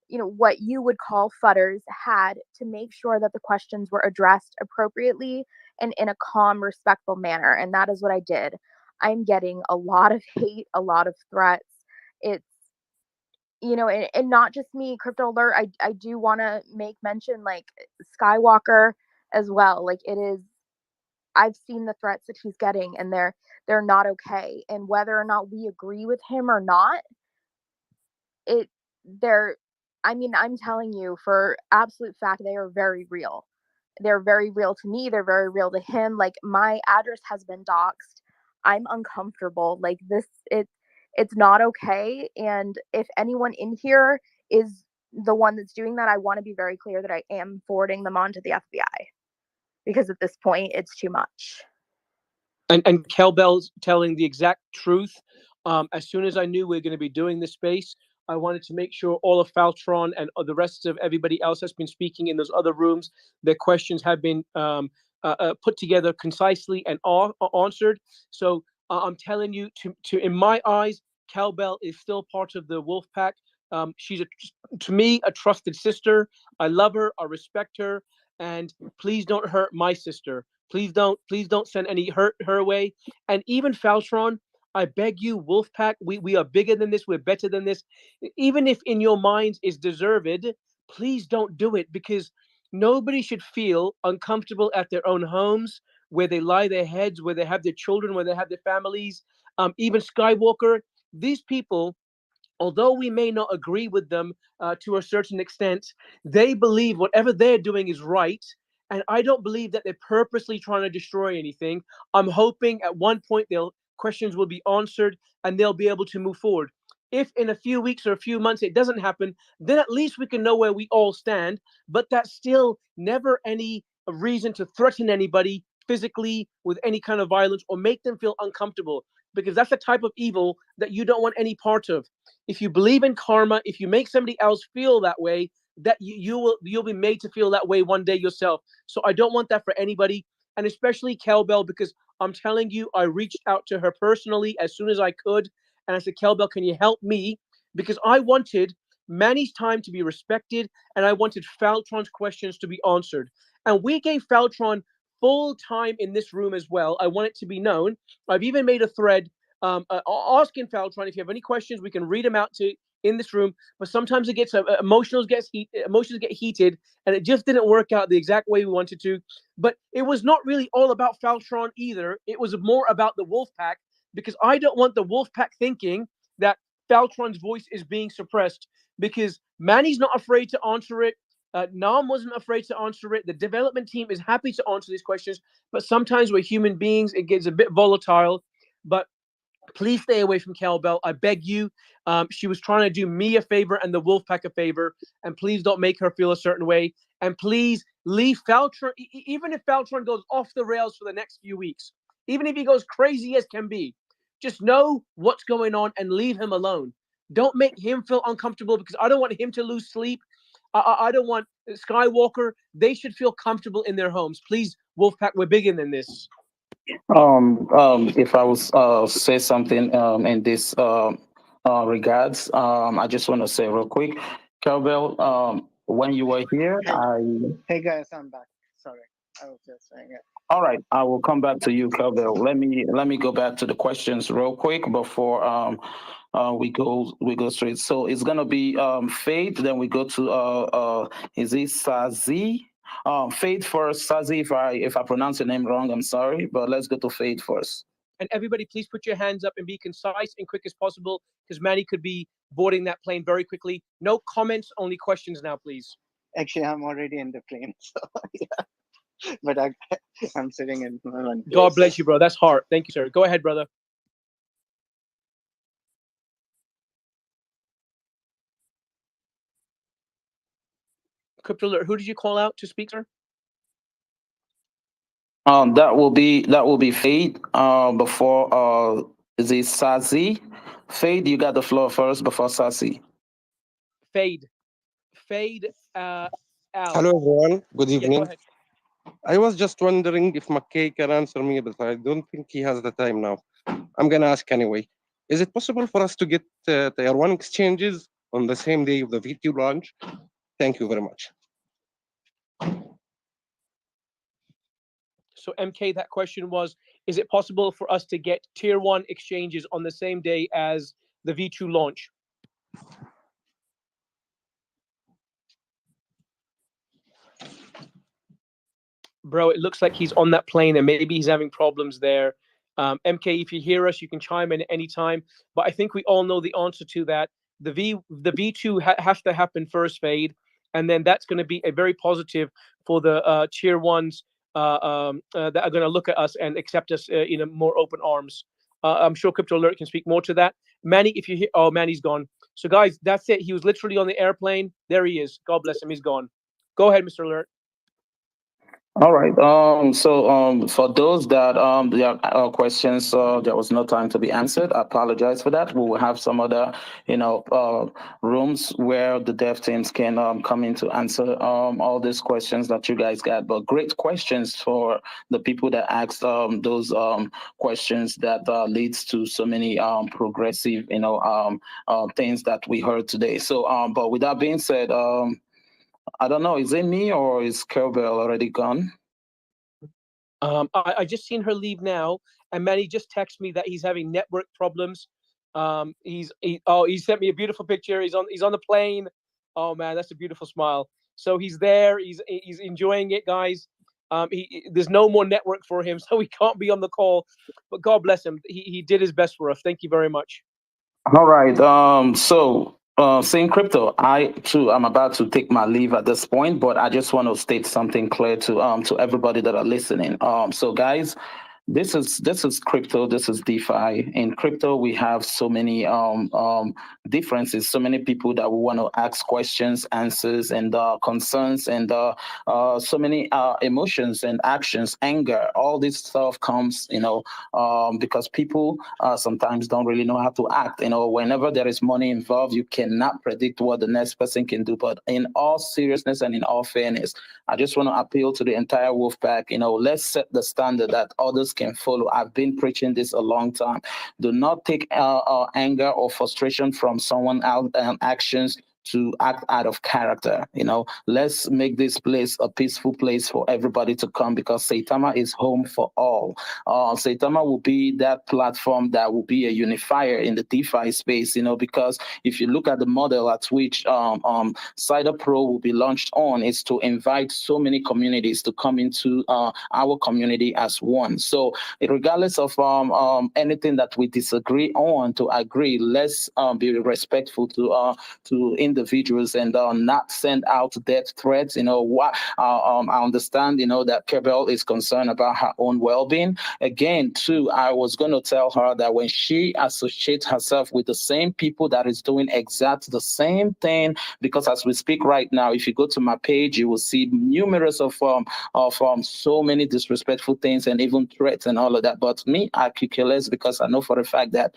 what you would call fudders had, to make sure that the questions were addressed appropriately and in a calm, respectful manner. And that is what I did. I'm getting a lot of hate, a lot of threats. It's, and not just me, Crypto Alert. I do want to make mention, like, Skywalker as well. Like, I've seen the threats that he's getting, and they're not okay. And whether or not we agree with him or not, I'm telling you for absolute fact, they are very real. They're very real to me. They're very real to him. Like, my address has been doxxed. I'm uncomfortable. Like, it's not okay. And if anyone in here is the one that's doing that, I want to be very clear that I am forwarding them on to the FBI, because at this point it's too much. And Kelbell's telling the exact truth. As soon as I knew we were going to be doing this space, I wanted to make sure all of Faltron and the rest of everybody else has been speaking in those other rooms, their questions have been put together concisely and answered. So I'm telling you, to in my eyes, Kelbell is still part of the wolf pack. She's to me a trusted sister. I love her. I respect her. And please don't hurt my sister. Please don't send any hurt her way. And even Faltron, I beg you, Wolfpack, we are bigger than this. We're better than this. Even if in your minds is deserved, please don't do it, because nobody should feel uncomfortable at their own homes, where they lie their heads, where they have their children, where they have their families. Even Skywalker, these people, although we may not agree with them to a certain extent, they believe whatever they're doing is right. And I don't believe that they're purposely trying to destroy anything. I'm hoping at one point questions will be answered and they'll be able to move forward. If in a few weeks or a few months it doesn't happen, then at least we can know where we all stand. But that's still never any reason to threaten anybody physically with any kind of violence or make them feel uncomfortable, because that's the type of evil that you don't want any part of. If you believe in karma, if you make somebody else feel that way, that you'll be made to feel that way one day yourself. So I don't want that for anybody, and especially Kelbell, because I'm telling you, I reached out to her personally as soon as I could, and I said, Kelbell, can you help me? Because I wanted Manny's time to be respected, and I wanted Faltron's questions to be answered. And we gave Faltron full time in this room as well. I want it to be known. I've even made a thread asking Faltron if you have any questions, we can read them out to in this room. But sometimes it gets emotions get heated, and it just didn't work out the exact way we wanted to. But it was not really all about Faltron either. It was more about the Wolfpack, because I don't want the Wolfpack thinking that Faltron's voice is being suppressed, because Manny's not afraid to answer it. Nam wasn't afraid to answer it. The development team is happy to answer these questions, but sometimes we're human beings. It gets a bit volatile. But please stay away from Cowbell. I beg you. She was trying to do me a favor and the Wolfpack a favor, and please don't make her feel a certain way. And please leave Faltron, even if Faltron goes off the rails for the next few weeks, even if he goes crazy as can be, just know what's going on and leave him alone. Don't make him feel uncomfortable, because I don't want him to lose sleep. I don't want Skywalker. They should feel comfortable in their homes. Please, Wolfpack, we're bigger than this. If I was say something in this regards, I just want to say real quick, Cowbell, when you were here, Hey guys, I'm back. Sorry, I was just saying it. All right, I will come back to you, Cowbell. Let me go back to the questions real quick before we go straight. So it's gonna be Faith, then we go to is it Sazi? Faith first, Sazi. If I pronounce your name wrong, I'm sorry, but let's go to Faith first. And everybody, please put your hands up and be concise and quick as possible, because Manny could be boarding that plane very quickly. No comments, only questions now, please. Actually, I'm already in the plane, so yeah. But I'm sitting in one. God bless you, bro. That's hard. Thank you, sir. Go ahead, brother. Crypto Alert, who did you call out to speak, sir? That will be Fade. Before is it Sazi? Fade, you got the floor first before Sazi. Fade. Al. Hello, everyone. Good Yeah, evening. go ahead. I was just wondering if McKay can answer me, but I don't think he has the time now. I'm gonna ask anyway. Is it possible for us to get Tier 1 exchanges on the same day of the V2 launch? Thank you very much. So MK, that question was, is it possible for us to get Tier 1 exchanges on the same day as the V2 launch? Bro, it looks like he's on that plane and maybe he's having problems there. MK, if you hear us, you can chime in at any time. But I think we all know the answer to that. The V2 has to happen first, Fade, and then that's going to be a very positive for the Tier 1s that are going to look at us and accept us in a more open arms. I'm sure Crypto Alert can speak more to that. Manny, if you hear, oh, Manny's gone. So guys, that's it. He was literally on the airplane. There he is. God bless him. He's gone. Go ahead, Mr. Alert. All right. So for those that there are questions, there was no time to be answered. I apologize for that. We will have some other, rooms where the dev teams can come in to answer all these questions that you guys got. But great questions for the people that asked those questions that leads to so many progressive, things that we heard today. So, but with that being said, I don't know, is it me or is Cowbell already gone? I just seen her leave now, and Manny just texted me that he's having network problems. He sent me a beautiful picture. He's on the plane. Oh man, that's a beautiful smile. So he's there. He's enjoying it, guys. There's no more network for him, so he can't be on the call. But God bless him. He did his best for us. Thank you very much. All right. Saying crypto, I'm about to take my leave at this point, but I just want to state something clear to everybody that are listening. So guys, this is crypto. This is DeFi. In crypto, we have so many differences. So many people that we want to ask questions, answers, and concerns, and so many emotions and actions, anger. All this stuff comes, because people sometimes don't really know how to act. Whenever there is money involved, you cannot predict what the next person can do. But in all seriousness and in all fairness, I just want to appeal to the entire Wolfpack. Let's set the standard that others can follow. I've been preaching this a long time. Do not take anger or frustration from someone else's actions to act out of character. Let's make this place a peaceful place for everybody to come, because Saitama is home for all. Saitama will be that platform that will be a unifier in the DeFi space, because if you look at the model at which Cider Pro will be launched on, is to invite so many communities to come into our community as one. So regardless of anything that we disagree on, to agree, let's be respectful to individuals and not send out death threats. I understand, that Kebel is concerned about her own well-being. Again, too, I was going to tell her that when she associates herself with the same people that is doing exact the same thing, because as we speak right now, if you go to my page, you will see numerous of so many disrespectful things and even threats and all of that. But me, I could care less, because I know for a fact that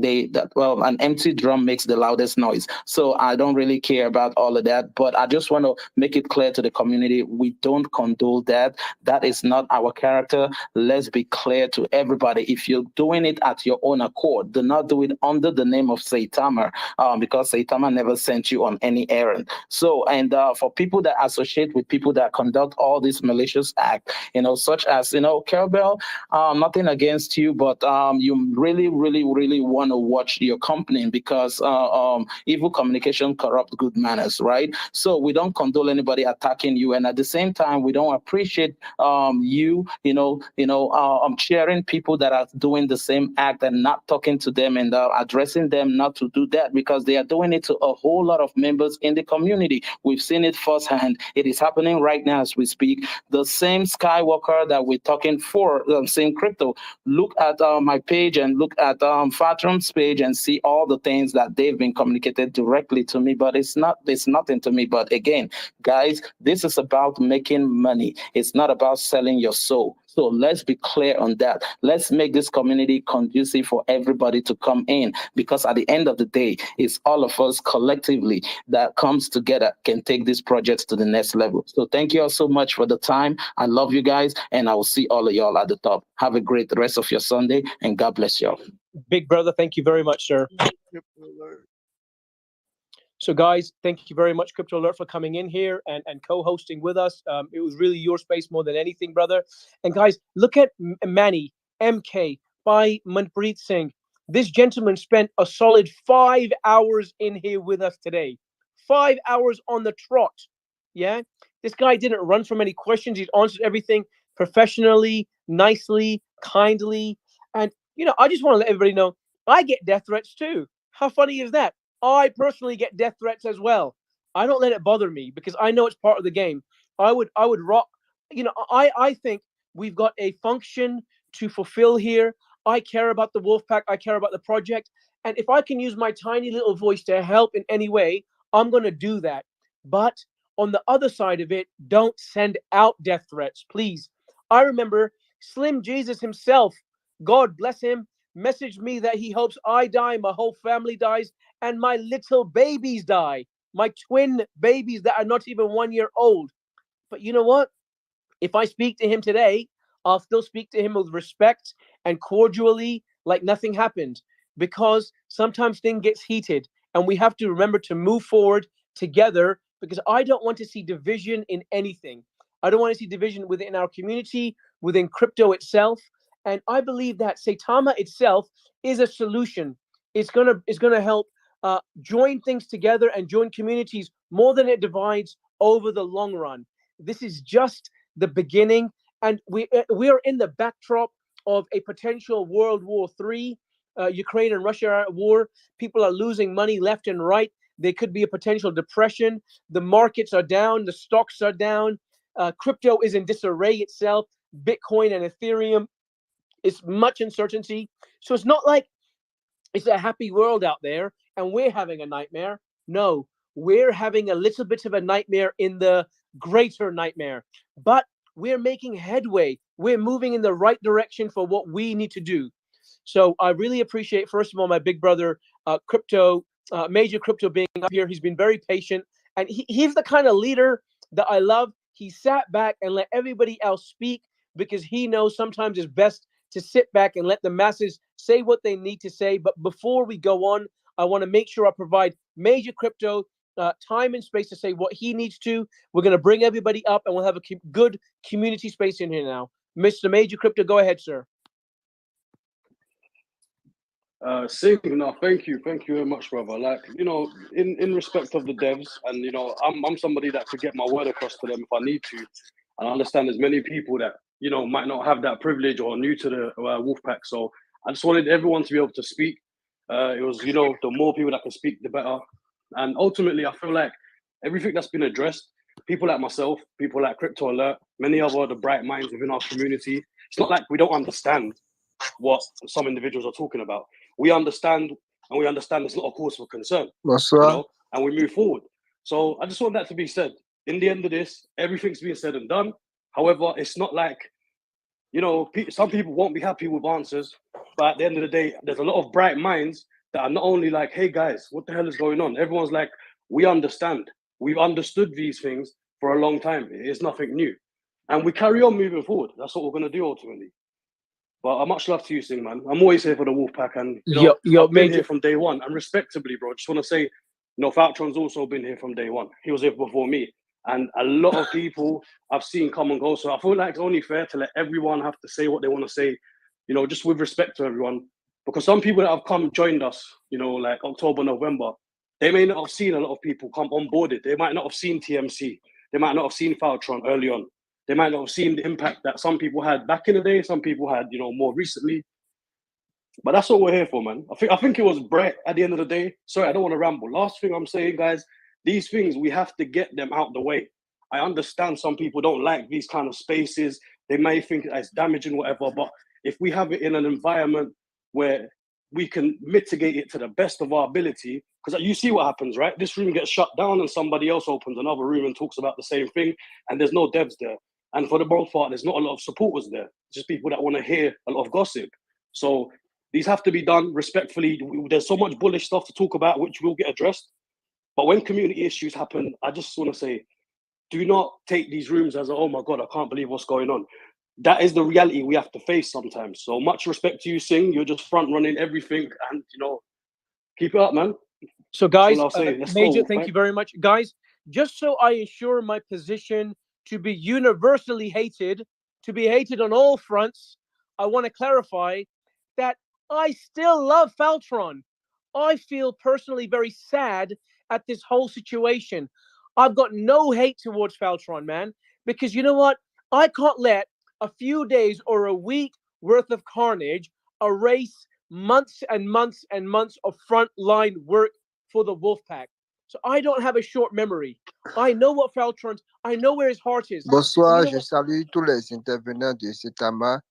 an empty drum makes the loudest noise. So I don't really care about all of that. But I just want to make it clear to the community, we don't condone that. That is not our character. Let's be clear to everybody. If you're doing it at your own accord, do not do it under the name of Saitama, because Saitama never sent you on any errand. So, and for people that associate with people that conduct all these malicious acts, such as, Kerbel, nothing against you, but you really, really, really want to watch your company, because evil communication corrupt good manners, right? So we don't condole anybody attacking you, and at the same time, we don't appreciate cheering people that are doing the same act and not talking to them and addressing them not to do that, because they are doing it to a whole lot of members in the community. We've seen it firsthand. It is happening right now as we speak. The same Skywalker that we're talking for, same crypto. Look at my page and look at Fatrum's page and see all the things that they've been communicated directly to me, but it's nothing to me. But again, guys, this is about making money. It's not about selling your soul. So let's be clear on that. Let's make this community conducive for everybody to come in, because at the end of the day, it's all of us collectively that comes together can take these projects to the next level. So thank you all so much for the time. I love you guys, and I will see all of y'all at the top. Have a great rest of your Sunday, and God bless y'all. Big brother, thank you very much, sir. So, guys, thank you very much, Crypto Alert, for coming in here and co-hosting with us. It was really your space more than anything, brother. And, guys, look at Manny, MK, by Manpreet Singh. This gentleman spent a solid 5 hours in here with us today. 5 hours on the trot. Yeah? This guy didn't run from any questions. He answered everything professionally, nicely, kindly. And, I just want to let everybody know, I get death threats too. How funny is that? I personally get death threats as well. I don't let it bother me, because I know it's part of the game. I would rock. I think we've got a function to fulfill here. I care about the Wolfpack. I care about the project. And if I can use my tiny little voice to help in any way, I'm going to do that. But on the other side of it, don't send out death threats, please. I remember Slim Jesus himself, God bless him, messaged me that he hopes I die, my whole family dies, and my little babies die. My twin babies that are not even 1 year old. But you know what? If I speak to him today, I'll still speak to him with respect and cordially, like nothing happened, because sometimes things gets heated and we have to remember to move forward together, because I don't want to see division in anything. I don't want to see division within our community, within crypto itself. And I believe that Saitama itself is a solution. It's gonna help join things together and join communities more than it divides over the long run. This is just the beginning, and we are in the backdrop of a potential World War III, Ukraine and Russia war. People are losing money left and right. There could be a potential depression. The markets are down. The stocks are down. Crypto is in disarray itself. Bitcoin and Ethereum. It's much uncertainty. So it's not like it's a happy world out there and we're having a nightmare. No, we're having a little bit of a nightmare in the greater nightmare. But we're making headway. We're moving in the right direction for what we need to do. So I really appreciate, first of all, my big brother, Major Crypto, being up here. He's been very patient. And he's the kind of leader that I love. He sat back and let everybody else speak, because he knows sometimes it's best to sit back and let the masses say what they need to say. But before we go on, I want to make sure I provide Major Crypto time and space to say what he needs to. We're going to bring everybody up, and we'll have a good community space in here now. Mr. Major Crypto, go ahead, sir. Singh, no, thank you very much, brother. Like, you know, in respect of the devs, and you know, I'm somebody that could get my word across to them if I need to, and I understand there's many people that, you know, might not have that privilege or new to the Wolfpack. So I just wanted everyone to be able to speak. It was, you know, the more people that can speak, the better. And ultimately, I feel like everything that's been addressed, people like myself, people like Crypto Alert, many other the bright minds within our community, it's not like we don't understand what some individuals are talking about. We understand, and we understand there's not a cause for concern, you know, and we move forward. So I just want that to be said. In the end of this, everything's being said and done. However, it's not like, you know, some people won't be happy with answers, but at the end of the day, there's a lot of bright minds that are not only like, hey guys, what the hell is going on? Everyone's like, we understand. We've understood these things for a long time. It's nothing new. And we carry on moving forward. That's what we're going to do ultimately. But much love to you, Singh, man. I'm always here for the Wolfpack, and you know, I've been here from day one. And respectably, bro, just want to say, you know, Faltron's also been here from day one. He was here before me, and a lot of people I've seen come and go. So I feel like it's only fair to let everyone have to say what they want to say, you know, just with respect to everyone. Because some people that have joined us, you know, like October, November, they may not have seen a lot of people come onboarded. They might not have seen TMC. They might not have seen Faltron early on. They might not have seen the impact that some people had back in the day, some people had, you know, more recently. But that's what we're here for, man. I think it was Brett at the end of the day. Sorry, I don't want to ramble. Last thing I'm saying, guys, these things, we have to get them out the way. I understand some people don't like these kind of spaces. They may think it's damaging, whatever. But if we have it in an environment where we can mitigate it to the best of our ability, because you see what happens, right? This room gets shut down and somebody else opens another room and talks about the same thing, and there's no devs there. And for the most part, there's not a lot of supporters there. Just people that want to hear a lot of gossip. So these have to be done respectfully. There's so much bullish stuff to talk about, which will get addressed. But when community issues happen, I just want to say, do not take these rooms as, oh my God, I can't believe what's going on. That is the reality we have to face sometimes. So much respect to you, Singh. You're just front running everything, and you know, keep it up, man. So, guys, Major, thank you very much, guys. Just so I ensure my position to be universally hated, to be hated on all fronts, I want to clarify that I still love Faltron. I feel personally very sad at this whole situation. I've got no hate towards Faltron, man, because you know what? I can't let a few days or a week worth of carnage erase months and months and months of frontline work for the Wolfpack. So I don't have a short memory. I know what Faltron's, I know where his heart is. Bonsoir, you know je salue tous les intervenants de Saitama.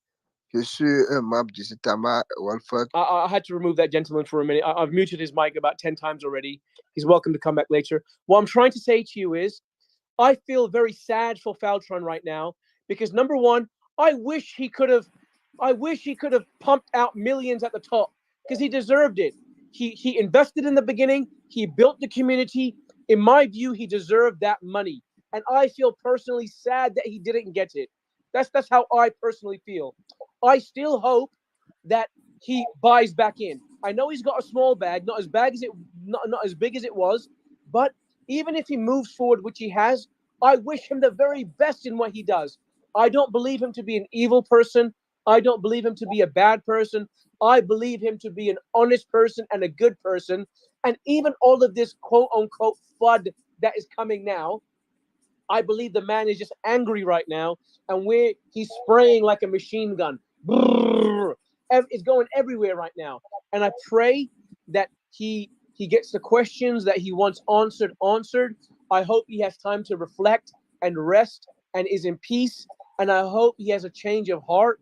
Je suis un membre de Saitama Wolfpack. I had to remove that gentleman for a minute. I've muted his mic about 10 times already. He's welcome to come back later. What I'm trying to say to you is, I feel very sad for Faltron right now because number one, I wish he could have pumped out millions at the top because he deserved it. He invested in the beginning. He built the community. In my view, he deserved that money. And I feel personally sad that he didn't get it. That's how I personally feel. I still hope that he buys back in. I know he's got a small bag, not as big as it was, but even if he moves forward, which he has, I wish him the very best in what he does. I don't believe him to be an evil person. I don't believe him to be a bad person. I believe him to be an honest person and a good person. And even all of this quote unquote FUD that is coming now, I believe the man is just angry right now, and he's spraying like a machine gun. It's going everywhere right now. And I pray that he gets the questions that he wants answered. I hope he has time to reflect and rest and is in peace. And I hope he has a change of heart.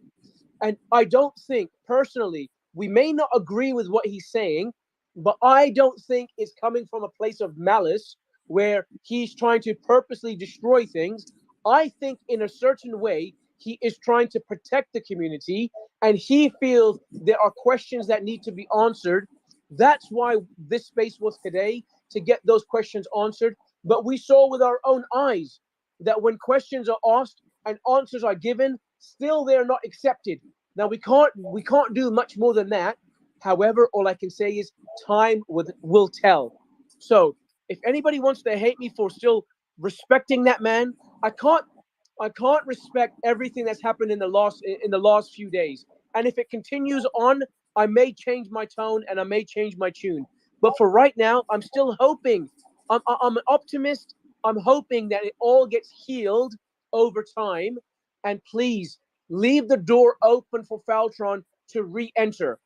And I don't think, personally, we may not agree with what he's saying, but I don't think it's coming from a place of malice where he's trying to purposely destroy things. I think in a certain way, he is trying to protect the community, and he feels there are questions that need to be answered. That's why this space was today, to get those questions answered. But we saw with our own eyes that when questions are asked and answers are given, still they're not accepted. Now we can't do much more than that. However, all I can say is time will tell. So if anybody wants to hate me for still respecting that man, I can't respect everything that's happened in the last few days. And if it continues on, I may change my tone and I may change my tune. But for right now, I'm still hoping. I'm an optimist. I'm hoping that it all gets healed over time. And please leave the door open for Faltron to re-enter,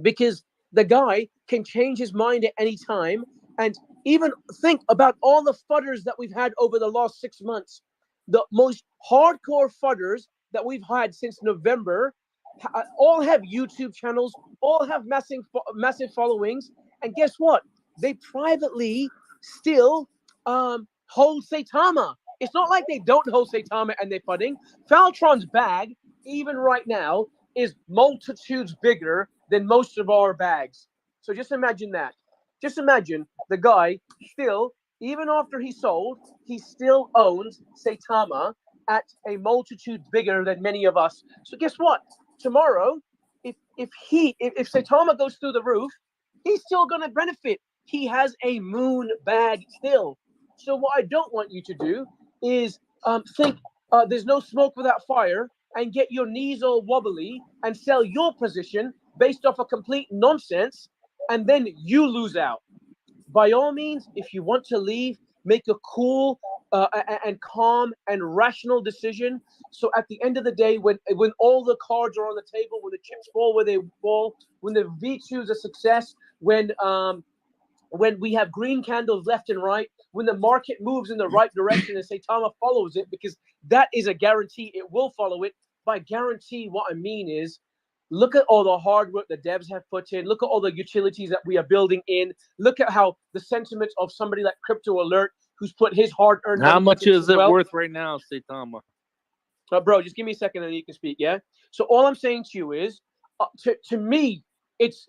because the guy can change his mind at any time. And even think about all the fudders that we've had over the last 6 months. The most hardcore fudders that we've had since November all have YouTube channels, all have massive followings. And guess what? They privately still hold Saitama. It's not like they don't hold Saitama and they're fudding. Faltron's bag, even right now, is multitudes bigger than most of our bags. So just imagine that. Just imagine the guy still, even after he sold, he still owns Saitama at a multitude bigger than many of us. So guess what? Tomorrow, if Saitama goes through the roof, he's still going to benefit. He has a moon bag still. So what I don't want you to do is think there's no smoke without fire and get your knees all wobbly and sell your position based off of complete nonsense, and then you lose out. By all means, if you want to leave, make a cool and calm and rational decision. So at the end of the day, when all the cards are on the table, when the chips fall where they fall, when the V2 is a success, when we have green candles left and right, when the market moves in the right direction and Saitama follows it, because that is a guarantee it will follow it. By guarantee, what I mean is, look at all the hard work the devs have put in. Look at all the utilities that we are building in. Look at how the sentiments of somebody like Crypto Alert, who's put his hard-earned How money much into is it well. worth right now, Saitama? Bro, just give me a second and you can speak, yeah? So all I'm saying to you is, to me, it's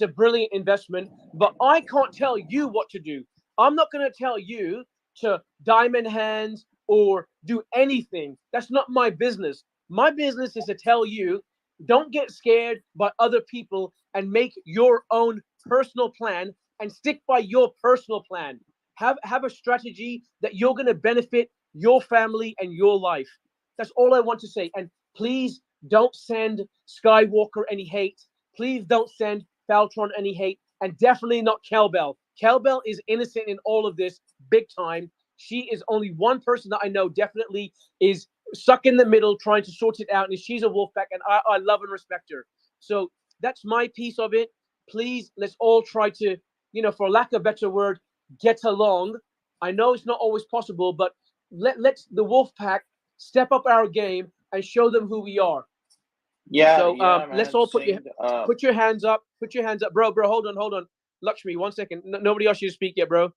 a brilliant investment, but I can't tell you what to do. I'm not going to tell you to diamond hands or do anything. That's not my business. My business is to tell you, don't get scared by other people and make your own personal plan and stick by your personal plan. Have a strategy that you're going to benefit your family and your life. That's all I want to say. And please don't send Skywalker any hate. Please don't send Faltron any hate. And definitely not Kelbell. Kelbell is innocent in all of this, big time. She is only one person that I know definitely is stuck in the middle trying to sort it out. And she's a Wolfpack, and I love and respect her. So that's my piece of it. Please, let's all try to, for lack of a better word, get along. I know it's not always possible, but let's the Wolfpack step up our game and show them who we are. Yeah, So yeah, let's man. all put Sing, your hands up. Put your hands up, bro. Hold on. Lakshmi, 1 second. Nobody else you to speak yet, bro,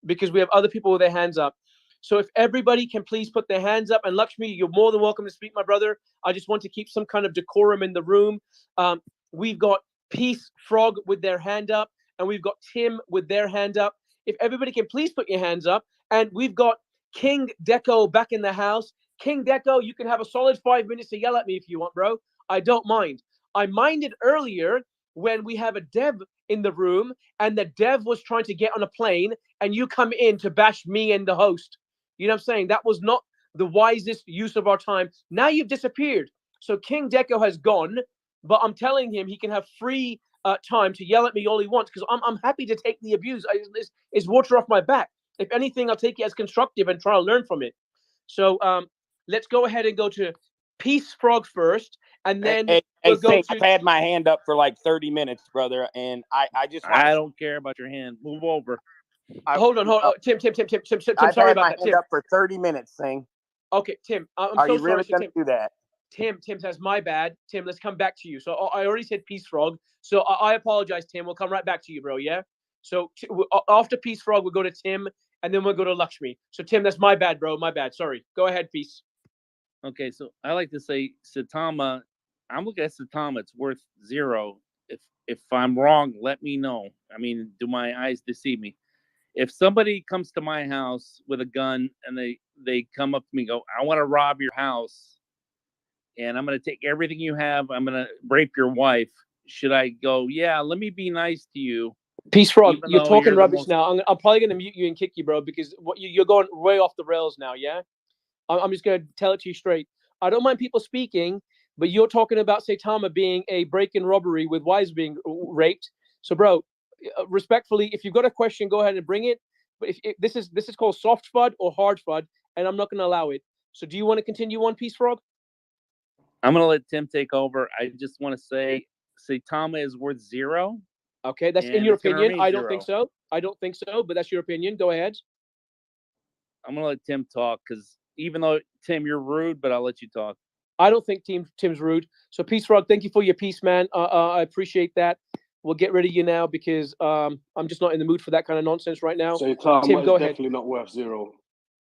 because we have other people with their hands up. So if everybody can please put their hands up, and Lakshmi, you're more than welcome to speak, my brother. I just want to keep some kind of decorum in the room. We've got Peace Frog with their hand up, and we've got Tim with their hand up. If everybody can please put your hands up, and we've got King Deco back in the house. King Deco, you can have a solid 5 minutes to yell at me if you want, bro. I don't mind. I minded earlier when we have a dev in the room and the dev was trying to get on a plane and you come in to bash me and the host. You know what I'm saying? That was not the wisest use of our time. Now you've disappeared. So King Deco has gone, but I'm telling him he can have free time to yell at me all he wants, because I'm happy to take the abuse. It's water off my back. If anything, I'll take it as constructive and try to learn from it. So let's go ahead and go to Peace Frog first, and then we'll go Sing, to. I've had my hand up for like 30 minutes, brother, and I just want I don't care about your hand. Move over. Hold on. Tim. I've Sorry had about my that, hand Tim. up for 30 minutes, Sing. Okay, Tim. I'm Are so you sorry. really So, going Tim, to do that? Tim says, my bad. Tim, let's come back to you. So I already said Peace Frog. So I apologize, Tim. We'll come right back to you, bro. Yeah. So after Peace Frog, we'll go to Tim, and then we'll go to Lakshmi. So Tim, that's my bad, bro. My bad. Sorry. Go ahead, Peace. Okay, so I like to say Saitama. I'm looking at Saitama. It's worth 0. If I'm wrong, let me know. I mean, do my eyes deceive me? If somebody comes to my house with a gun and they come up to me and go, I want to rob your house and I'm going to take everything you have, I'm going to rape your wife, should I go, yeah, let me be nice to you, Peace Frog, Even you're though talking you're the rubbish most now. I'm probably going to mute you and kick you, bro, because you're going way off the rails now, yeah? I'm just going to tell it to you straight. I don't mind people speaking, but you're talking about Saitama being a break-in robbery with wives being raped. So, bro, respectfully, if you've got a question, go ahead and bring it. But if this is called soft FUD or hard FUD, and I'm not going to allow it. So do you want to continue on, Peace Frog? I'm going to let Tim take over. I just want to say Saitama is worth 0. Okay, that's in your opinion. I don't think so. I don't think so, but that's your opinion. Go ahead. I'm going to let Tim talk because even though, Tim, you're rude, but I'll let you talk. I don't think Tim's rude. So, Peace Frog, thank you for your piece, man. I appreciate that. We'll get rid of you now because I'm just not in the mood for that kind of nonsense right now. So Saitama Tim, go is ahead. definitely not worth 0.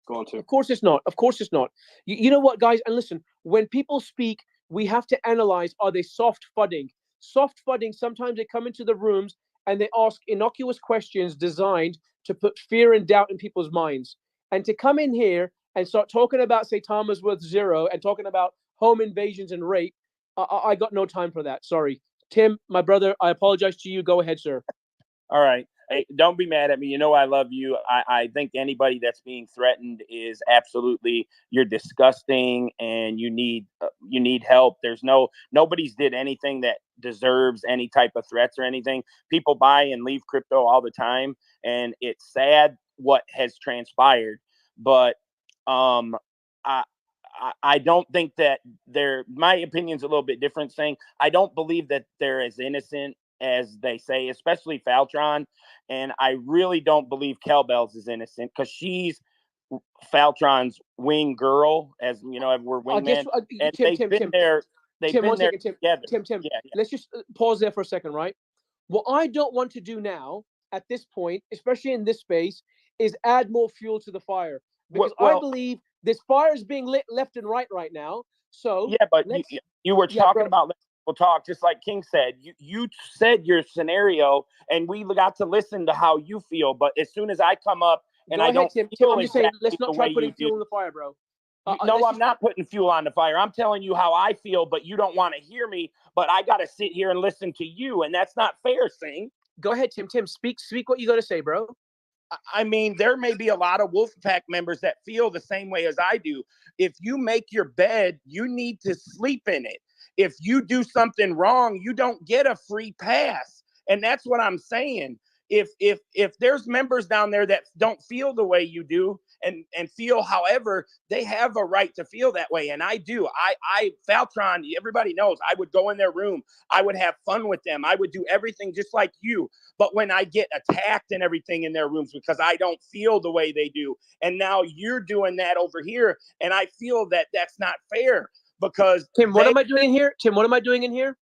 Go on, Tim. Of course it's not. Of course it's not. You know what, guys? And listen, when people speak, we have to analyze, are they soft fudding? Soft fudding, sometimes they come into the rooms and they ask innocuous questions designed to put fear and doubt in people's minds. And to come in here and start talking about Saitama's worth 0 and talking about home invasions and rape, I got no time for that. Sorry. Tim, my brother, I apologize to you. Go ahead, sir. All right. Hey, don't be mad at me. You know I love you. I think anybody that's being threatened is absolutely, you're disgusting and you need help. Nobody's did anything that deserves any type of threats or anything. People buy and leave crypto all the time, and it's sad what has transpired. But I don't think that my opinion's a little bit different, saying I don't believe that they're as innocent as they say, especially Faltron. And I really don't believe Kelbells is innocent because she's Faltron's wing girl, as you know, we're wingmen. And they've been there. They've been there together. Tim, yeah. Let's just pause there for a second, right? What I don't want to do now at this point, especially in this space, is add more fuel to the fire. Because I believe this fire is being lit left and right now. So yeah, but you were talking about letting people talk, just like King said. You said your scenario, and we got to listen to how you feel. But as soon as I come up and Go I ahead, don't Tim. feel I'm just saying, let's not try putting fuel do, on the fire, bro. no, I'm not putting fuel on the fire. I'm telling you how I feel, but you don't want to hear me. But I got to sit here and listen to you, and that's not fair, Singh. Go ahead, Tim. Speak what you got to say, bro. I mean, there may be a lot of Wolfpack members that feel the same way as I do. If you make your bed, you need to sleep in it. If you do something wrong, you don't get a free pass. And that's what I'm saying. If there's members down there that don't feel the way you do and feel however, they have a right to feel that way. And I do. Faltron, everybody knows I would go in their room. I would have fun with them. I would do everything just like you. But when I get attacked and everything in their rooms because I don't feel the way they do, and now you're doing that over here, and I feel that that's not fair because Tim, what am I doing in here? Tim, what am I doing in here?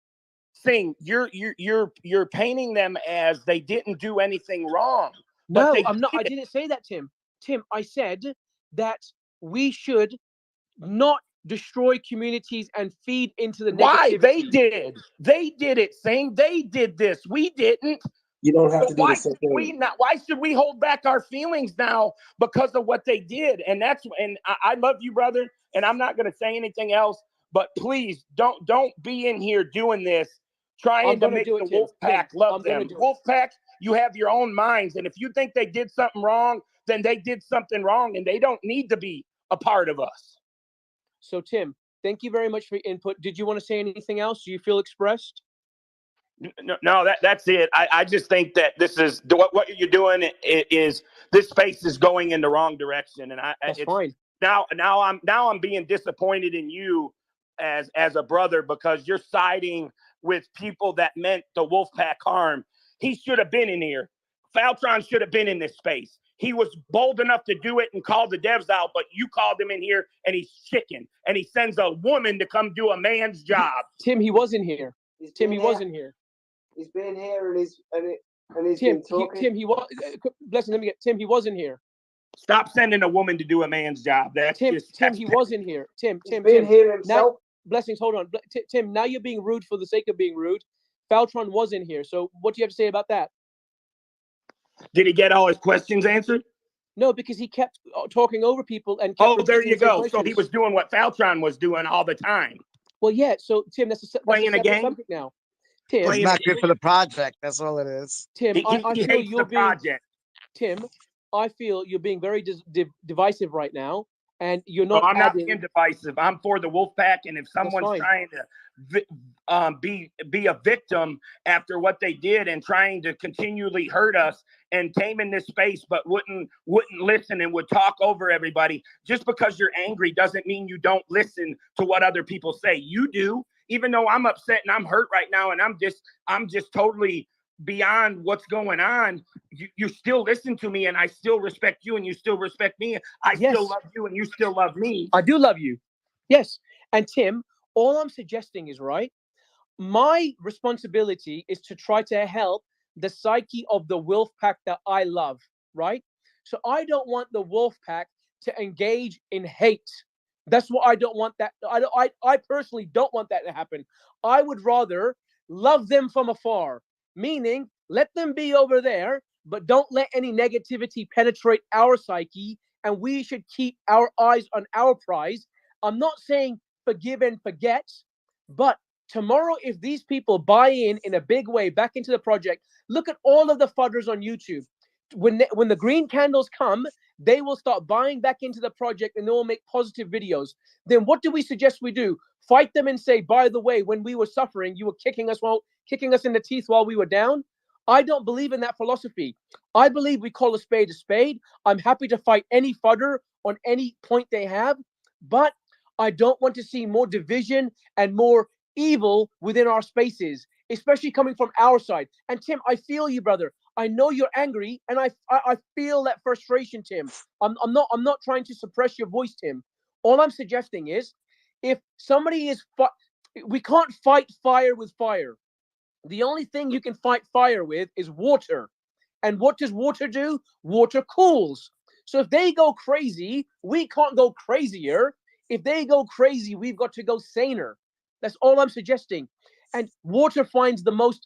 Singh, you're painting them as they didn't do anything wrong. No, I'm not. I didn't say that, Tim. Tim, I said that we should not destroy communities and feed into the Why? negativity. They did it, Singh. They did this. We didn't. You don't have So to do the same thing. Why should we hold back our feelings now because of what they did? And I love you, brother, and I'm not going to say anything else. But please don't be in here doing this, trying to make the Wolfpack love them. Wolfpack, you have your own minds, and if you think they did something wrong, then they did something wrong, and they don't need to be a part of us. So, Tim, thank you very much for your input. Did you want to say anything else? Do you feel expressed? No, that's it. I just think that this is what you're doing is this space is going in the wrong direction, and that's fine. Now I'm being disappointed in you as a brother because you're siding with people that meant the Wolfpack harm. He should have been in here. Faltron should have been in this space. He was bold enough to do it and call the devs out, but you called him in here and he's chicken and he sends a woman to come do a man's job. Tim, he was in here. Tim, he was in here. He's been here and he's Tim, been talking. Tim, he was. Listen, let me get. Tim, he was in here. Stop sending a woman to do a man's job. That's Tim. He was in here. Tim. He's been here himself. Now, blessings. Hold on, Tim. Now you're being rude for the sake of being rude. Faltron was in here. So what do you have to say about that? Did he get all his questions answered? No, because he kept talking over people and. Kept there you go. So he was doing what Faltron was doing all the time. Well, yeah. So Tim, that's a playing a game subject now. Tim, He's not good for the project. That's all it is. Tim, I He feel hates you're the being project. Tim. I feel you're being very divisive right now, and you're No, not I'm not adding. being divisive. I'm for the Wolfpack, and if someone's fine. trying to be a victim after what they did and trying to continually hurt us and tame in this space, but wouldn't listen and would talk over everybody, just because you're angry doesn't mean you don't listen to what other people say. You do, even though I'm upset and I'm hurt right now, and I'm just totally beyond what's going on. You still listen to me, and I still respect you, and you still respect me. I still love you, and you still love me. I do love you. Yes. And Tim, all I'm suggesting is, right, my responsibility is to try to help the psyche of the wolf pack that I love, right? So I don't want the wolf pack to engage in hate. That's what I don't want. That I personally don't want that to happen. I would rather love them from afar, meaning let them be over there, but don't let any negativity penetrate our psyche, and we should keep our eyes on our prize. I'm not saying forgive and forget, but tomorrow, if these people buy in a big way back into the project, look at all of the fudders on YouTube. When the green candles come, they will start buying back into the project, and they will make positive videos. Then what do we suggest we do? Fight them and say, by the way, when we were suffering, you were kicking us in the teeth while we were down. I don't believe in that philosophy. I believe we call a spade a spade. I'm happy to fight any fudder on any point they have, but I don't want to see more division and more evil within our spaces, especially coming from our side. And Tim, I feel you, brother. I know you're angry, and I feel that frustration, Tim. I'm not trying to suppress your voice, Tim. All I'm suggesting is, if somebody is, we can't fight fire with fire. The only thing you can fight fire with is water. And what does water do? Water cools. So if they go crazy, we can't go crazier. If they go crazy, we've got to go saner. That's all I'm suggesting. And water finds the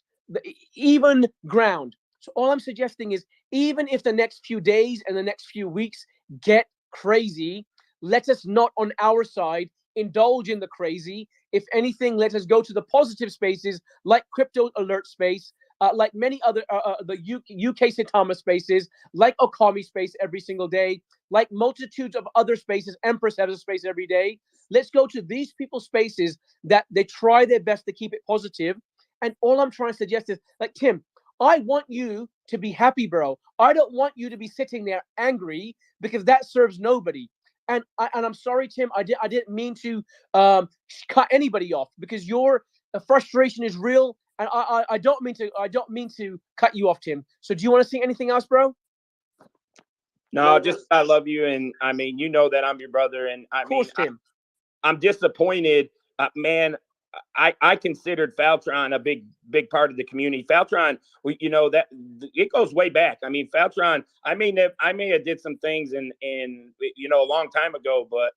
even ground. So all I'm suggesting is, even if the next few days and the next few weeks get crazy, let us not on our side indulge in the crazy. If anything, let us go to the positive spaces like Crypto Alert Space, like many other the UK Saitama spaces, like Okami space every single day, like multitudes of other spaces. Empress has a space every day. Let's go to these people's spaces that they try their best to keep it positive. And all I'm trying to suggest is, like, Tim, I want you to be happy, bro. I don't want you to be sitting there angry, because that serves nobody. And I'm sorry, Tim. I didn't mean to cut anybody off, because your frustration is real, and I don't mean to cut you off, Tim. So do you want to say anything else, bro? No, just I love you, and I mean, you know that I'm your brother, and I mean, Tim. I'm disappointed, man. I considered Faltron a big part of the community. Faltron, you know, that it goes way back. I mean, Faltron, I may have did some things and you know, a long time ago, but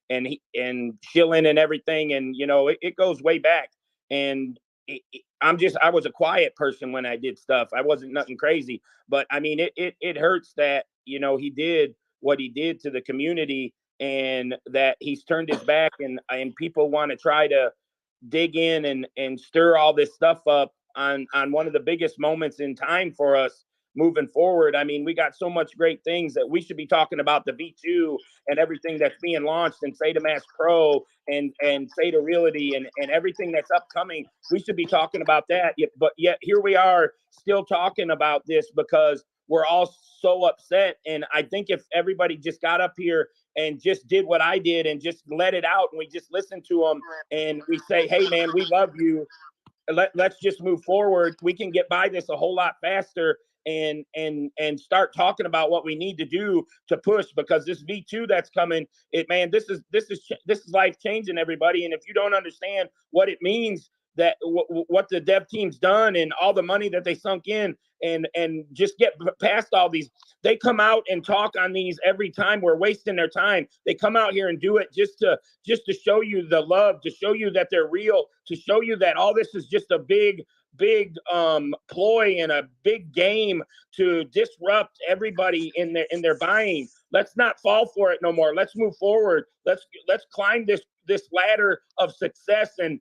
and chilling and everything, and you know, it goes way back. And I was a quiet person when I did stuff. I wasn't nothing crazy, but I mean, it hurts that, you know, he did what he did to the community, and that he's turned his back, and people want to try to dig in and stir all this stuff up on one of the biggest moments in time for us moving forward. I mean, we got so much great things that we should be talking about, the V2 and everything that's being launched, and Saitama Pro and Saita Realty and everything that's upcoming. We should be talking about that. But yet here we are still talking about this because we're all so upset. And I think if everybody just got up here and just did what I did and just let it out, and we just listen to them and we say, hey, man, we love you. Let's just move forward. We can get by this a whole lot faster and start talking about what we need to do to push, because this V2 that's coming, this is life changing, everybody. And if you don't understand what it means, that what the dev team's done and all the money that they sunk in, and just get past all these. They come out and talk on these every time. We're wasting their time. They come out here and do it just to show you the love, to show you that they're real, to show you that all this is just a big ploy and a big game to disrupt everybody in their buying. Let's not fall for it no more. Let's move forward. Let's climb this ladder of success. And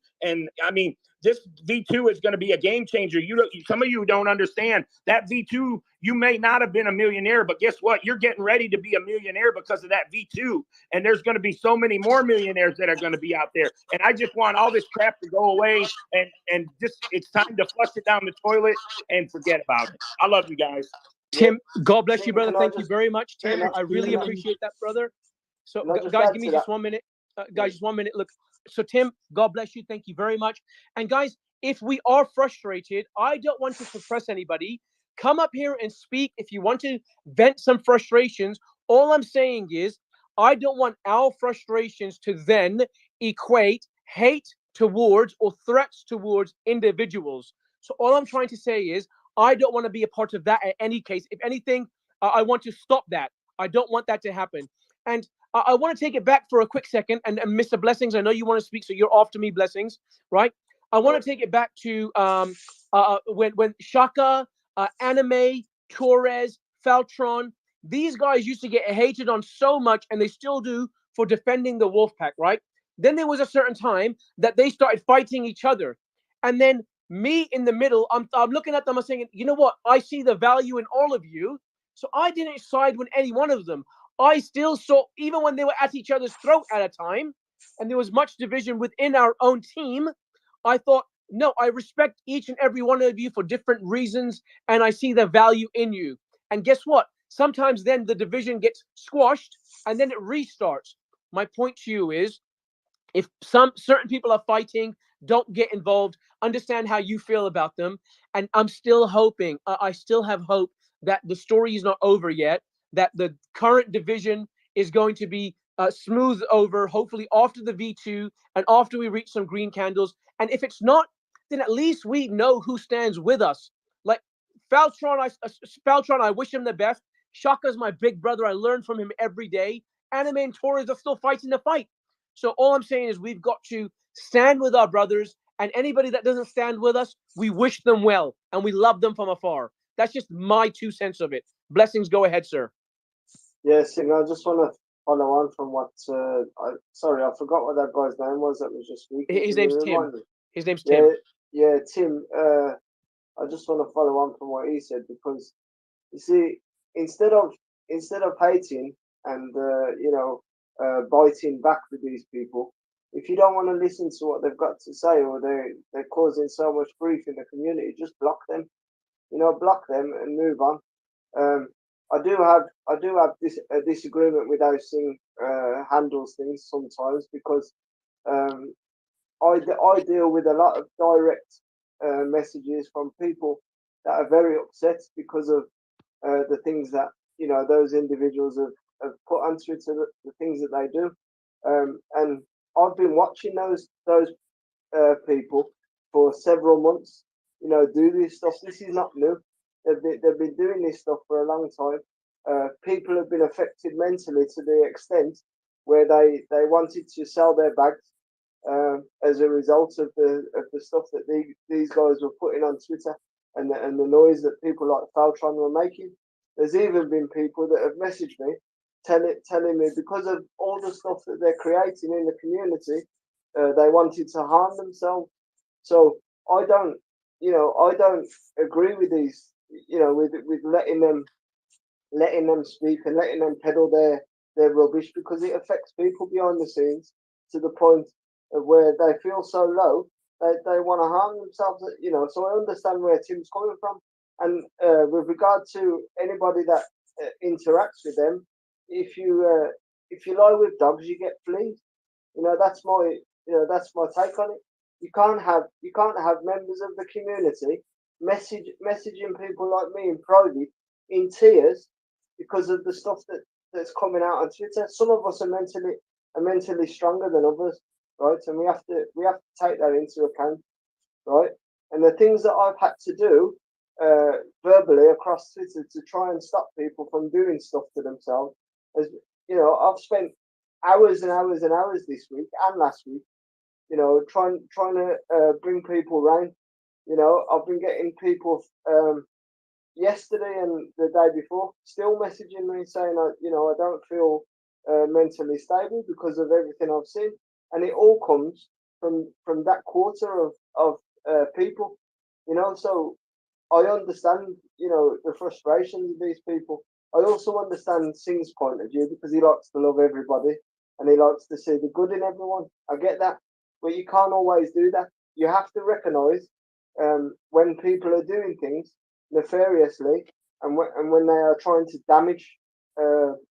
I mean, this V2 is going to be a game changer. Some of you don't understand that V2. You may not have been a millionaire, but guess what? You're getting ready to be a millionaire because of that V2. And there's going to be so many more millionaires that are going to be out there. And I just want all this crap to go away. And just it's time to flush it down the toilet and forget about it. I love you guys. Tim, God bless you, brother. Can I Thank you just- very much, Tim. can I really can I- appreciate that, brother. So, can I just guys, add give to me that? just 1 minute. Guys, just 1 minute. Look, so Tim, God bless you. Thank you very much. And guys, if we are frustrated, I don't want to suppress anybody. Come up here and speak if you want to vent some frustrations. All I'm saying is, I don't want our frustrations to then equate hate towards or threats towards individuals. So all I'm trying to say is, I don't want to be a part of that in any case. If anything, I want to stop that. I don't want that to happen. And I want to take it back for a quick second. And Mr. Blessings, I know you want to speak, so you're after me, Blessings, right? I want to take it back to when Shaka, Anime, Torres, Feltron, these guys used to get hated on so much, and they still do, for defending the Wolfpack, right? Then there was a certain time that they started fighting each other. And then me in the middle, I'm looking at them, I'm saying, you know what? I see the value in all of you. So I didn't side with any one of them. I still saw, even when they were at each other's throat at a time, and there was much division within our own team, I thought, no, I respect each and every one of you for different reasons, and I see the value in you. And guess what? Sometimes then the division gets squashed, and then it restarts. My point to you is, if some certain people are fighting, don't get involved. Understand how you feel about them. And I'm still hoping, I still have hope that the story is not over yet, that the current division is going to be smooth over, hopefully after the V2 and after we reach some green candles. And if it's not, then at least we know who stands with us. Like Faltron, I wish him the best. Shaka's my big brother. I learn from him every day. Anime and Torres are still fighting the fight. So all I'm saying is we've got to stand with our brothers, and anybody that doesn't stand with us, we wish them well and we love them from afar. That's just my 2 cents of it. Blessings. Go ahead, sir. Yes, I just want to follow on from what. Sorry, I forgot what that guy's name was that was just speaking. His Can you name's Tim. remind me? His name's Yeah, Tim. yeah, Tim. I just want to follow on from what he said, because you see, instead of hating and biting back with these people, if you don't want to listen to what they've got to say, or they're causing so much grief in the community, just block them. Block them and move on. I do have a disagreement with how Singh handles things sometimes, because I deal with a lot of direct messages from people that are very upset because of the things that those individuals have put on Twitter, the things that they do, and I've been watching those people for several months. Do this stuff. This is not new. They've been doing this stuff for a long time. People have been affected mentally to the extent where they wanted to sell their bags as a result of the stuff that these guys were putting on Twitter, and the noise that people like Faltron were making. There's even been people that have messaged me telling me, because of all the stuff that they're creating in the community, they wanted to harm themselves. So I don't agree with these, with letting them speak and letting them peddle their rubbish, because it affects people behind the scenes to the point of where they feel so low they want to harm themselves. So I understand where Tim's coming from, and with regard to anybody that interacts with them, if you lie with dogs, you get fleas. That's my take on it. You can't have members of the community messaging people like me in private in tears because of the stuff that's coming out on Twitter. Some of us are mentally stronger than others, right? And we have to take that into account, right? And the things that I've had to do verbally across Twitter to try and stop people from doing stuff to themselves, as I've spent hours and hours and hours this week and last week, trying to bring people around. I've been getting people yesterday and the day before, still messaging me saying, I don't feel mentally stable because of everything I've seen, and it all comes from that quarter of people, So I understand, the frustrations of these people. I also understand Singh's point of view because he likes to love everybody and he likes to see the good in everyone. I get that, but you can't always do that. You have to recognise when people are doing things nefariously and when they are trying to damage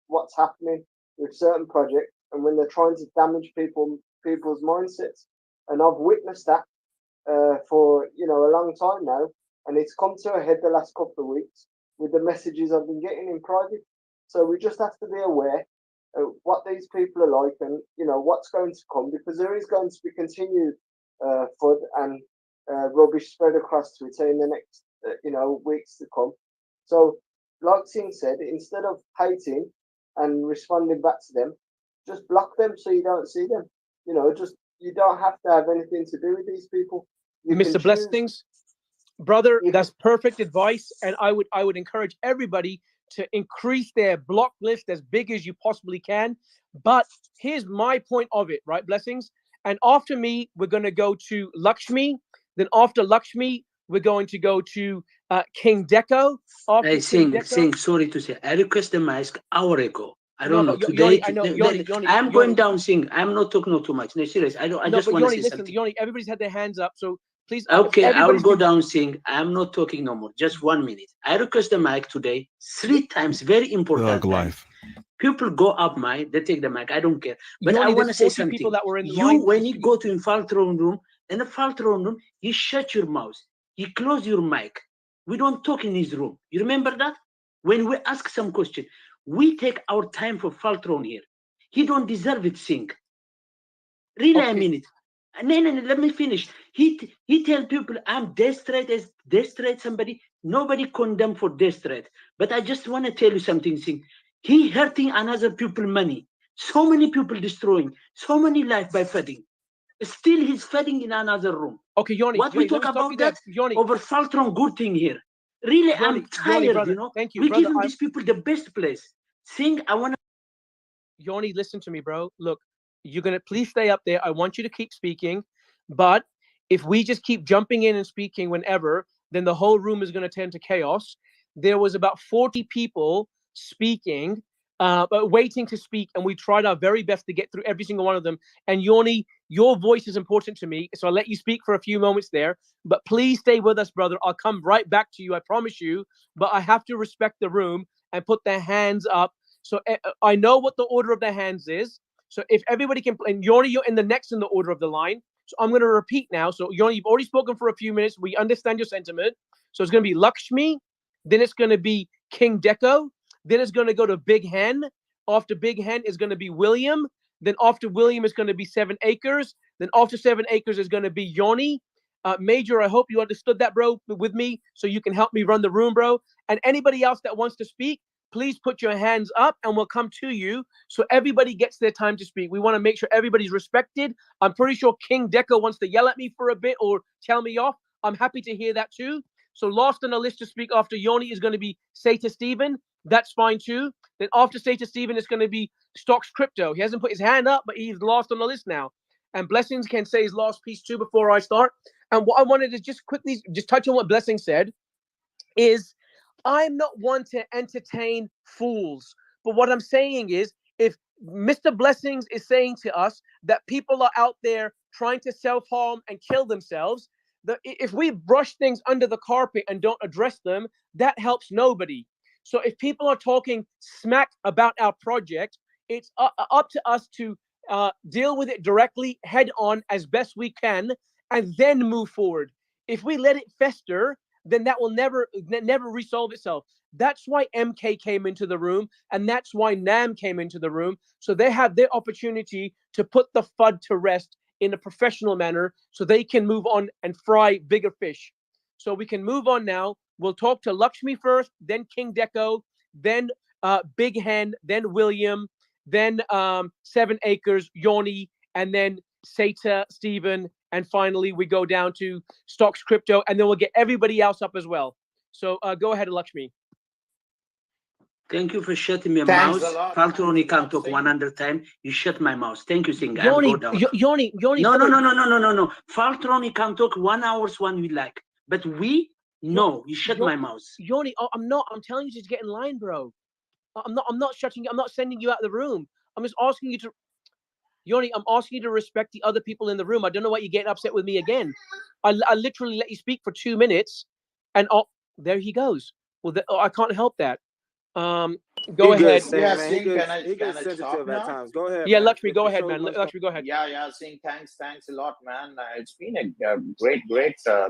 what's happening with certain projects and when they're trying to damage people's mindsets. And I've witnessed that for a long time now, and it's come to a head the last couple of weeks with the messages I've been getting in private. So we just have to be aware of what these people are like, and what's going to come, because there is going to be continued FUD and rubbish spread across Twitter in the next weeks to come. So, like Singh said, instead of hating and responding back to them, just block them so you don't see them. You don't have to have anything to do with these people. You Mr. can Blessings, brother, that's perfect advice, and I would encourage everybody to increase their block list as big as you possibly can. But here's my point of it, right, Blessings? And after me, we're going to go to Lakshmi. Then after Lakshmi, we're going to go to King Deco. After Hey, King Deco, sorry to say, I requested my ask hour ago. I no, don't know but today. Yoni, I know Yoni, I'm Yoni, going down. Sing. I'm not talking too much. No, serious. I don't. I no, just but want to Yoni, say listen, something. Yoni, everybody's had their hands up, so please, Okay, I will everybody's go been. down. Sing. I'm not talking no more. Just 1 minute. I request the mic today 3 times. Very important Thug times. life. People go up mic. They take the mic. I don't care. But Yoni, I want to there's say 40 people something. that were in the You, line. when you go to infalt throne room, in the infalt throne room, you shut your mouth. You close your mic. We don't talk in his room. You remember that? When we ask some question, we take our time for Faltron here. He don't deserve it, Sing. Really, I mean it. No, let me finish. He tell people I'm desperate somebody. Nobody condemned for desperate. But I just want to tell you something, Sing. He hurting another people money. So many people destroying. So many life by fighting. Still he's fighting in another room. Okay, Yoni, What we talk about that over Faltron good thing here. Really, Yoni, I'm tired, brother, thank you, We're brother. giving these people the best place. Sing, I want to. Yoni, listen to me, bro. Look, you're going to please stay up there. I want you to keep speaking. But if we just keep jumping in and speaking whenever, then the whole room is going to tend to chaos. There was about 40 people speaking, but waiting to speak. And we tried our very best to get through every single one of them. And Yoni, your voice is important to me. So I'll let you speak for a few moments there. But please stay with us, brother. I'll come right back to you. I promise you. But I have to respect the room and put their hands up. So I know what the order of the hands is. So if everybody can, and Yoni, you're in the next in the order of the line. So I'm going to repeat now. So Yoni, you've already spoken for a few minutes. We understand your sentiment. So it's going to be Lakshmi. Then it's going to be King Deco. Then it's going to go to Big Hen. After Big Hen is going to be William. Then after William is going to be 7 Acres. Then after 7 Acres is going to be Yoni. Major, I hope you understood that, bro, with me, so you can help me run the room, bro. And anybody else that wants to speak, please put your hands up and we'll come to you so everybody gets their time to speak. We want to make sure everybody's respected. I'm pretty sure King Deco wants to yell at me for a bit or tell me off. I'm happy to hear that too. So last on the list to speak after Yoni is going to be Sata Stephen. That's fine too. Then after Sata Stephen is going to be Stocks Crypto. He hasn't put his hand up, but he's last on the list now. And Blessings can say his last piece too before I start. And what I wanted to just quickly just touch on what Blessing said is I'm not one to entertain fools. But what I'm saying is, if Mr. Blessings is saying to us that people are out there trying to self-harm and kill themselves, if we brush things under the carpet and don't address them, that helps nobody. So if people are talking smack about our project, it's up to us to deal with it directly, head on as best we can, and then move forward. If we let it fester, then that will never resolve itself. That's why MK came into the room, and that's why Nam came into the room. So they have their opportunity to put the FUD to rest in a professional manner so they can move on and fry bigger fish. So we can move on now. We'll talk to Lakshmi first, then King Deco, then Big Hen, then William, then 7 Acres, Yoni, and then Sata, Stephen, and finally we go down to Stocks Crypto, and then we'll get everybody else up as well. So go ahead, Lakshmi. Thank you for shutting my Thanks mouth. a lot. Faltroni can't talk 100 times. You shut my mouth. Thank you, Singh. I'll Yoni, go down. Yoni, No, no, no, no, no, no, no, no. Faltroni can talk 1 hour when we like. But we, no, you shut my mouth. Yoni, oh, I'm not. I'm telling you to get in line, bro. I'm not shutting. I'm not sending you out of the room. I'm just asking you to. Yoni, I'm asking you to respect the other people in the room. I don't know why you're getting upset with me again. I literally let you speak for 2 minutes, and there he goes. Well, I can't help that. Go ahead. Yeah, Singh, can I talk now? times. Go ahead, Yeah, man. Lakshmi, If go the ahead, show man. goes Lakshmi, go ahead. Yeah, Singh, thanks a lot, man. It's been a great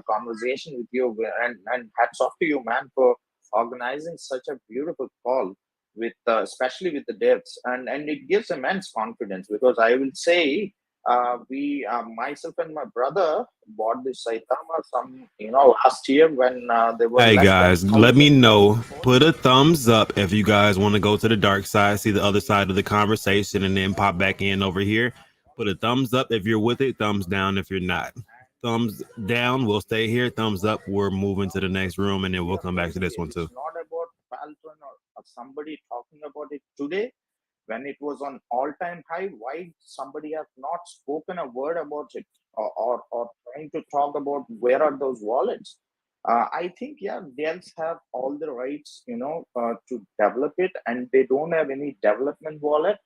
conversation with you, and hats off to you, man, for organizing such a beautiful call with especially with the devs, and it gives immense confidence because I will say we myself and my brother bought this Saitama last year when they were Hey less than guys, let me 1,000. know. Put a thumbs up if you guys want to go to the dark side, see the other side of the conversation, and then pop back in over here. Put a thumbs up if you're with it, thumbs down if you're not. Thumbs down, we'll stay here. Thumbs up, we're moving to the next room, and then we'll come back to this one too. It's not about Falcon or somebody talking about it today when it was on all-time high. Why somebody has not spoken a word about it or trying to talk about where are those wallets? I think devs have all the rights, to develop it, and they don't have any development wallet.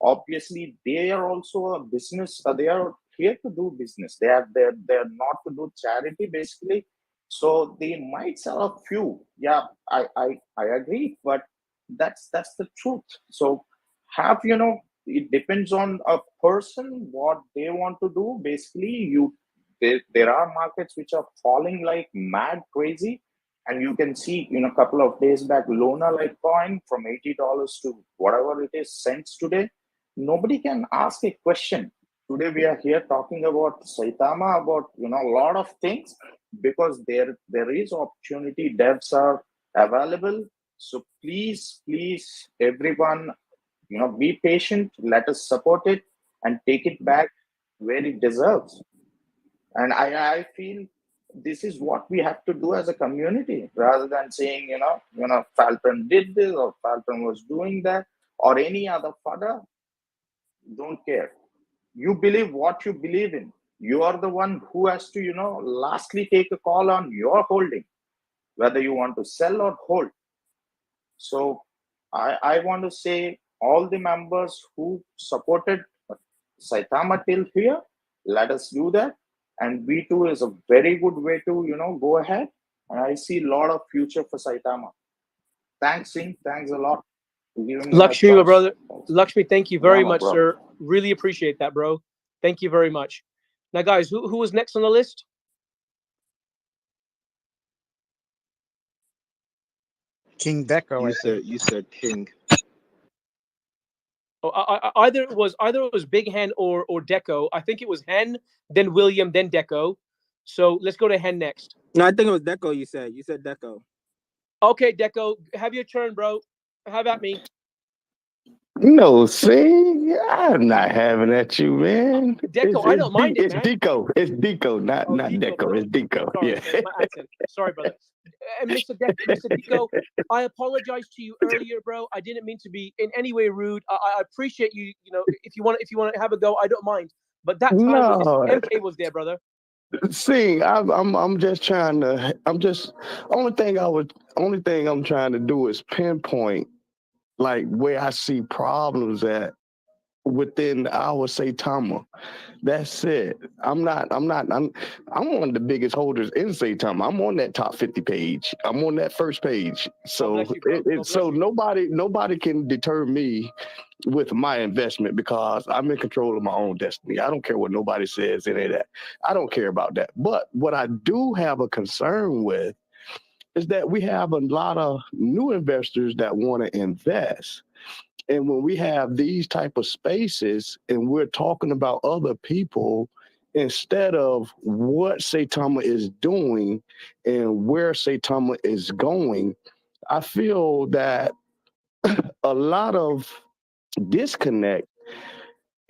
Obviously, they are also a business. They are here to do business. They're not to do charity basically. So they might sell a few. Yeah, I agree, but that's the truth. So it depends on a person what they want to do. Basically, there are markets which are falling like mad crazy, and you can see a couple of days back Lona Litecoin from $80 to whatever it is cents today. Nobody can ask a question. Today we are here talking about Saitama, about a lot of things, because there is opportunity. Devs are available. So please, everyone, be patient. Let us support it and take it back where it deserves. And I feel this is what we have to do as a community, rather than saying, Falcon did this or Falcon was doing that or any other fodder. Don't care. You believe what you believe in. You are the one who has to, lastly take a call on your holding, whether you want to sell or hold. So I want to say all the members who supported Saitama till here, let us do that. And V2 is a very good way to, go ahead. And I see a lot of future for Saitama. Thanks, Singh. Thanks a lot for giving me Lakshmi, my my chance. brother. Lakshmi, thank you very Yeah, my much, bro. sir. Really appreciate that, bro. Thank you very much. Now, guys, who was next on the list? King Deco. You said King. Oh, either it was Big Hen or Deco. I think it was Hen, then William, then Deco. So let's go to Hen next. No, I think it was Deco. You said Deco. Okay, Deco, have your turn, bro. How about me? No, see, I'm not having at you, man. Deco, I don't mind it, It's man. Deco. It's Deco, not Deco, Deco. bro. It's Deco. Sorry, Yeah. man, my accent. Sorry, brother. Mr. Deco, I apologize to you earlier, bro. I didn't mean to be in any way rude. I appreciate you. If you want to have a go, I don't mind. But that time No. MK was there, brother. See, I'm just trying to. Only thing I'm trying to do is pinpoint like where I see problems at within our Saitama. That's it. I'm one of the biggest holders in Saitama. I'm on that top 50 page. I'm on that first page. So nobody can deter me with my investment because I'm in control of my own destiny. I don't care what nobody says, any of that. I don't care about that. But what I do have a concern with is that we have a lot of new investors that want to invest. And when we have these type of spaces and we're talking about other people instead of what Saitama is doing and where Saitama is going, I feel that a lot of disconnect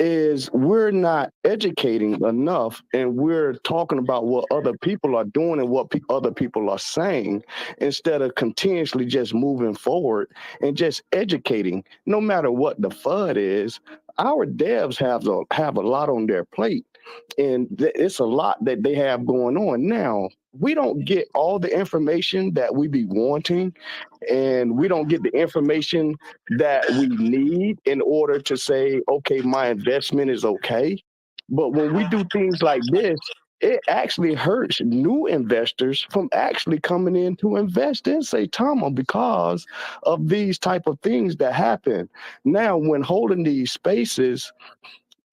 is we're not educating enough, and we're talking about what other people are doing and what other people are saying, instead of continuously just moving forward and just educating. No matter what the FUD is, our devs have a lot on their plate, and it's a lot that they have going on now. We don't get all the information that we be wanting, and we don't get the information that we need in order to say, okay, my investment is okay. But when we do things like this, it actually hurts new investors from actually coming in to invest in Saitama because of these type of things that happen. Now, when holding these spaces,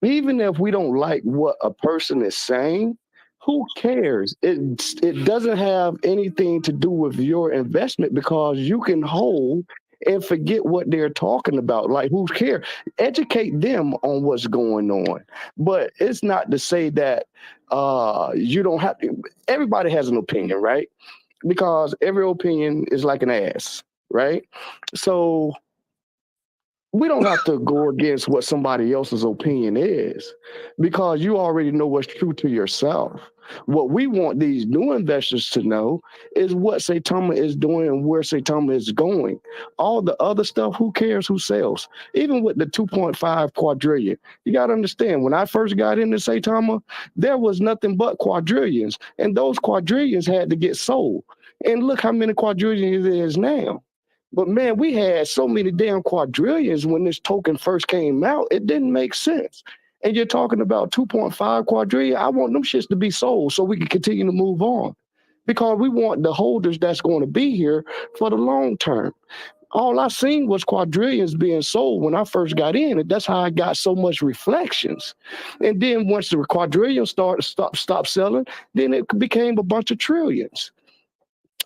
even if we don't like what a person is saying, who cares? It doesn't have anything to do with your investment, because you can hold and forget what they're talking about. Like, who cares? Educate them on what's going on. But it's not to say that you don't have to. Everybody has an opinion, right? Because every opinion is like an ass, right? So we don't have to go against what somebody else's opinion is, because you already know what's true to yourself. What we want these new investors to know is what Saitama is doing and where Saitama is going. All the other stuff, who cares who sells? Even with the 2.5 quadrillion, you got to understand, when I first got into Saitama, there was nothing but quadrillions, and those quadrillions had to get sold. And look how many quadrillions it is now. But man, we had so many damn quadrillions when this token first came out. It didn't make sense. And you're talking about 2.5 quadrillion. I want them shits to be sold so we can continue to move on, because we want the holders that's going to be here for the long term. All I seen was quadrillions being sold when I first got in, and that's how I got so much reflections. And then once the quadrillion stopped selling, then it became a bunch of trillions.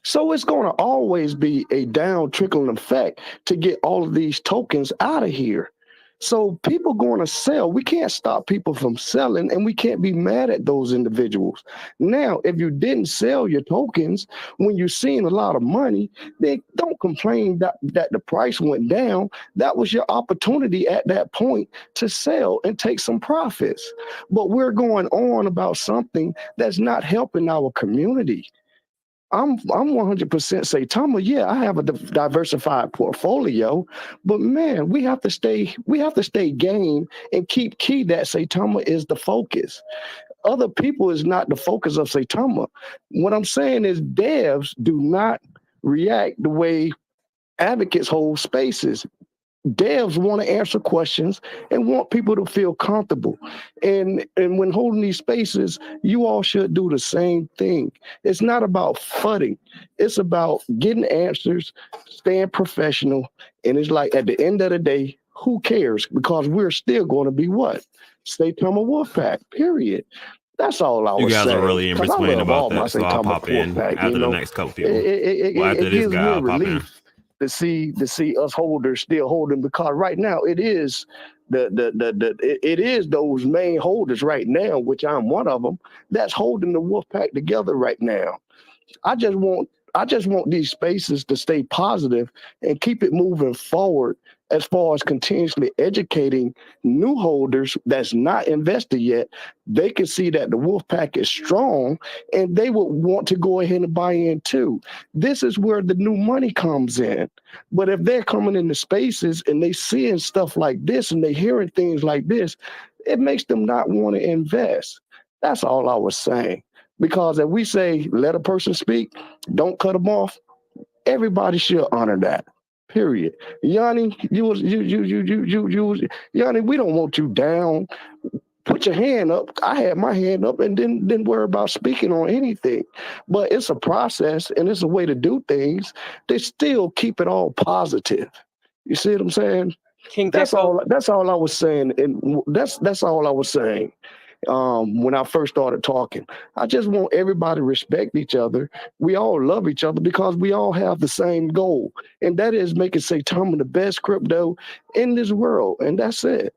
So it's going to always be a down trickling effect to get all of these tokens out of here. So people going to sell. We can't stop people from selling, and we can't be mad at those individuals. Now, if you didn't sell your tokens when you're seeing a lot of money, then don't complain that the price went down. That was your opportunity at that point to sell and take some profits. But we're going on about something that's not helping our community. I'm 100% Saitama. Yeah, I have a diversified portfolio, but man, we have to stay game and keep key that Saitama is the focus. Other people is not the focus of Saitama. What I'm saying is devs do not react the way advocates hold spaces. Devs want to answer questions and want people to feel comfortable. And when holding these spaces, you all should do the same thing. It's not about fudding. It's about getting answers, staying professional. And it's like, at the end of the day, who cares? Because we're still going to be what? Saitama Wolfpack, period. That's all I You was guys are saying. really in Because I between love about all my that, so I'll Saitama pop in Wolfpack, after the next couple people. Well, after It this gives me guy, a I'll pop in. relief to see us holders still holding, because right now it is it is those main holders right now, which I'm one of them, that's holding the wolf pack together right now. I just want these spaces to stay positive and keep it moving forward, as far as continuously educating new holders that's not invested yet. They can see that the wolf pack is strong, and they would want to go ahead and buy in too. This is where the new money comes in. But if they're coming into spaces and they seeing stuff like this and they hearing things like this, it makes them not want to invest. That's all I was saying. Because if we say let a person speak, don't cut them off, everybody should honor that. Period. Yanni, Yanni, we don't want you down. Put your hand up. I had my hand up and didn't worry about speaking on anything. But it's a process and it's a way to do things. They still keep it all positive. You see what I'm saying? King That's Deco. all. That's all I was saying, and that's all I was saying. When I first started talking, I just want everybody to respect each other. We all love each other because we all have the same goal, and that is making Saitama the best crypto in this world, and that's it.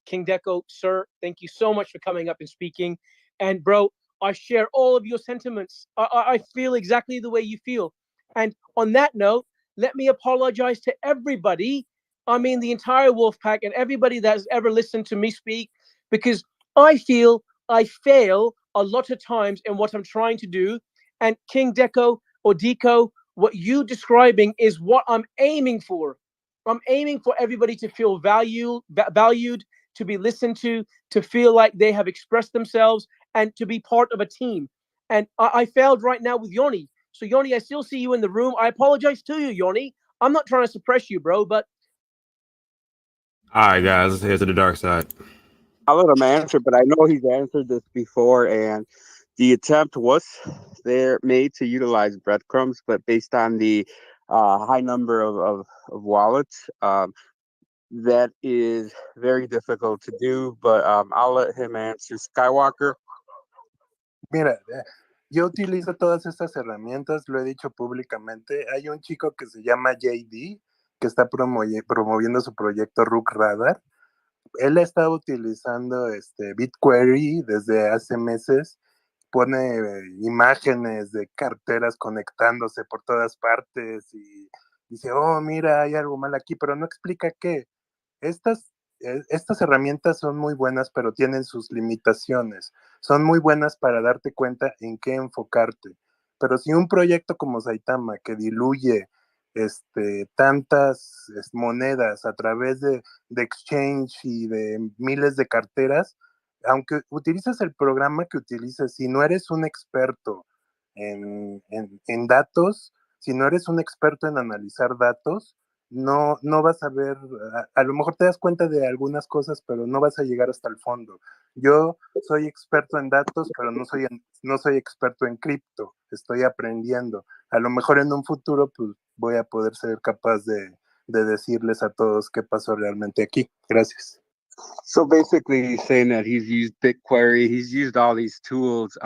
King Deco, sir, thank you so much for coming up and speaking. And bro, I share all of your sentiments. I feel exactly the way you feel. And on that note, let me apologize to everybody I mean the entire wolf pack and everybody that's ever listened to me speak, because I feel I fail a lot of times in what I'm trying to do. And King Deco or Deco, what you describing is what I'm aiming for. I'm aiming for everybody to feel valued, to be listened to feel like they have expressed themselves, and to be part of a team. And I failed right now with Yoni. So Yoni, I still see you in the room. I apologize to you, Yoni. I'm not trying to suppress you, bro, but All right, guys, let's head to the dark side. I'll let him answer, but I know he's answered this before, and the attempt was there made to utilize breadcrumbs, but based on the high number of wallets, that is very difficult to do. But I'll let him answer. Skywalker. Mira, yo utilizo todas estas herramientas, lo he dicho públicamente. Hay un chico que se llama JD, que está promoviendo su proyecto Rook Radar. Él ha estado utilizando BigQuery desde hace meses. Pone imágenes de carteras conectándose por todas partes y dice, oh, mira, hay algo mal aquí, pero no explica qué. Estas herramientas son muy buenas, pero tienen sus limitaciones. Son muy buenas para darte cuenta en qué enfocarte. Pero si un proyecto como Saitama, que diluye tantas monedas a través de exchange y de miles de carteras, aunque utilices el programa que utilices, si no eres un experto en datos, si no eres un experto en analizar datos, no vas a ver, a lo mejor te das cuenta de algunas cosas, pero no vas a llegar hasta el fondo. Yo soy experto en datos, pero no soy experto en cripto, estoy aprendiendo. A lo mejor en un futuro pues voy a poder ser capaz de decirles a todos qué pasó realmente aquí. Gracias. So basically, he's saying that he's used BigQuery, he's used all these tools.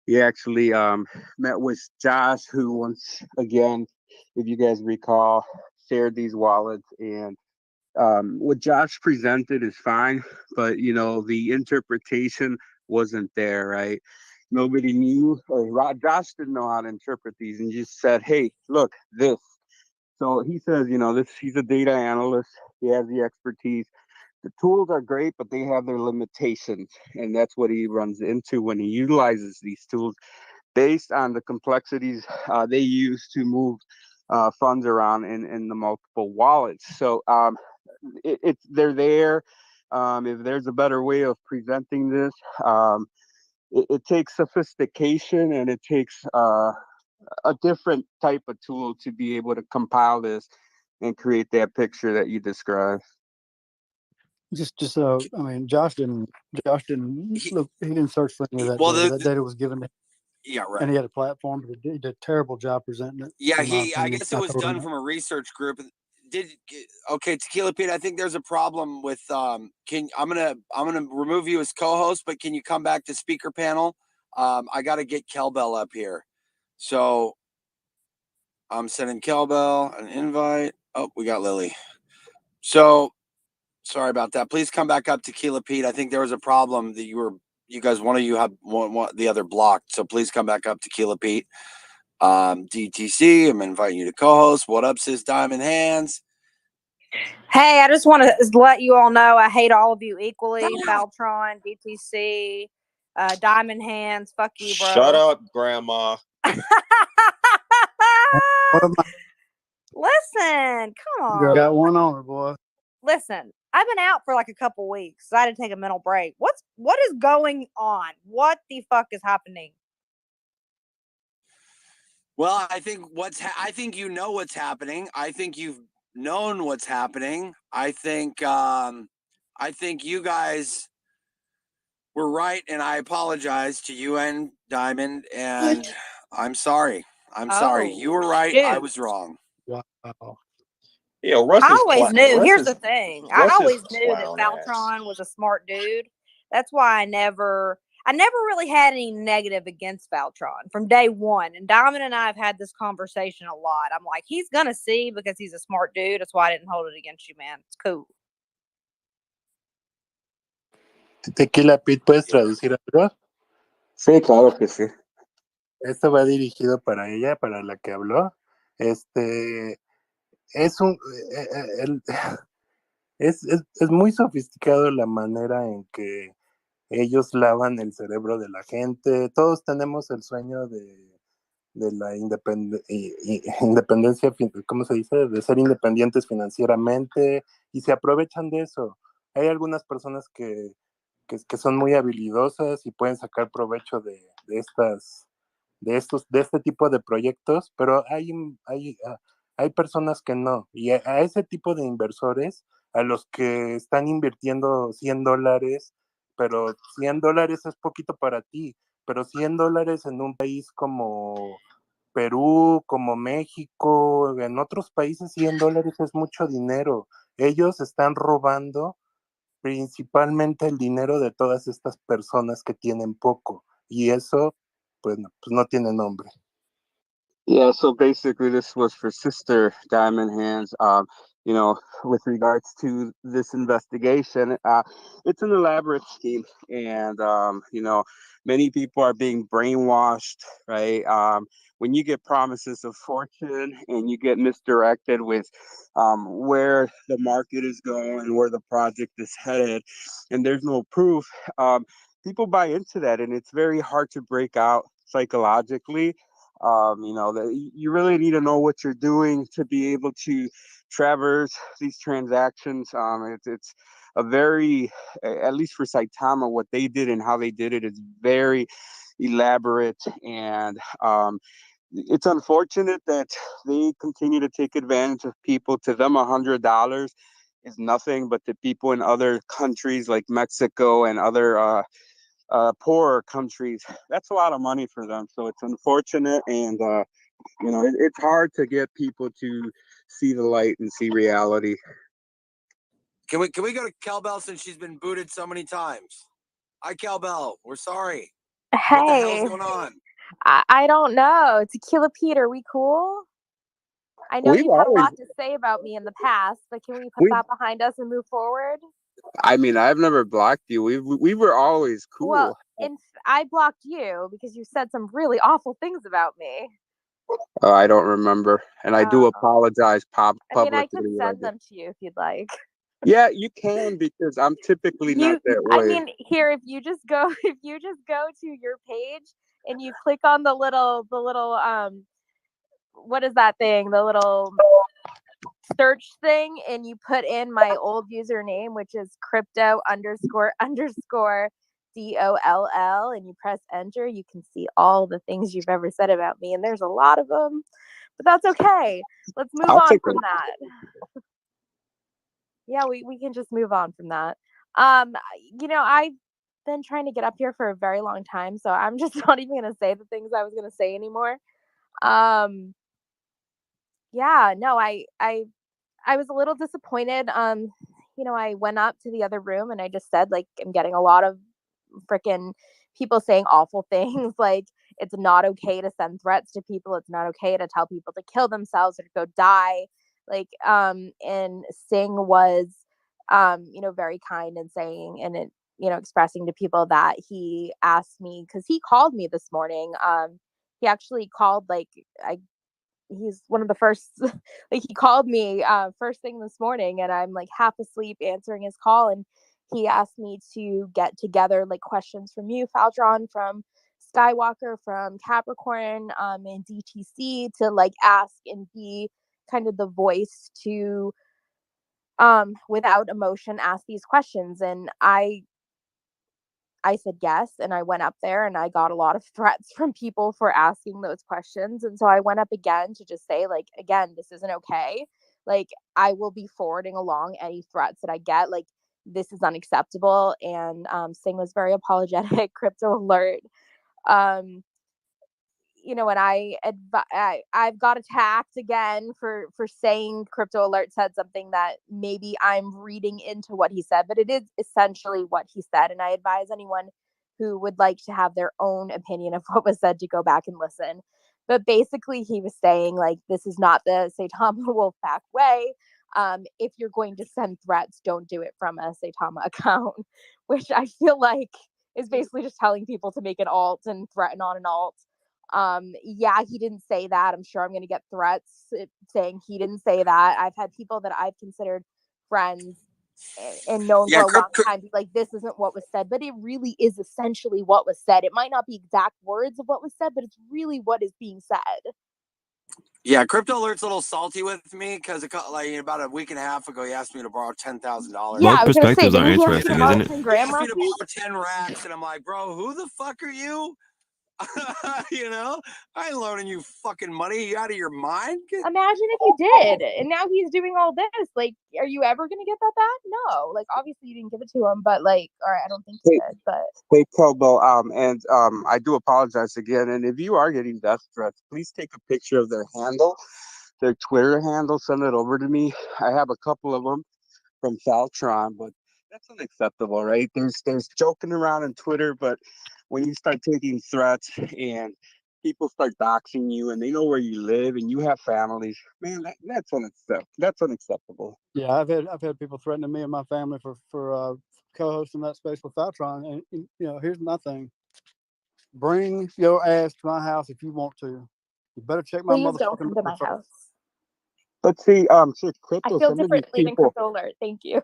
He actually met with Josh, who once again, if you guys recall, shared these wallets. And what Josh presented is fine, but the interpretation wasn't there, right? Nobody knew, or Josh didn't know how to interpret these, and just said, "Hey, look, this." So he says, he's a data analyst. He has the expertise. The tools are great, but they have their limitations. And that's what he runs into when he utilizes these tools based on the complexities they use to move funds around in the multiple wallets. So they're there. If there's a better way of presenting this, it takes sophistication, and it takes a different type of tool to be able to compile this and create that picture that you described. I mean, Josh didn't look. He didn't search for any of that data. That data was given to him. Yeah, right. And he had a platform, but he did a terrible job presenting it. Yeah, I guess it was done from a research group. Okay, Tequila Pete, I think there's a problem with I'm gonna remove you as co-host, but can you come back to speaker panel? I gotta get Kelbell up here. So I'm sending Kelbell an invite. Oh, we got Lily. So sorry about that. Please come back up, Tequila Pete. I think there was a problem that one of you had one the other blocked. So please come back up, Tequila Pete. DTC, I'm inviting you to co-host. What up, sis Diamond Hands? Hey, I just want to let you all know I hate all of you equally. Faltron, DTC, Diamond Hands, fuck you, bro. Shut up, Grandma. Listen, come on. Got one on her, boy. Listen, I've been out for like a couple weeks. So I had to take a mental break. What is going on? What the fuck is happening? Well, I think I think you know what's happening. I think you've known what's happening. I think you guys were right, and I apologize to you and Diamond, and I'm sorry. I'm sorry. You were right. Shoot. I was wrong. Wow. Yeah, Russ I is always knew. Russ Here's is- the thing. Russ I is always knew that clown ass. Faltron was a smart dude. That's why I never really had any negative against Faltron from day one. And Diamond and I have had this conversation a lot. I'm like, he's gonna see because he's a smart dude. That's why I didn't hold it against you, man. It's cool. Tequila Pete, ¿puedes traducir algo? Sí, claro que sí. Esto va dirigido para ella, para la que habló. es un es muy sofisticado la manera en que ellos lavan el cerebro de la gente. Todos tenemos el sueño de la independencia, ¿cómo se dice? De ser independientes financieramente y se aprovechan de eso. Hay algunas personas que son muy habilidosas y pueden sacar provecho de este tipo de proyectos, pero hay personas que no. Y a ese tipo de inversores, a los que están invirtiendo $100, pero $100 es poquito para ti, pero $100 en un país como Perú, como México, en otros países $100 es mucho dinero. Ellos están robando principalmente el dinero de todas estas personas que tienen poco, y eso pues no tiene nombre. Yeah, so basically, this was for Sister Diamond Hands. With regards to this investigation, it's an elaborate scheme, and many people are being brainwashed, right? When you get promises of fortune and you get misdirected with where the market is going, where the project is headed, and there's no proof, people buy into that, and it's very hard to break out psychologically. You really need to know what you're doing to be able to traverse these transactions. It's a very, at least for Saitama, what they did and how they did it is very elaborate, and it's unfortunate that they continue to take advantage of people. To them, $100 is nothing, but to people in other countries like Mexico and other poorer countries, that's a lot of money for them. So it's unfortunate, and it's hard to get people to see the light and see reality. Can we go to Cowbell since she's been booted so many times? Hi, Cowbell. We're sorry. What the hell's Hey, going on? I don't know. Tequila Peter, we cool? I know We've you've had a always, lot to say about me in the past, but can we put we, that behind us and move forward? I mean, I've never blocked you. We were always Well, cool. I blocked you because you said some really awful things about me. I don't remember, and I do apologize I mean, I publicly. could What I send did. them to you if you'd like. Yeah, you can, because I'm typically not that I way. mean, here, if you just go to your page and you click on the little what is that thing? The little search thing, and you put in my old username, which is crypto underscore underscore DOLL, and you press enter, you can see all the things you've ever said about me. And there's a lot of them, but that's okay. Let's move I'll on take from it. that. Yeah, we can just move on from that. I've been trying to get up here for a very long time, so I'm just not even gonna say the things I was gonna say anymore. Um, yeah, no, I was a little disappointed. I went up to the other room and I just said, like, I'm getting a lot of freaking people saying awful things. Like, it's not okay to send threats to people. It's not okay to tell people to kill themselves or to go die. Like, and Singh was, very kind and saying, and it, expressing to people that he asked me, because he called me this morning. He actually called, like, he's one of the first like, he called me first thing this morning, and I'm like half asleep answering his call, and he asked me to get together like questions from you, Faltron, from Skywalker, from Capricorn, and DTC, to like ask and be kind of the voice to without emotion ask these questions. And I said yes, and I went up there and I got a lot of threats from people for asking those questions. And so I went up again to just say, like, again, this isn't okay. Like, I will be forwarding along any threats that I get. Like, this is unacceptable. And Singh was very apologetic. Crypto alert. Um, and I've got attacked again for saying Crypto Alert said something that maybe I'm reading into what he said, but it is essentially what he said. And I advise anyone who would like to have their own opinion of what was said to go back and listen. But basically, he was saying, like, this is not the Saitama Wolfpack way. If you're going to send threats, don't do it from a Saitama account, which I feel like is basically just telling people to make an alt and threaten on an alt. Yeah, he didn't say that. I'm sure I'm going to get threats saying he didn't say that. I've had people that I've considered friends and known for a long time be like, this isn't what was said, but it really is essentially what was said. It might not be exact words of what was said, but it's really what is being said. Yeah, Crypto Alert's a little salty with me because like about a week and a half ago, he asked me to borrow $10,000. Yeah, Both I was gonna say, perspectives are didn't he ask you interesting, to borrow isn't it? 10 He grand asked me last to week? borrow 10 racks, and I'm like, bro, who the fuck are you? You know, I ain't loaning you fucking money. You out of your mind? Imagine if you did, and now he's doing all this. Like, are you ever gonna get that back? No. Like, obviously you didn't give it to him, but like, all right, I don't think you did. But Hey, Kobo, I do apologize again. And if you are getting death threats, please take a picture of their handle, their Twitter handle, send it over to me. I have a couple of them from Faltron, but that's unacceptable, right? There's joking around on Twitter, but when you start taking threats and people start doxing you and they know where you live and you have families, man, that's unacceptable. That's unacceptable. Yeah, I've had people threatening me and my family for co-hosting that space with Faltron, and here's my thing: bring your ass to my house if you want to. You better check my please don't motherfucking come to my record first. house. But see, I Crypto, feel some of these differently than people, Crypto Alert. Thank you.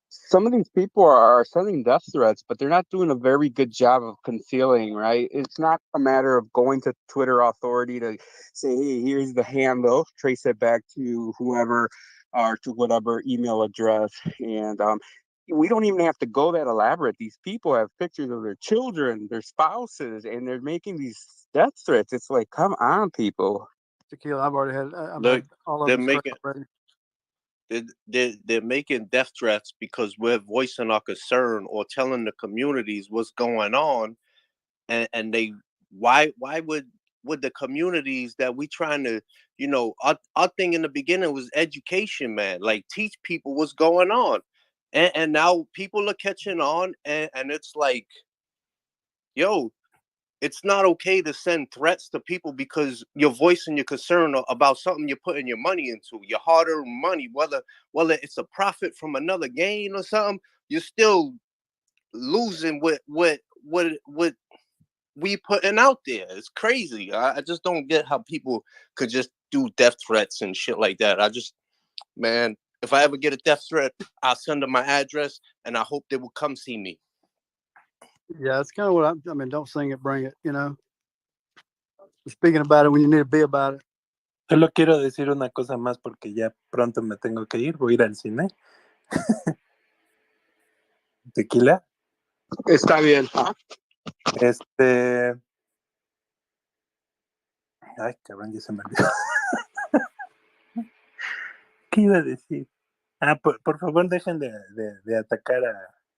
some of these people are sending death threats, but they're not doing a very good job of concealing, right? It's not a matter of going to Twitter authority to say, hey, here's the handle, trace it back to whoever or to whatever email address. And we don't even have to go that elaborate. These people have pictures of their children, their spouses, and they're making these death threats. It's like, come on, people. Tequila, I've already had. I've Look, had all of they're them straight making already. they're making death threats because we're voicing our concern or telling the communities what's going on, and they why would the communities that we trying to our thing in the beginning was education, man, like teach people what's going on, and now people are catching on, and it's like, yo, it's not okay to send threats to people because you're voicing your concern about something you're putting your money into, your hard-earned money, whether it's a profit from another gain or something. You're still losing what we putting out there. It's crazy. I just don't get how people could just do death threats and shit like that. Man, if I ever get a death threat, I'll send them my address and I hope they will come see me. Yeah, it's kind of what I mean. Don't sing it, bring it. Speaking about it when you need to be about it. Solo quiero decir una cosa más porque ya pronto me tengo que ir. Voy a ir al cine. Tequila. Está bien. Ay, cabrón, ya se me olvidó. ¿Qué iba a decir? Por favor, dejen de atacar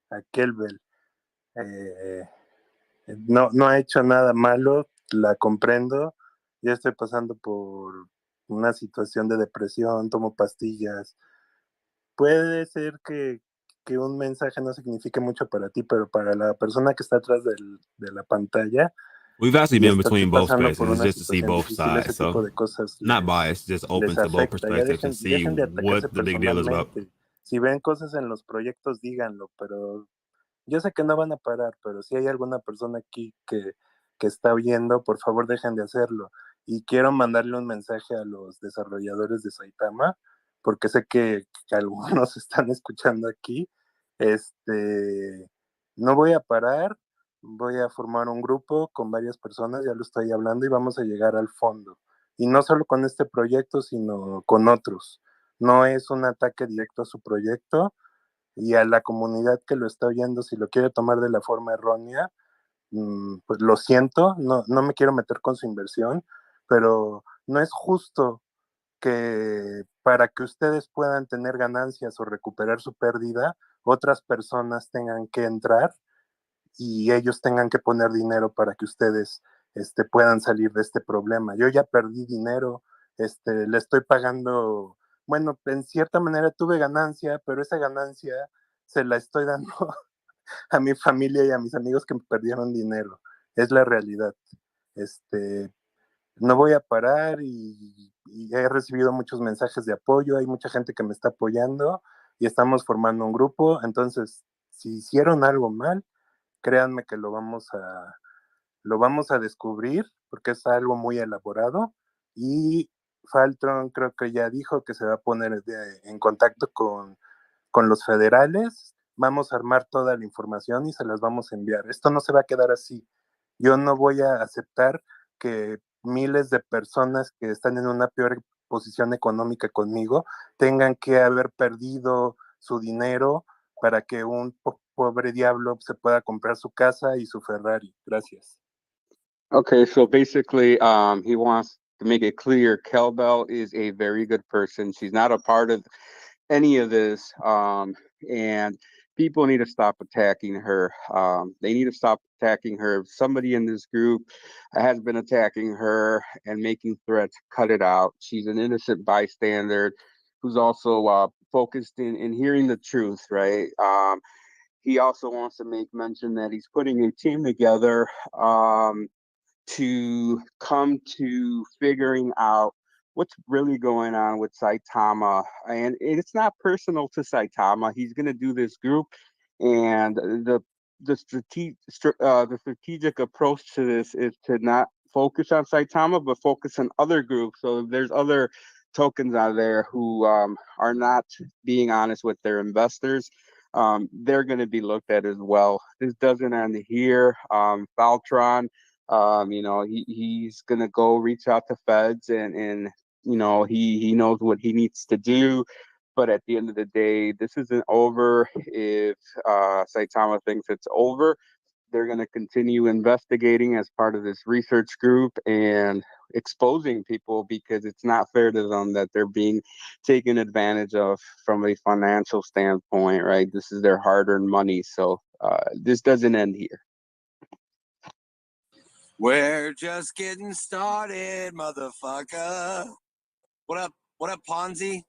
a Kelbel. No ha hecho nada malo, la comprendo. Ya estoy pasando por una situación de depresión, tomo pastillas. Puede ser que un mensaje no signifique mucho para ti, pero para la persona que está atrás de la pantalla, We've actually y been está between both pasando spaces. por It's una just to see situación both difícil, ese sides. So tipo de cosas not biased, just open les to both afecta. Ya perspectives and see dejen de atacarse what the big deal is about. personalmente. Si ven cosas en los proyectos, díganlo, pero yo sé que no van a parar, pero si hay alguna persona aquí que está oyendo, por favor dejen de hacerlo. Y quiero mandarle un mensaje a los desarrolladores de Saitama, porque sé que algunos están escuchando aquí. No voy a parar, voy a formar un grupo con varias personas, ya lo estoy hablando, y vamos a llegar al fondo. Y no solo con este proyecto, sino con otros. No es un ataque directo a su proyecto, y a la comunidad que lo está oyendo, si lo quiere tomar de la forma errónea, pues lo siento, no me quiero meter con su inversión, pero no es justo que para que ustedes puedan tener ganancias o recuperar su pérdida, otras personas tengan que entrar y ellos tengan que poner dinero para que ustedes puedan salir de este problema. Yo ya perdí dinero, le estoy pagando, bueno, en cierta manera tuve ganancia, pero esa ganancia se la estoy dando a mi familia y a mis amigos que perdieron dinero. Es la realidad. No voy a parar y he recibido muchos mensajes de apoyo, hay mucha gente que me está apoyando y estamos formando un grupo. Entonces, si hicieron algo mal, créanme que lo vamos Lo vamos a descubrir porque es algo muy elaborado y Faltron creo que ya dijo que se va a poner en contacto con los federales. Vamos a armar toda la información y se las vamos a enviar. Esto no se va a quedar así. Yo no voy a aceptar que miles de personas que están en una peor posición económica conmigo tengan que haber perdido su dinero para que un pobre diablo se pueda comprar su casa y su Ferrari. Gracias. Okay, so basically, he wants to make it clear Kelbell is a very good person. She's not a part of any of this, and people need to stop attacking her. They need to stop attacking her. If somebody in this group has been attacking her and making threats, cut it out. She's an innocent bystander who's also focused in hearing the truth, right? He also wants to make mention that he's putting a team together to come to figuring out what's really going on with Saitama. And it's not personal to Saitama. He's going to do this group, and the strategic approach to this is to not focus on Saitama, but focus on other groups. So there's other tokens out there who are not being honest with their investors. They're going to be looked at as well. This doesn't end here. Faltron, he's gonna go reach out to feds and he knows what he needs to do. But at the end of the day, this isn't over. If Saitama thinks it's over, they're going to continue investigating as part of this research group and exposing people, because it's not fair to them that they're being taken advantage of from a financial standpoint, right? This is their hard-earned money. So this doesn't end here. We're just getting started, motherfucker. What up? What up, Ponzi?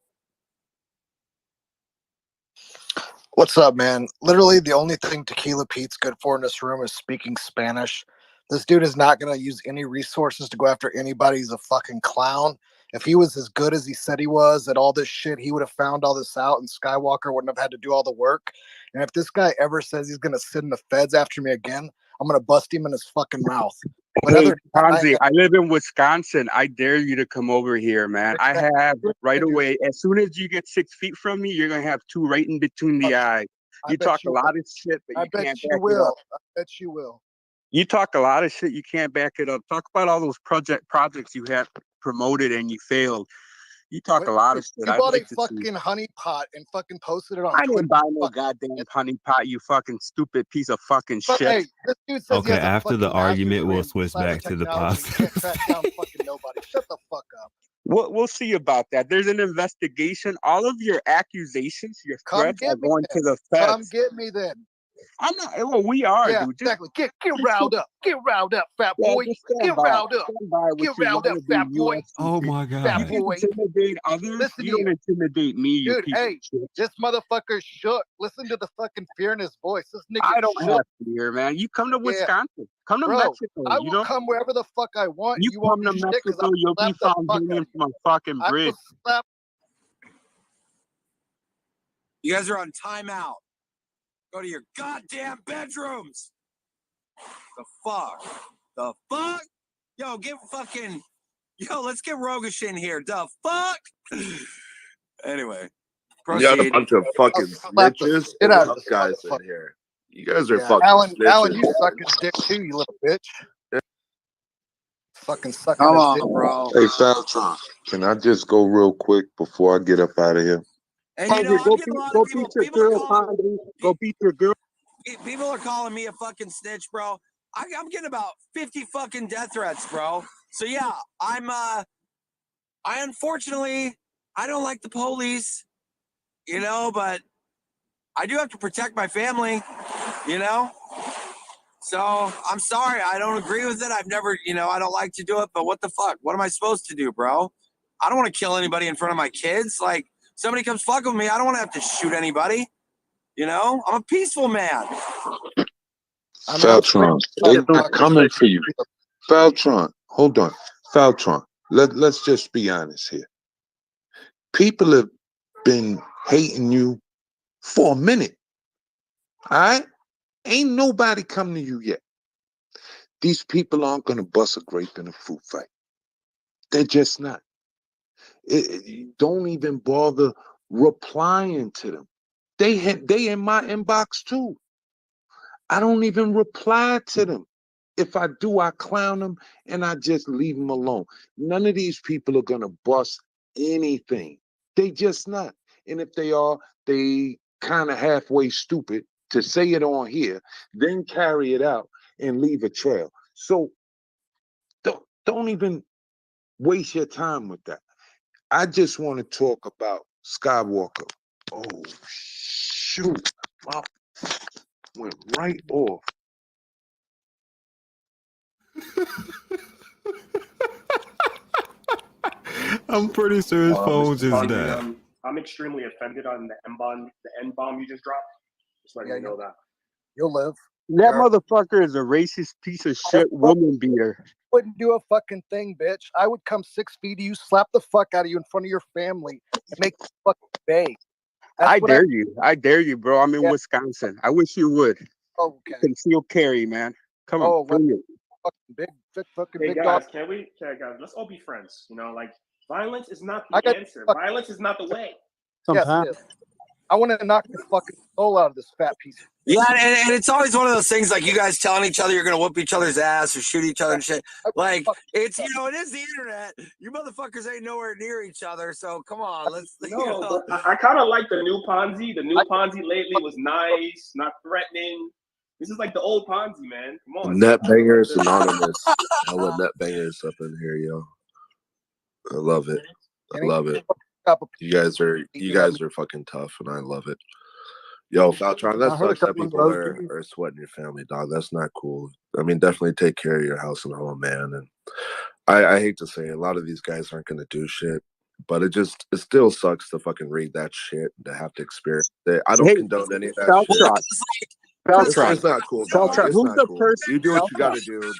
What's up, man? Literally, the only thing Tequila Pete's good for in this room is speaking Spanish. This dude is not going to use any resources to go after anybody. He's a fucking clown. If he was as good as he said he was at all this shit, he would have found all this out, and Skywalker wouldn't have had to do all the work. And if this guy ever says he's going to sit in the feds after me again, I'm going to bust him in his fucking mouth. But Hey, Ponzi, I live in Wisconsin. I dare you to come over here, man. I have right away. As soon as you get 6 feet from me, you're gonna have two right in between the eyes. You talk a lot of shit, but you can't back it up. I bet you will. You talk a lot of shit, you can't back it up. Talk about all those projects you have promoted and you failed. You talk a lot of shit. You I'd bought like a to fucking see. honey pot and fucking posted it on I Twitter. didn't buy no goddamn honey pot, you fucking stupid piece of fucking But shit. hey, this dude says he Okay, has a after the fucking master's argument, degree we'll in switch back to the cyber technology. He can't track down fucking nobody. Shut the fuck up. We'll see about that. There's an investigation. All of your accusations, your Come threats are get me going then. to the feds. Come get me then. I'm not. Well, we are, Yeah, dude. exactly. Get riled up. Get riled up, fat boy. Just stand Get by. riled up. Stand by with Get your riled up, wannabe fat boy. US Oh my You Fat god. can boy. intimidate others. Listen You to don't you. intimidate me, you Dude, piece hey, of shit. this motherfucker shook. Listen to the fucking fear in his voice. This nigga I don't shook. have fear, man. You come to Yeah. Wisconsin. Come to Bro, Mexico. I You will know, come wherever the fuck I want. you You won't come do to shit because Mexico, I'll you'll be slap the found fuck out hanging of you. from a fucking I will bridge. slap. You guys are on timeout. Go to your goddamn bedrooms. The fuck? The fuck? Yo, let's get Rogish in here. The fuck? Anyway, You got a proceed. bunch of fucking Slap the snitches shit and out of tough this guys in motherfucker. here. You guys are Yeah, fucking Alan, snitches. you suck his dick too, you little bitch. Fucking sucking Come his on, dick. bro. Hey, Faltron, can I just go real quick before I get up out of here? And you know, I'm getting a lot of people. People are calling. Go beat your girl. People are calling me a fucking snitch, bro. I'm getting about 50 fucking death threats, bro. So yeah, I unfortunately I don't like the police, but I do have to protect my family, So I'm sorry, I don't agree with it. I've never, I don't like to do it, but what the fuck? What am I supposed to do, bro? I don't want to kill anybody in front of my kids. Like, somebody comes fuck with me, I don't want to have to shoot anybody. I'm a peaceful man. Faltron, they've been coming for you. Faltron, hold on. Faltron, let's just be honest here. People have been hating you for a minute. All right? Ain't nobody come to you yet. These people aren't going to bust a grape in a fruit fight. They're just not. Don't even bother replying to them. They in my inbox too. I don't even reply to them. If I do, I clown them and I just leave them alone. None of these people are gonna bust anything. They just not. And if they are, they kind of halfway stupid to say it on here, then carry it out and leave a trail. So don't even waste your time with that. I just want to talk about Skywalker. Oh shoot. My went right off. I'm pretty sure his phone Mr. just Fonzie, died. I'm extremely offended on the N bomb you just dropped. Just letting you know that. You'll live. That motherfucker is a racist piece of shit woman beater. Wouldn't do a fucking thing, bitch. I would come 6 feet of you, slap the fuck out of you in front of your family, and make you fucking beg. I dare you. I dare you, bro. I'm in Wisconsin. I wish you would. Okay. Conceal carry, man. Come on. Bring it. Fucking Hey big dog. guys, guys, let's all be friends. You know, like violence is not the answer. Violence is not the way. Yes, it is. I want to knock the fucking soul out of this fat piece. Yeah, and it's always one of those things like you guys telling each other you're gonna whoop each other's ass or shoot each other and shit. Like it's it is the internet. You motherfuckers ain't nowhere near each other, so come on, let's. No, but I kind of like the new Ponzi. The new Ponzi lately was nice, not threatening. This is like the old Ponzi, man. Come on. Net Bangers Anonymous. I love Net Bangers up in here, yo. I love it. I love it. You guys are fucking tough, and I love it. Yo, Faltron, that sucks that people are sweating your family, dog. That's not cool. I mean, definitely take care of your house and home, man. And I hate to say it, a lot of these guys aren't gonna do shit, but it still sucks to fucking read that shit, to have to experience it. I don't condone any of that shit. It's not cool, dog. It's not cool. You do what you gotta do.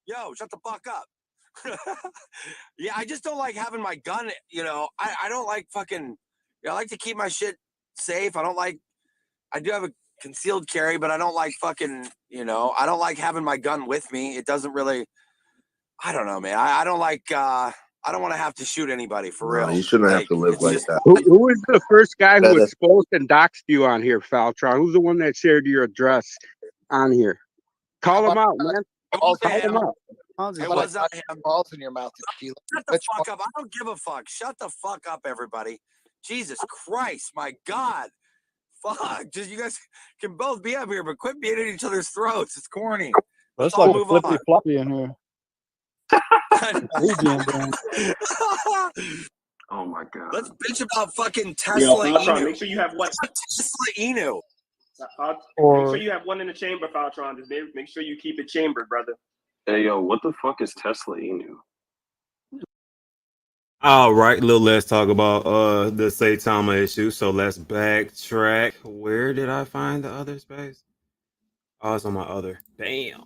Yo, shut the fuck up. Yeah, I just don't like having my gun, you know. I don't like fucking, I like to keep my shit safe. I do have a concealed carry, but I don't like fucking, I don't like having my gun with me. It doesn't really, I don't know, man. I don't like, I don't want to have to shoot anybody for real. You shouldn't have to live like that. Who is the first guy who exposed and doxed you on here, Faltron? Who's the one that shared your address on here? Call him out, man. Call him out. It was not him. Balls in your mouth, tequila. Shut the fuck up. I don't give a fuck. Shut the fuck up, everybody. Jesus Christ, my God. Fuck. Just you guys can both be up here, but quit being at each other's throats. It's corny. Let's all like a move flippy on. floppy in here. Oh my God. Let's bitch about fucking Yo, Tesla Faltron, Inu. make sure you have what? Tesla Inu. Make sure you have one in the chamber, Faltron. Just make sure you keep it chambered, brother. Hey, yo, what the fuck is Tesla Inu? All right, little let's talk about the Saitama issue. So let's backtrack. Where did I find the other space? Oh, it's on my other. Damn.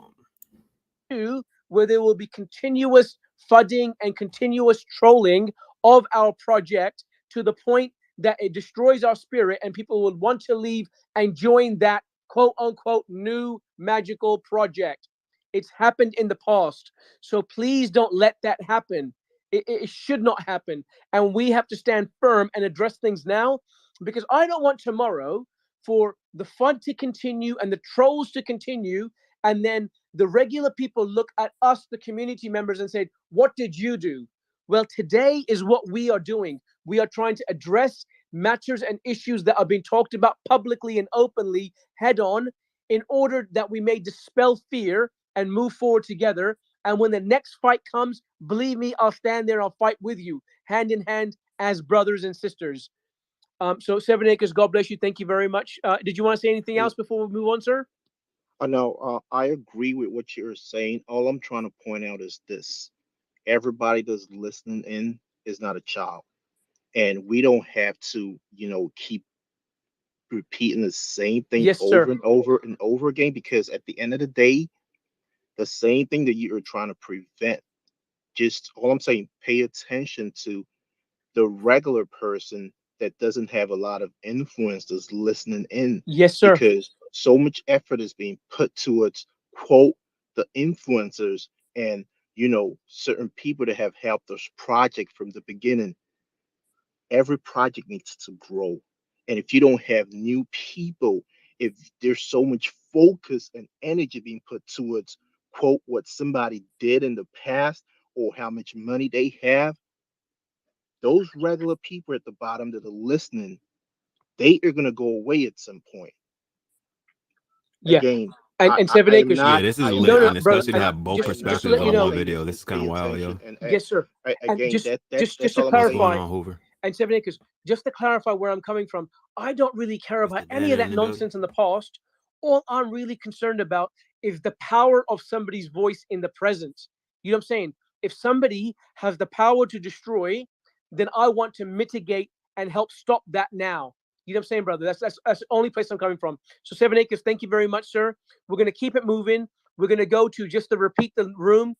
Where there will be continuous fudding and continuous trolling of our project to the point that it destroys our spirit and people will want to leave and join that quote unquote new magical project. It's happened in the past. So please don't let that happen. It should not happen. And we have to stand firm and address things now because I don't want tomorrow for the fun to continue and the trolls to continue. And then the regular people look at us, the community members, and say, what did you do? Well, today is what we are doing. We are trying to address matters and issues that are being talked about publicly and openly head on in order that we may dispel fear and move forward together. And when the next fight comes, believe me, I'll stand there. I'll fight with you hand in hand as brothers and sisters. So 7 Acres, God bless you. Thank you very much. Did you want to say anything else before we move on, sir? No, I agree with what you're saying. All I'm trying to point out is this. Everybody that's listening in is not a child. And we don't have to, keep repeating the same thing over and over and over again, because at the end of the day, the same thing that you're trying to prevent, just all I'm saying, pay attention to the regular person that doesn't have a lot of influence that's listening in. Yes, sir. Because so much effort is being put towards quote the influencers and certain people that have helped this project from the beginning. Every project needs to grow. And if you don't have new people, if there's so much focus and energy being put towards quote what somebody did in the past or how much money they have, those regular people at the bottom that are listening, they are going to go away at some point. Yeah. Again, And Seven I am Acres. Yeah, not, this is I am lit, No, not, and brother. especially to have both Just to perspectives let you on all I'm know. one saying video. is This to is kind pay of wild, attention. yo. And Yes, sir. And again, that's just to all I'm What's saying. going clarify, on, Hoover? and Seven Acres, just to clarify where I'm coming from, I don't really care about Mr. any of Dannon that in the building. nonsense in the past. All I'm really concerned about is the power of somebody's voice in the present. You know what I'm saying? If somebody has the power to destroy, then I want to mitigate and help stop that now. You know what I'm saying, brother? That's the only place I'm coming from. So Seven Acres, thank you very much, sir. We're gonna keep it moving. We're gonna go to, just to repeat the room.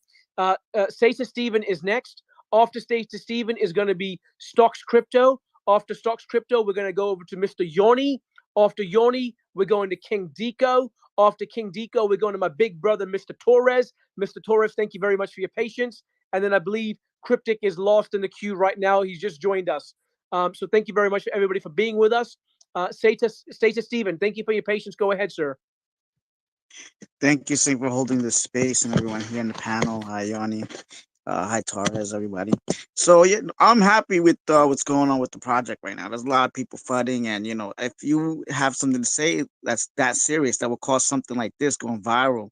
Stacey Stephen is next. After Stacey Stephen is gonna be Stocks Crypto. After Stocks Crypto, we're gonna go over to Mr. Yoni. After Yoni, we're going to King Deco. After King Deco, we're going to my big brother, Mr. Torres. Mr. Torres, thank you very much for your patience. And then I believe Cryptic is lost in the queue right now. He's just joined us. So thank you very much for everybody for being with us. Status Stephen, thank you for your patience. Go ahead, sir. Thank you, Sing, for holding this space and everyone here in the panel. Hi, Yanni. Hi, Torres, everybody. So yeah, I'm happy with what's going on with the project right now. There's a lot of people fighting, and if you have something to say that's that serious, that will cause something like this going viral,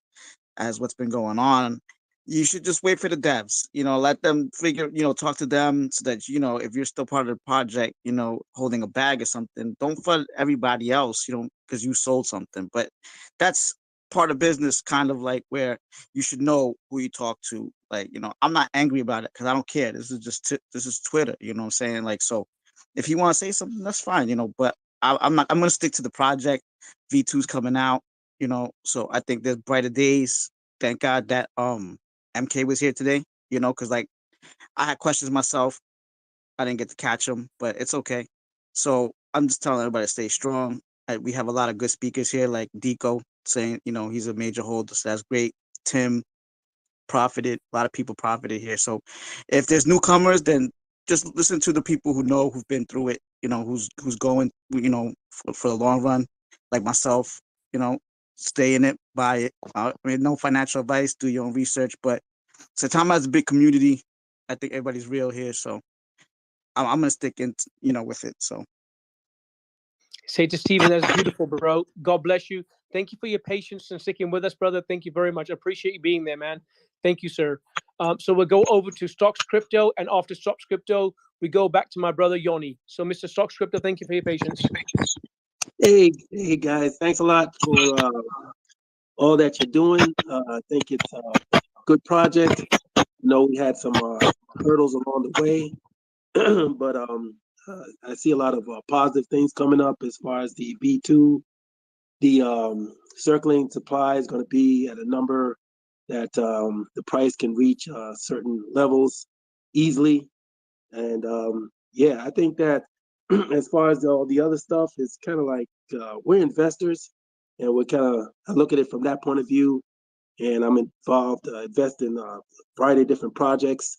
as what's been going on, you should just wait for the devs. Let them figure. Talk to them so that if you're still part of the project, holding a bag or something, don't flood everybody else. Because you sold something, but that's part of business, kind of like where you should know who you talk to. Like, I'm not angry about it because I don't care. This is just this is Twitter. You know what I'm saying? Like, so if you want to say something, that's fine. But I'm not. I'm gonna stick to the project. V2's coming out. So I think there's brighter days. Thank God that MK was here today. Because like I had questions myself. I didn't get to catch them, but it's okay. So I'm just telling everybody to stay strong. We have a lot of good speakers here, like Deco saying, he's a major holder, so that's great. Tim profited. A lot of people profited here. So if there's newcomers, then just listen to the people who know, who've been through it. Who's going, for the long run, like myself. Stay in it, buy it. No financial advice. Do your own research. But Saitama has a big community. I think everybody's real here, so I'm gonna stick in, with it. So. Say to Stephen, that's beautiful, bro. God bless you. Thank you for your patience and sticking with us, brother. Thank you very much. I appreciate you being there, man. Thank you, sir. So we'll go over to Stocks Crypto, and after Stocks Crypto, we go back to my brother Yoni. So, Mr. Stocks Crypto, thank you for your patience. Hey guys, thanks a lot for all that you're doing. I think it's a good project. We had some hurdles along the way, but I see a lot of positive things coming up as far as the B2. The circling supply is going to be at a number that the price can reach certain levels easily. And yeah, I think that as far as all the other stuff, it's kind of like we're investors, and we're kind of, I look at it from that point of view. And I'm involved, invest in a variety of different projects,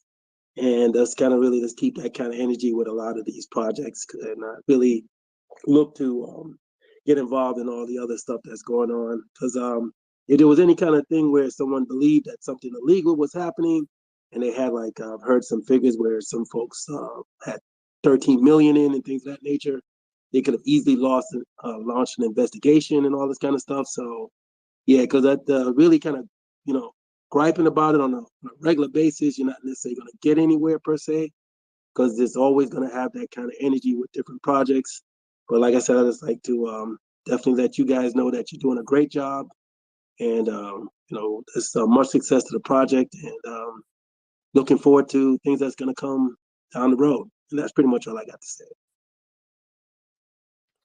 and that's kind of really just keep that kind of energy with a lot of these projects, and really look to get involved in all the other stuff that's going on. Because if there was any kind of thing where someone believed that something illegal was happening, and they had like I've heard some figures where some folks had 13 million in and things of that nature, they could have easily launched an investigation and all this kind of stuff. So yeah, because that really kind of griping about it on a regular basis, you're not necessarily going to get anywhere per se, because it's always going to have that kind of energy with different projects. But like I said, I just like to definitely let you guys know that you're doing a great job, and it's much success to the project, and looking forward to things that's going to come down the road. And that's pretty much all I got to say.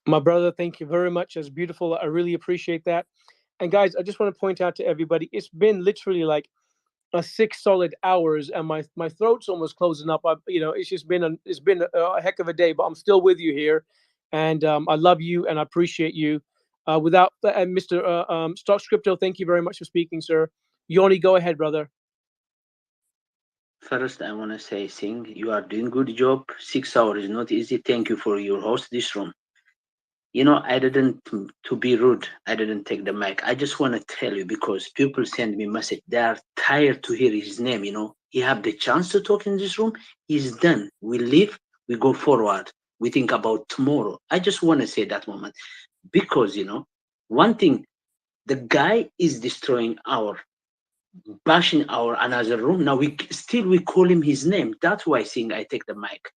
My brother, thank you very much. That's beautiful. I really appreciate that. And guys, I just want to point out to everybody, it's been literally like 6 solid hours, and my throat's almost closing up. It's just been a heck of a day, but I'm still with you here, and I love you and I appreciate you. Without Mr. Stocks Crypto, thank you very much for speaking, sir. Yoni, go ahead, brother. First, I want to say, Singh, you are doing good job. 6 hours is not easy. Thank you for your host this room. You know, I didn't, to be rude, I didn't take the mic. I just want to tell you, because people send me message. They are tired to hear his name, you know. He have the chance to talk in this room. He's done. We leave, we go forward. We think about tomorrow. I just want to say that moment. Because, you know, one thing, the guy is destroying our, bashing our another room. Now we call him his name. That's why Singh, I take the mic.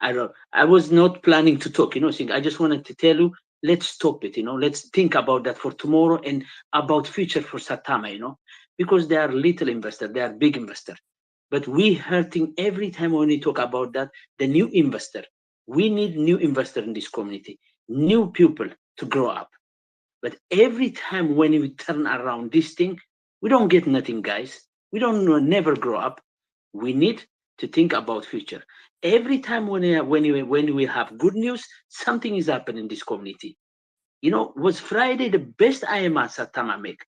I was not planning to talk, you know, Singh. I just wanted to tell you, let's stop it, you know. Let's think about that for tomorrow and about future for Saitama, you know, because they are little investor, they are big investor. But we hurting every time when we talk about that, the new investor. We need new investor in this community, new people to grow up. But every time when we turn around this thing, we don't get nothing, guys. We don't never grow up. We need to think about future. Every time when we have good news, something is happening in this community. You know, was Friday the best IMA Saitama make?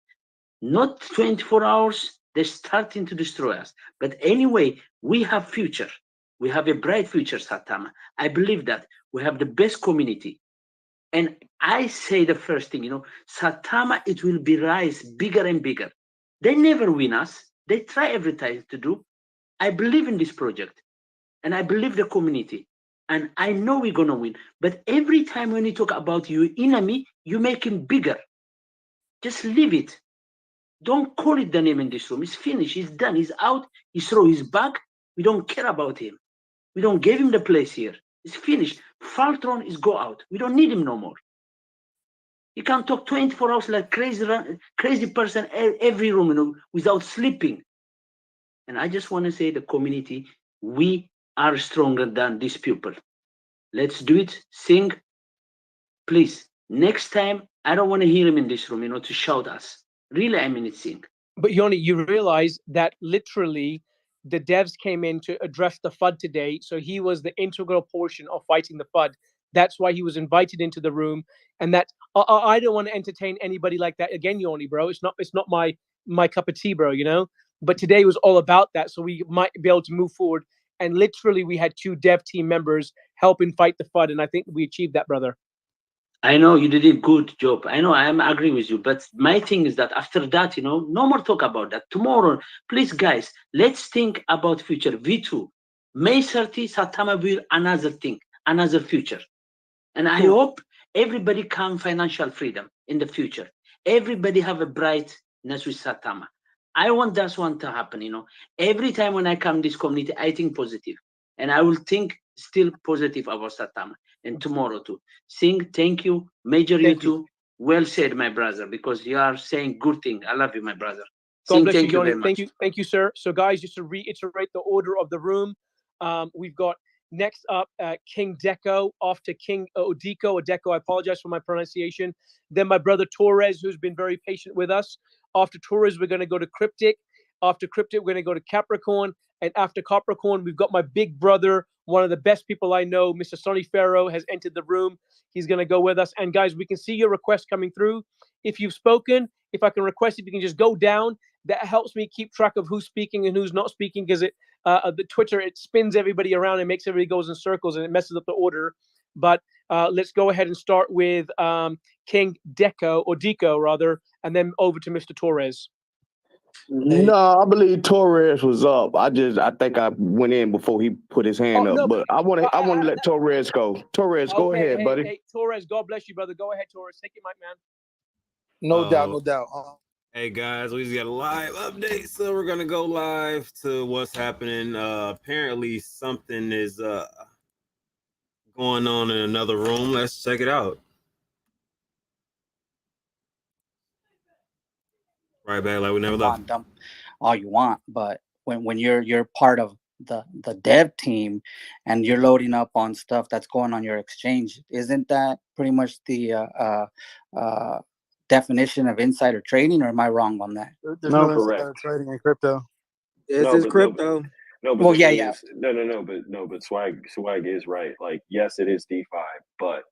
Not 24 hours, they're starting to destroy us. But anyway, we have future. We have a bright future, Saitama. I believe that. We have the best community. And I say the first thing, you know, Saitama, it will be rise bigger and bigger. They never win us. They try every time to do. I believe in this project. And I believe the community. And I know we're going to win. But every time when you talk about your enemy, you make him bigger. Just leave it. Don't call it the name in this room. It's finished. He's done. He's out. He throw his back. We don't care about him. We don't give him the place here. It's finished. Faltron is go out. We don't need him no more. You can't talk 24 hours like crazy person every room, you know, without sleeping. And I just want to say the community, we are stronger than these people. Let's do it. Sing, please. Next time, I don't want to hear him in this room, you know, to shout us. Really, I mean it, Sing. But Yoni, you realize that literally the devs came in to address the FUD today. So he was the integral portion of fighting the FUD. That's why he was invited into the room. And that I don't want to entertain anybody like that again, Yoni, bro. It's not my cup of tea, bro, you know? But today was all about that. So we might be able to move forward. And literally we had 2 dev team members helping fight the FUD. And I think we achieved that, brother. I know you did a good job. I know I am agree with you. But my thing is that after that, you know, no more talk about that. Tomorrow, please, guys, let's think about future. V2, May 30, Saitama will another thing, another future. And I hope everybody can financial freedom in the future. Everybody have a brightness with Saitama. I want that one to happen, you know. Every time when I come this community, I think positive. And I will think still positive about Saitama. And tomorrow too. Sing, thank you. Major, you too. Well said, my brother, because you are saying good thing. I love you, my brother. God Sing, bless thank you, you Yoni. very much. Thank you, sir. So, guys, just to reiterate the order of the room, we've got next up King Deco, off to King Odeko. Odeko, I apologize for my pronunciation. Then my brother Torres, who's been very patient with us. After Torres, we're going to go to Cryptic. After Cryptic, we're going to go to Capricorn. And after Capricorn, we've got my big brother, one of the best people I know, Mr. Sonny Pharaoh, has entered the room. He's going to go with us. And guys, we can see your requests coming through. If you've spoken, if I can request, if you can just go down, that helps me keep track of who's speaking and who's not speaking, because the Twitter, it spins everybody around and makes everybody goes in circles and it messes up the order. But let's go ahead and start with King Deco, or Deco rather, and then over to Mr. Torres. No, I believe Torres was up. I think I went in before he put his hand up. No, but I want to let Torres go. Torres, go ahead, buddy. Hey, Torres, God bless you, brother. Go ahead, Torres. Take your mic, man. No doubt, no doubt. Hey guys, we just got a live update, so we're gonna go live to what's happening. Apparently something is going on in another room. Let's check it out. Right back like we never left. Dump all you want, but when you're part of the dev team and you're loading up on stuff that's going on your exchange, isn't that pretty much the definition of insider trading, or am I wrong on that? There's no insider trading in crypto. This is crypto. No, but Well, the yeah, thing yeah. is, but swag is right. Like, yes, it is DeFi, but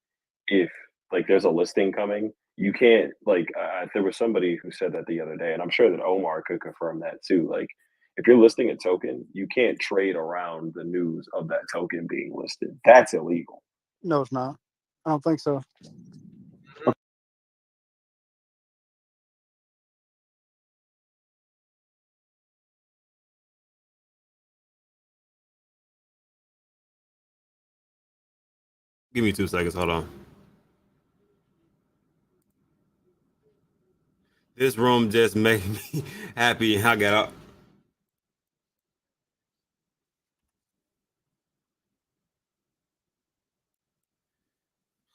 if like there's a listing coming You can't like there was somebody who said that the other day, and I'm sure that Omar could confirm that too. Like, if you're listing a token, you can't trade around the news of that token being listed. That's illegal. No, it's not. I don't think so. Give me 2 seconds. Hold on. This room just made me happy. I got up.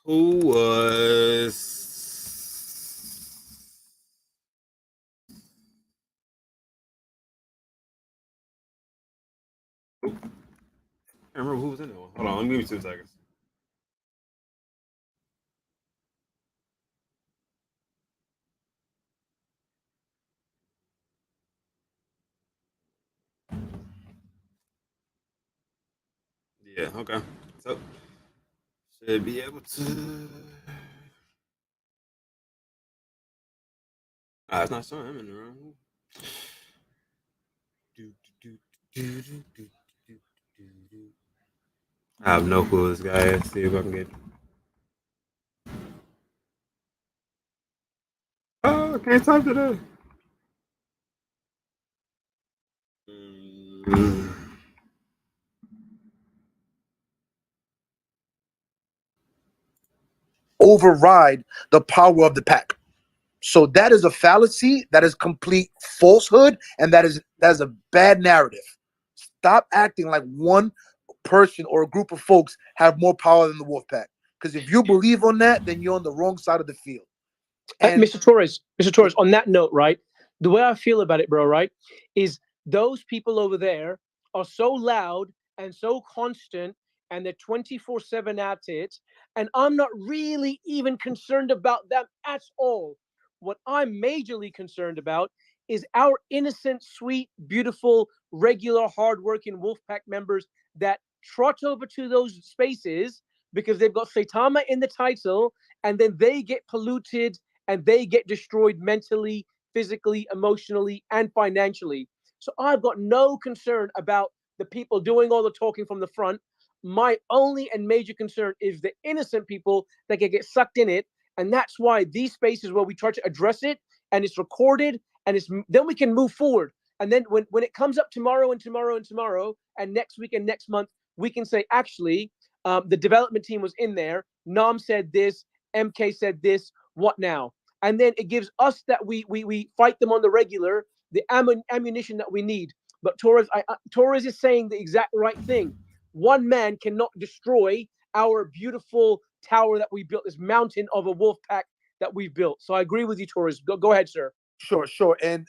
Who was? I can't remember who was in there. Hold on. Give me 2 seconds. Yeah. Okay. So should be able to. Ah, it's not showing him in the room. I have no clue who this guy is. See if I can get. Oh, I can't type today. Override the power of the pack. So that is a fallacy, that is complete falsehood, and that is a bad narrative. Stop acting like one person or a group of folks have more power than the wolf pack. Because if you believe on that, then you're on the wrong side of the field. And Mr. Torres, on that note, right? The way I feel about it, bro, right, is those people over there are so loud and so constant and they're 24/7 at it. And I'm not really even concerned about them at all. What I'm majorly concerned about is our innocent, sweet, beautiful, regular, hardworking Wolfpack members that trot over to those spaces because they've got Saitama in the title and then they get polluted and they get destroyed mentally, physically, emotionally, and financially. So I've got no concern about the people doing all the talking from the front. My only and major concern is the innocent people that can get sucked in it. And that's why these spaces where we try to address it and it's recorded and it's then we can move forward. And then when it comes up tomorrow and tomorrow and tomorrow and next week and next month, we can say, actually, the development team was in there. Nam said this, MK said this. What now? And then it gives us that we fight them on the regular, the ammunition that we need. But Torres is saying the exact right thing. One man cannot destroy our beautiful tower that we built, this mountain of a wolf pack that we've built. So I agree with you, Torres. Go ahead, sir. Sure. And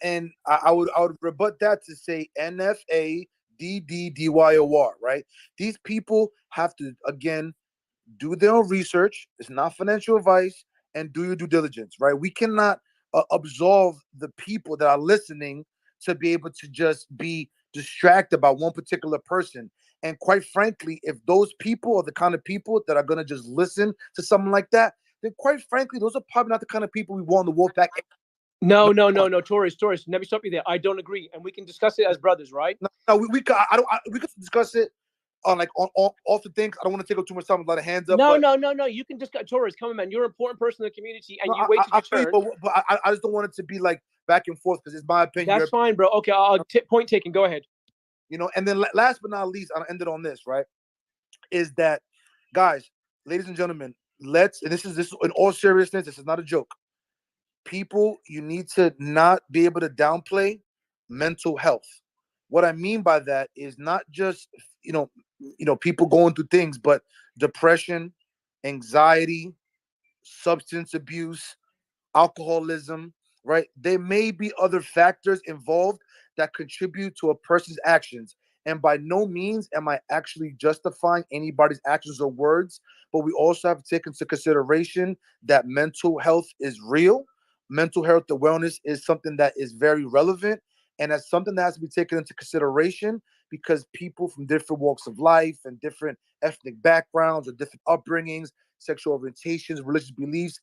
I would rebut that to say NFADDDYOR, right? These people have to again do their own research. It's not financial advice, and do your due diligence, right? We cannot absolve the people that are listening to be able to just be distracted by one particular person. And quite frankly, if those people are the kind of people that are going to just listen to someone like that, then quite frankly, those are probably not the kind of people we want in the Wolfpack. No, Torres, let me stop you there. I don't agree, and we can discuss it as brothers, right? No, we could. We could discuss it on off the things. I don't want to take up too much time. A lot of hands up. No. You can discuss. Torres, come on, man. You're an important person in the community, and you wait till your turn. But I just don't want it to be like back and forth because it's my opinion. That's fine, bro. Okay, point taken. Go ahead. And then last but not least, I'll end it on this. Right, is that, guys, ladies and gentlemen, and this is in all seriousness. This is not a joke. People, you need to not be able to downplay mental health. What I mean by that is not just people going through things, but depression, anxiety, substance abuse, alcoholism, right? There may be other factors involved that contribute to a person's actions. And by no means am I actually justifying anybody's actions or words, but we also have to take into consideration that mental health is real. Mental health awareness is something that is very relevant. And that's something that has to be taken into consideration because people from different walks of life and different ethnic backgrounds or different upbringings, sexual orientations, religious beliefs,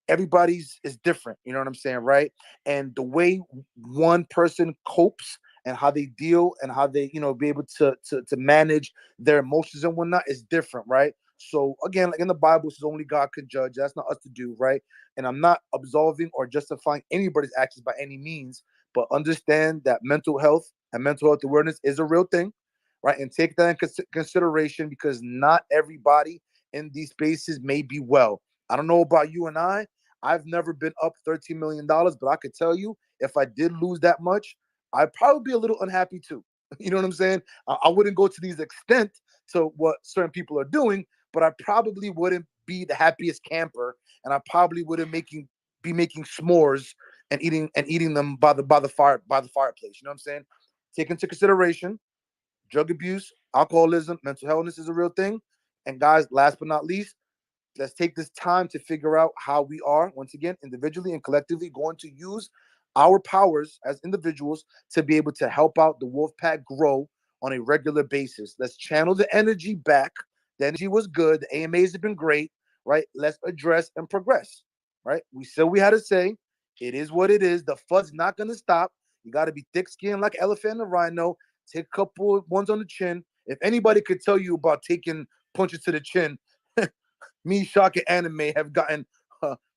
everybody's is different. You know what I'm saying, right? And the way one person copes and how they deal and how they, be able to manage their emotions and whatnot is different, right? So again, like in the Bible, it says only God can judge. That's not us to do, right? And I'm not absolving or justifying anybody's actions by any means, but understand that mental health and mental health awareness is a real thing, right? And take that in consideration, because not everybody in these spaces may be well. I don't know about you and I've never been up $13 million, but I could tell you if I did lose that much, I'd probably be a little unhappy too. You know what I'm saying? I wouldn't go to these extent to what certain people are doing, but I probably wouldn't be the happiest camper, and I probably wouldn't be making s'mores and eating them by the fireplace. You know what I'm saying? Take into consideration drug abuse, alcoholism, mental illness is a real thing. And guys, last but not least, let's take this time to figure out how we are, once again, individually and collectively, going to use our powers as individuals to be able to help out the wolf pack grow on a regular basis. Let's channel the energy back. The energy was good. The AMAs have been great, right? Let's address and progress, right? We said we had to say. It is what it is. The FUD's not going to stop. You got to be thick-skinned like elephant and a rhino. Take a couple of ones on the chin. If anybody could tell you about taking punches to the chin, me, Shock, and Anime have gotten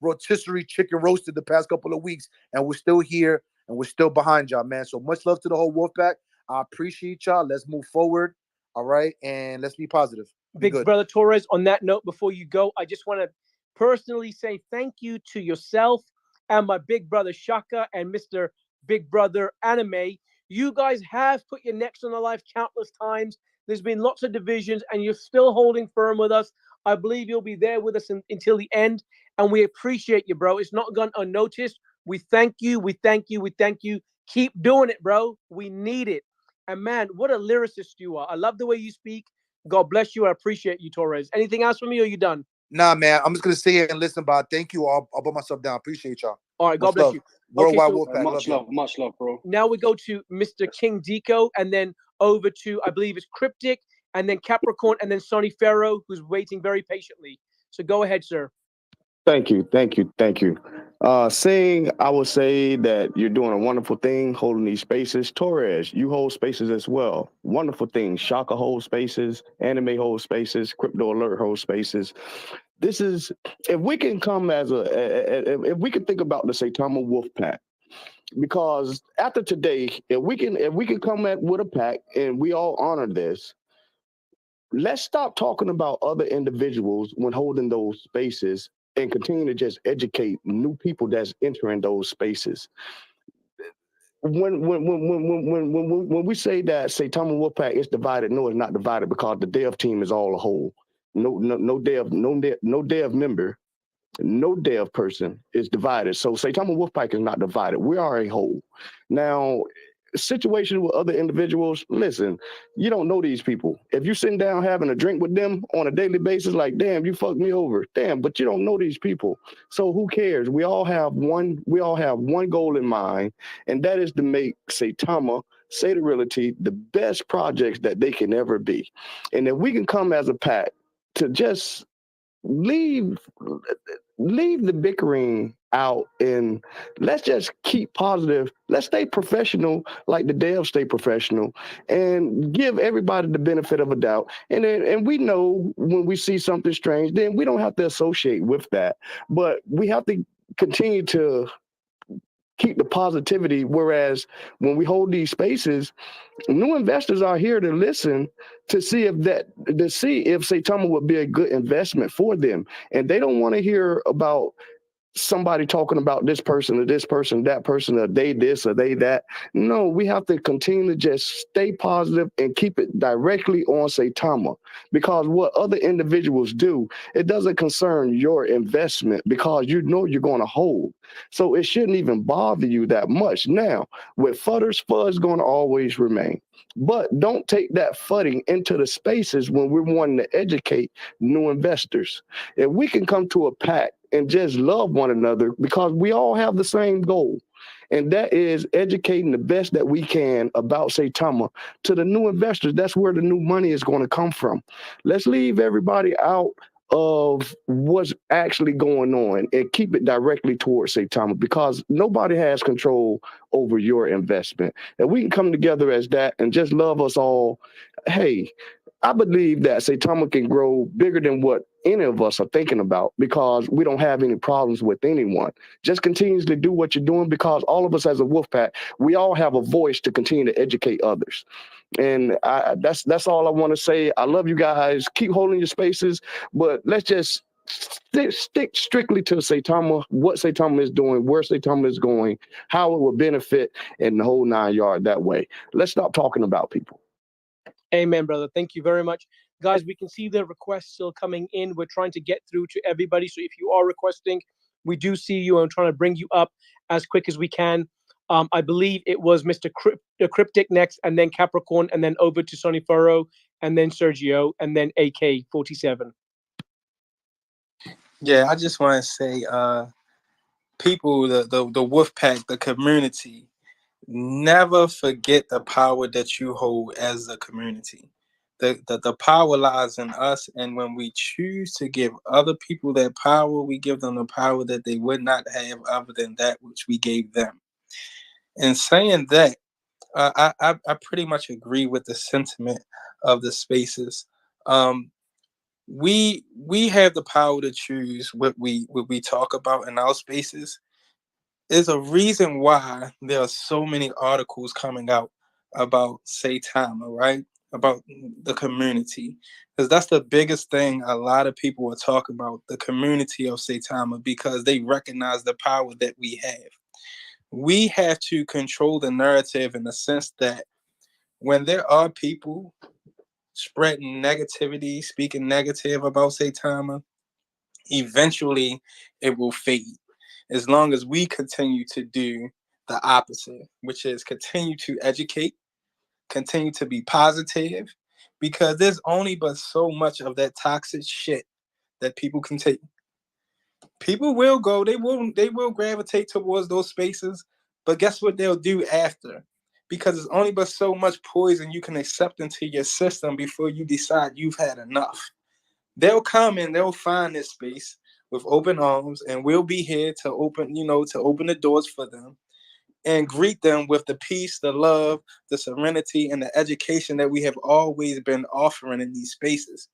rotisserie chicken roasted the past couple of weeks, and we're still here, and we're still behind y'all, man. So much love to the whole Wolfpack. I appreciate y'all. Let's move forward, all right? And let's be positive. Be Big good. Brother Torres, on that note, before you go, I just want to personally say thank you to yourself and my big brother Shaka and Mr. Big Brother Anime. You guys have put your necks on the life countless times. There's been lots of divisions, and you're still holding firm with us. I believe you'll be there with us until the end, and we appreciate you, bro. It's not gone unnoticed. We thank you. We thank you. We thank you. Keep doing it, bro. We need it. And man, what a lyricist you are. I love the way you speak. God bless you. I appreciate you, Torres. Anything else from me, or are you done? Nah, man. I'm just gonna sit here and listen, but thank you. I'll put myself down. Appreciate y'all. All right, God Much bless love. you. Worldwide Okay, so Wolfpack. Much Love love, much love, bro. now we go to Mr. King Deco, and then over to, I believe it's Cryptic, and then Capricorn, and then Sonny Pharaoh, who's waiting very patiently. So go ahead, sir. Thank you, thank you, thank you. Sing, I would say that you're doing a wonderful thing holding these spaces. Torres, you hold spaces as well. Wonderful thing. Shaka holds spaces, Anime holds spaces, Crypto Alert holds spaces. This is, if we can come as if we can think about the Saitama Wolf Pack, because after today, if we can come at with a pack and we all honor this, let's stop talking about other individuals when holding those spaces and continue to just educate new people that's entering those spaces. When we say that Saitama Wolfpack is divided, no, it's not divided, because the dev team is all a whole. No dev member, no dev person is divided. So Saitama Wolfpack is not divided. We are a whole. Now, situation with other individuals, listen, you don't know these people. If you're sitting down having a drink with them on a daily basis, like, damn, you fucked me over. Damn, but you don't know these people. So who cares? We all have one goal in mind, and that is to make Saitama, Sata Realty, the best projects that they can ever be. And if we can come as a pack to just leave the bickering out, and let's just keep positive. Let's stay professional, like the devs stay professional, and give everybody the benefit of a doubt. And we know when we see something strange, then we don't have to associate with that, but we have to continue to keep the positivity. Whereas when we hold these spaces, new investors are here to listen to see if Saitama would be a good investment for them, and they don't want to hear about somebody talking about this person or this person, that person, or they this or they that. No, we have to continue to just stay positive and keep it directly on Saitama, because what other individuals do, it doesn't concern your investment, because you know you're going to hold. So it shouldn't even bother you that much. Now, with FUD's going to always remain. But don't take that fudding into the spaces when we're wanting to educate new investors. If we can come to a pact and just love one another, because we all have the same goal, and that is educating the best that we can about Saitama to the new investors. That's where the new money is going to come from. Let's leave everybody out of what's actually going on and keep it directly towards Saitama, because nobody has control over your investment. And we can come together as that and just love us all. Hey, I believe that Saitama can grow bigger than what any of us are thinking about, because we don't have any problems with anyone. Just continuously do what you're doing, because all of us as a wolf pack, we all have a voice to continue to educate others. And that's all I want to say. I love you guys. Keep holding your spaces, but let's just stick strictly to Saitama, what Saitama is doing, where Saitama is going, how it will benefit, and the whole 9 yard that way. Let's stop talking about people. Amen, brother. Thank you very much. Guys, we can see the requests still coming in. We're trying to get through to everybody. So if you are requesting, we do see you and trying to bring you up as quick as we can. I believe it was Mr. Cryptic next, and then Capricorn, and then over to Sonny Furrow, and then Sergio, and then AK-47. Yeah, I just want to say, people, the wolf pack, the community, never forget the power that you hold as a community. The power lies in us, and when we choose to give other people that power, we give them the power that they would not have other than that which we gave them. And saying that, I pretty much agree with the sentiment of the spaces. We have the power to choose what we talk about in our spaces. There's a reason why there are so many articles coming out about Saitama, right? About the community. Because that's the biggest thing a lot of people are talking about, the community of Saitama, because they recognize the power that we have. We have to control the narrative in the sense that when there are people spreading negativity, speaking negative about Saitama, eventually it will fade. As long as we continue to do the opposite, which is continue to educate, continue to be positive, because there's only but so much of that toxic shit that people can take. People will go, they will gravitate towards those spaces, but guess what they'll do after? Because there's only but so much poison you can accept into your system before you decide you've had enough. They'll come and they'll find this space with open arms, and we'll be here to open the doors for them and greet them with the peace, the love, the serenity, and the education that we have always been offering in these spaces.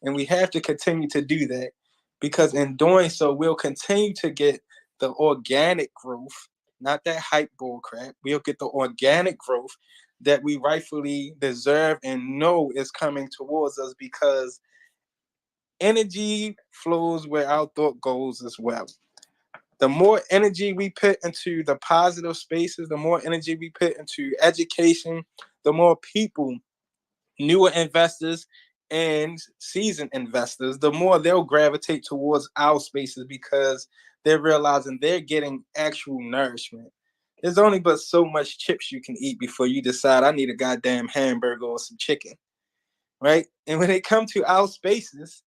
And we have to continue to do that, because in doing so, we'll continue to get the organic growth, not that hype bull crap. We'll get the organic growth that we rightfully deserve and know is coming towards us, because energy flows where our thought goes as well. The more energy we put into the positive spaces, the more energy we put into education, the more people, newer investors and seasoned investors, the more they'll gravitate towards our spaces, because they're realizing they're getting actual nourishment. There's only but so much chips you can eat before you decide I need a goddamn hamburger or some chicken, right? And when they come to our spaces,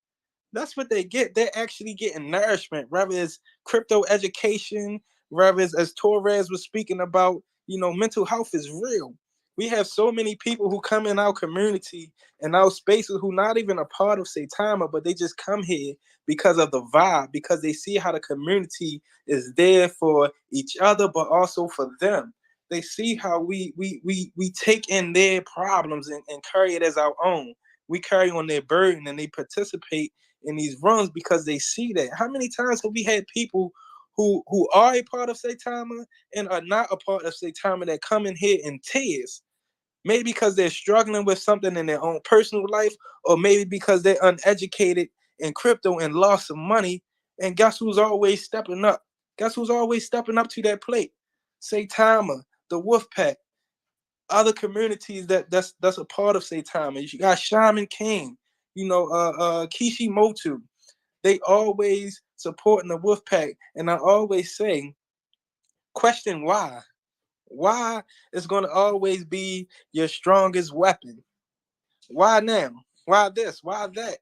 that's what they get. They're actually getting nourishment, whether it's crypto education, whether it's, as Torres was speaking about, mental health is real. We have so many people who come in our community and our spaces who not even a part of Saitama, but they just come here because of the vibe, because they see how the community is there for each other, but also for them. They see how we take in their problems and carry it as our own. We carry on their burden, and they participate in these runs because they see that. How many times have we had people who are a part of Saitama and are not a part of Saitama that come in here in tears? Maybe because they're struggling with something in their own personal life, or maybe because they're uneducated in crypto and lost some money. And guess who's always stepping up? Guess who's always stepping up to that plate? Saitama, the Wolfpack, other communities that's a part of Saitama. You got Shaman King, Kishimoto. They always supporting the Wolfpack, and I always say, question why. Why is going to always be your strongest weapon? Why now? Why this? Why that?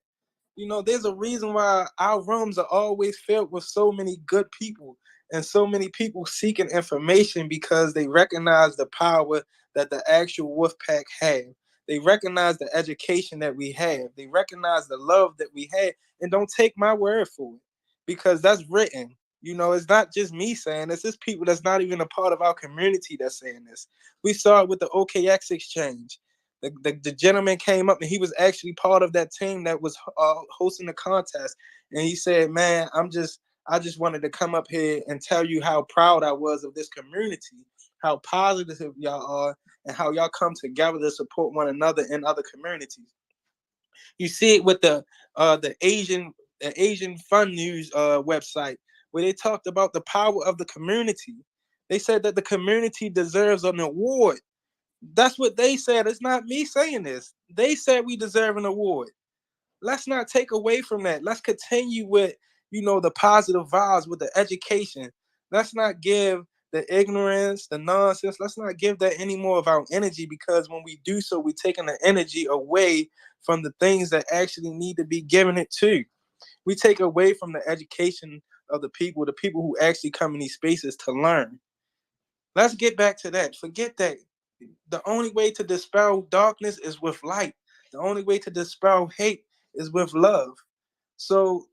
There's a reason why our rooms are always filled with so many good people and so many people seeking information, because they recognize the power that the actual Wolfpack have. They recognize the education that we have. They recognize the love that we have, and don't take my word for it, because that's written. You know, it's not just me saying this. It's people that's not even a part of our community that's saying this. We saw it with the OKX exchange. The gentleman came up and he was actually part of that team that was hosting the contest. And he said, man, I just wanted to come up here and tell you how proud I was of this community, how positive y'all are, and how y'all come together to support one another in other communities. You see it with the Asian Fun News website, where they talked about the power of the community. They said that the community deserves an award. That's what they said. It's not me saying this. They said we deserve an award. Let's not take away from that. Let's continue with, you know, the positive vibes, with the education. Let's not give the ignorance, the nonsense. Let's not give that any more of our energy, because when we do so, we're taking the energy away from the things that actually need to be given it to. We take away from the education of the people who actually come in these spaces to learn. Let's get back to that. Forget that. The only way to dispel darkness is with light. The only way to dispel hate is with love. So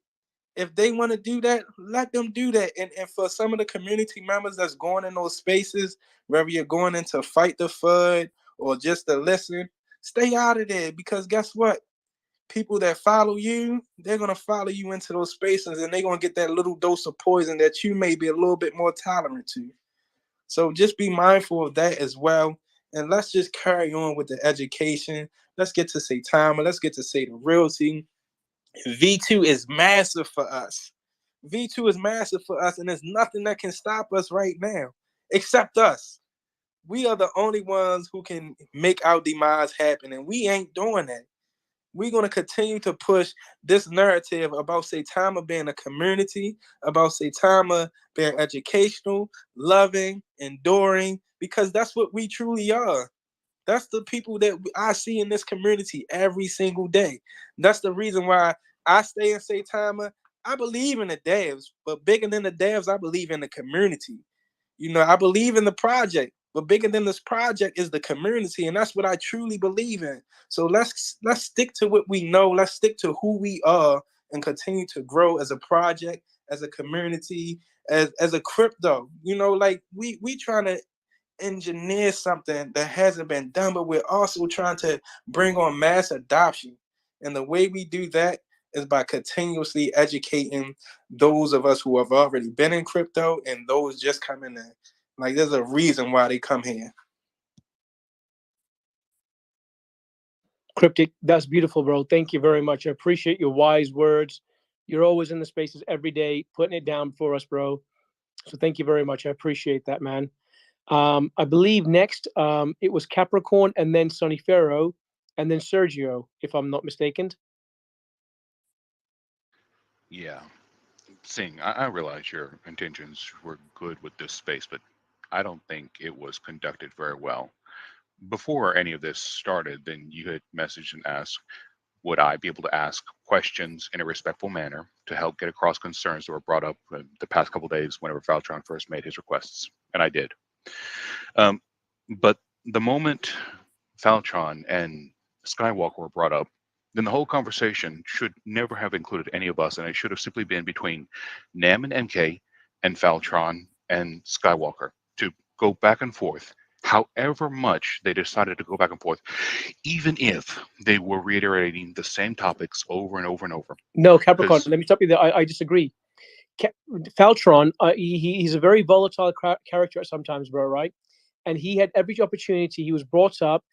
if they want to do that, let them do that. And for some of the community members that's going in those spaces, whether you're going in to fight the FUD or just to listen, stay out of there, because guess what? People that follow you, they're going to follow you into those spaces, and they're going to get that little dose of poison that you may be a little bit more tolerant to. So just be mindful of that as well. And let's just carry on with the education. Let's get to Saitama. Let's get to say the realty. V2 is massive for us. V2 is massive for us, and there's nothing that can stop us right now except us. We are the only ones who can make our demise happen, and we ain't doing that. We're going to continue to push this narrative about Saitama being a community, about Saitama being educational, loving, enduring, because that's what we truly are. That's the people that I see in this community every single day. That's the reason why I stay in Saitama. I believe in the devs, but bigger than the devs, I believe in the community. You know, I believe in the project, but bigger than this project is the community, and that's what I truly believe in. So let's stick to what we know. Let's stick to who we are and continue to grow as a project, as a community, as a crypto. You know, like we trying to engineer something that hasn't been done, but we're also trying to bring on mass adoption. And the way we do that is by continuously educating those of us who have already been in crypto and those just coming in. Like, there's a reason why they come here. Cryptic, that's beautiful, bro. Thank you very much. I appreciate your wise words. You're always in the spaces every day, putting it down for us, bro. So thank you very much. I appreciate that, man. I believe next it was Capricorn, and then Sonny Pharaoh, and then Sergio, if I'm not mistaken. Yeah. Sing, I realize your intentions were good with this space, but I don't think it was conducted very well. Before any of this started, then you had messaged and asked, would I be able to ask questions in a respectful manner to help get across concerns that were brought up the past couple of days whenever Faltron first made his requests? And I did. But the moment Faltron and Skywalker were brought up, then the whole conversation should never have included any of us, and it should have simply been between Nam and MK and Faltron and Skywalker to go back and forth, however much they decided to go back and forth, even if they were reiterating the same topics over and over and over. No, Capricorn, let me stop you there. I disagree. Faltron, he's a very volatile character sometimes, bro, right? And he had every opportunity. He was brought up.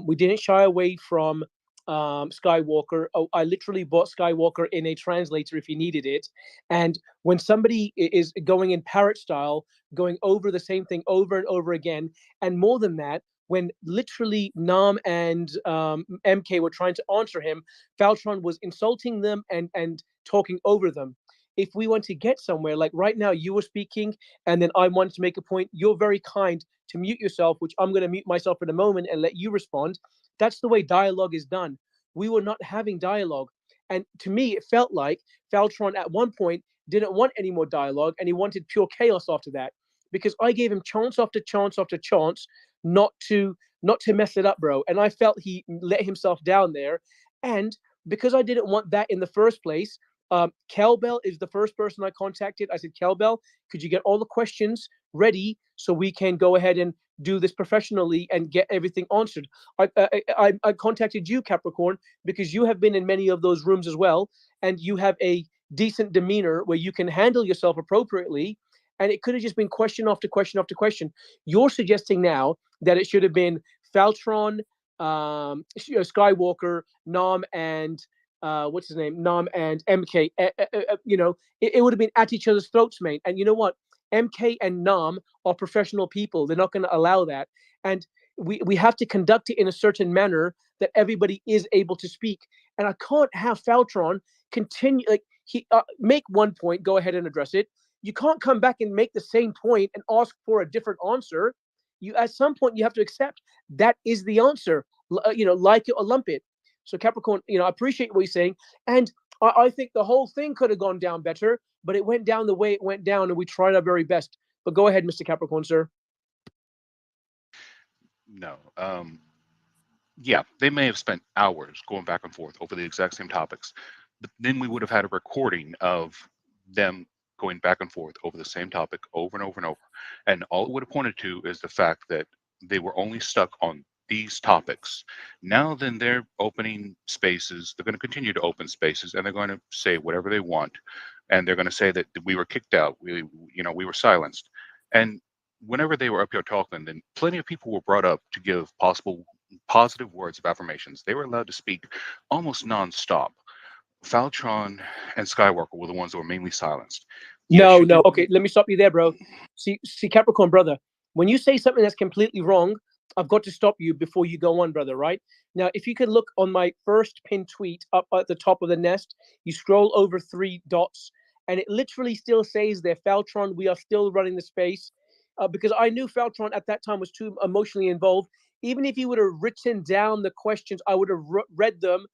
We didn't shy away from Skywalker. Oh, I literally bought Skywalker in a translator if he needed it. And when somebody is going in parrot style, going over the same thing over and over again, and more than that, when literally Nam and MK were trying to answer him, Faltron was insulting them and talking over them. If we want to get somewhere, like right now, you were speaking, and then I wanted to make a point. You're very kind to mute yourself, which I'm going to mute myself in a moment and let you respond. That's the way dialogue is done. We were not having dialogue. And to me, it felt like Faltron at one point didn't want any more dialogue, and he wanted pure chaos after that, because I gave him chance after chance after chance not to not to mess it up, bro. And I felt he let himself down there. And because I didn't want that in the first place, Kelbell is the first person I contacted. I said, Kelbell, could you get all the questions ready so we can go ahead and do this professionally and get everything answered? I contacted you, Capricorn, because you have been in many of those rooms as well, and you have a decent demeanor where you can handle yourself appropriately. And it could have just been question after question after question. You're suggesting now that it should have been Faltron, Skywalker, Nam, and what's his name? Nam and MK. It would have been at each other's throats, mate. And you know what? MK and Nam are professional people. They're not going to allow that. And we have to conduct it in a certain manner that everybody is able to speak. And I can't have Faltron continue, like, he make one point, go ahead and address it. You can't come back and make the same point and ask for a different answer. You, at some point, you have to accept that is the answer. Like it or lump it. So Capricorn, I appreciate what you're saying, and I think the whole thing could have gone down better, but it went down the way it went down, and we tried our very best. But go ahead, Mr. Capricorn, sir. No. Yeah, they may have spent hours going back and forth over the exact same topics, but then we would have had a recording of them going back and forth over the same topic over and over and over. And all it would have pointed to is the fact that they were only stuck on these topics. Now then they're opening spaces. They're going to continue to open spaces, and they're going to say whatever they want. And they're going to say that we were kicked out. We were silenced. And whenever they were up here talking, then plenty of people were brought up to give possible positive words of affirmations. They were allowed to speak almost nonstop. Faltron and Skywalker were the ones that were mainly silenced. No. Okay, let me stop you there, bro. See, Capricorn, brother. When you say something that's completely wrong, I've got to stop you before you go on, brother. Right now, if you could look on my first pinned tweet up at the top of the nest, you scroll over 3 dots, and it literally still says there, Faltron. We are still running the space, because I knew Faltron at that time was too emotionally involved. Even if he would have written down the questions, I would have read them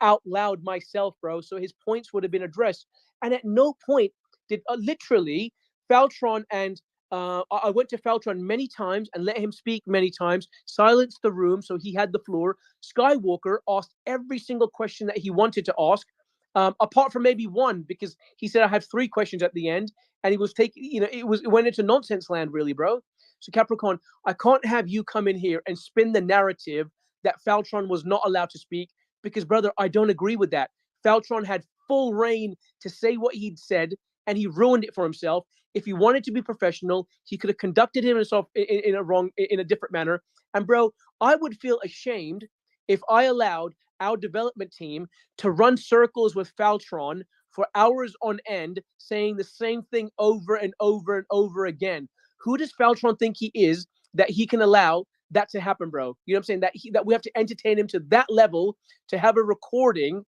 out loud myself, bro. So his points would have been addressed. And at no point did literally Faltron and I went to Faltron many times and let him speak many times, silenced the room so he had the floor. Skywalker asked every single question that he wanted to ask, apart from maybe one, because he said I have 3 questions at the end, and he was taking, it went into nonsense land, really, bro. So Capricorn, I can't have you come in here and spin the narrative that Faltron was not allowed to speak, because, brother, I don't agree with that. Faltron had full reign to say what he'd said, and he ruined it for himself. If he wanted to be professional, he could have conducted himself in a different manner. And bro, I would feel ashamed if I allowed our development team to run circles with Faltron for hours on end, saying the same thing over and over and over again. Who does Faltron think he is that he can allow that to happen, bro? You know what I'm saying? That we have to entertain him to that level to have a recording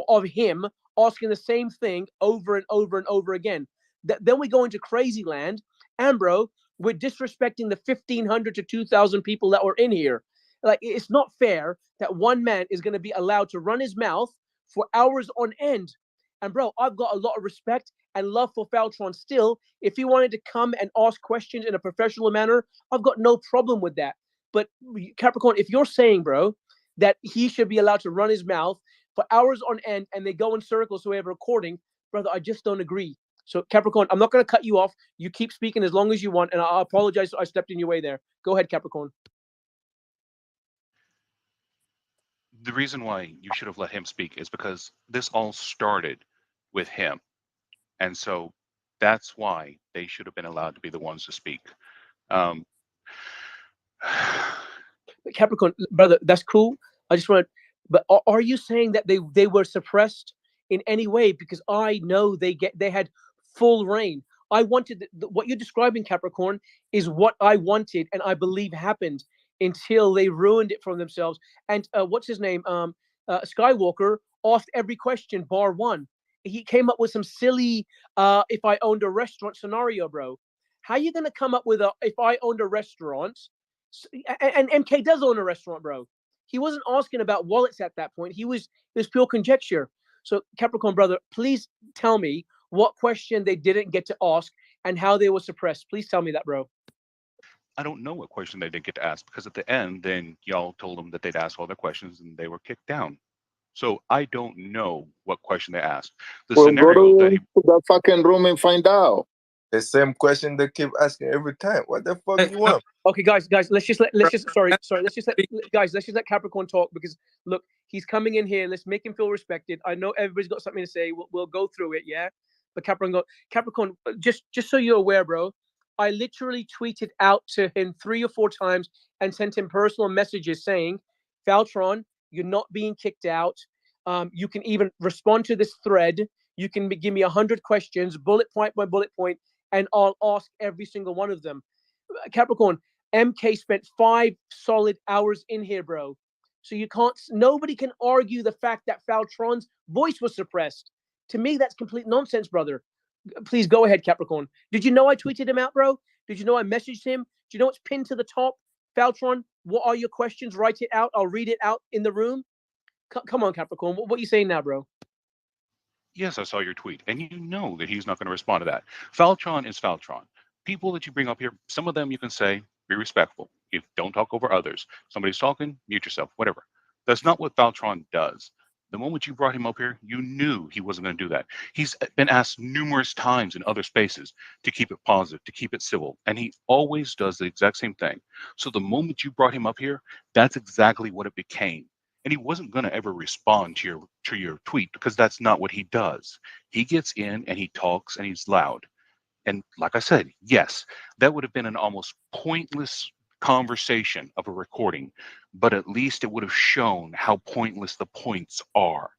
of him asking the same thing over and over and over again. Then we go into crazy land, and bro, we're disrespecting the 1,500 to 2,000 people that were in here. Like, it's not fair that one man is going to be allowed to run his mouth for hours on end. And bro, I've got a lot of respect and love for Faltron still. If he wanted to come and ask questions in a professional manner, I've got no problem with that. But Capricorn, if you're saying, bro, that he should be allowed to run his mouth for hours on end and they go in circles so we have a recording, brother, I just don't agree. So Capricorn, I'm not going to cut you off. You keep speaking as long as you want, and I apologize. I stepped in your way there. Go ahead, Capricorn. The reason why you should have let him speak is because this all started with him. And so that's why they should have been allowed to be the ones to speak. Capricorn, brother, that's cool. I just want, but are you saying that they were suppressed in any way? Because I know they had full reign. I wanted what you're describing, Capricorn, is what I wanted, and I believe happened until they ruined it for themselves. And what's his name? Skywalker asked every question bar one. He came up with some silly if I owned a restaurant scenario, bro. How are you gonna come up with a if I owned a restaurant? And MK does own a restaurant, bro. He wasn't asking about wallets at that point. It was pure conjecture. So Capricorn, brother, please tell me what question they didn't get to ask and how they were suppressed. Please tell me that, bro. I don't know what question they didn't get to ask because at the end, then y'all told them that they'd asked all their questions and they were kicked down. So I don't know what question they asked. The Well, go scenario that to the fucking room and find out. The same question they keep asking every time. What the fuck you want? Okay, guys, let's just sorry, let's just let Capricorn talk because look, he's coming in here. Let's make him feel respected. I know everybody's got something to say. We'll go through it, yeah. But Capricorn, just so you're aware, bro, I literally tweeted out to him 3 or 4 times and sent him personal messages saying, Faltron, you're not being kicked out. You can even respond to this thread. You can give me 100 questions, bullet point by bullet point, and I'll ask every single one of them. Capricorn, MK spent 5 solid hours in here, bro. So nobody can argue the fact that Faltron's voice was suppressed. To me, that's complete nonsense, brother. Please go ahead, Capricorn. Did you know I tweeted him out, bro? Did you know I messaged him? Do you know it's pinned to the top? Faltron, what are your questions? Write it out. I'll read it out in the room. Come on, Capricorn. What are you saying now, bro? yes, I saw your tweet, and you know that he's not going to respond to that. Faltron is Faltron. People that you bring up here, some of them you can say, be respectful. If don't talk over others. Somebody's talking, mute yourself, whatever. That's not what Faltron does. The moment you brought him up here, you knew he wasn't going to do that. He's been asked numerous times in other spaces to keep it positive, to keep it civil, and he always does the exact same thing. So the moment you brought him up here, that's exactly what it became. And he wasn't going to ever respond to your tweet because that's not what he does. He gets in and he talks and he's loud. And like I said, yes, that would have been an almost pointless conversation of a recording, but at least it would have shown how pointless the points are.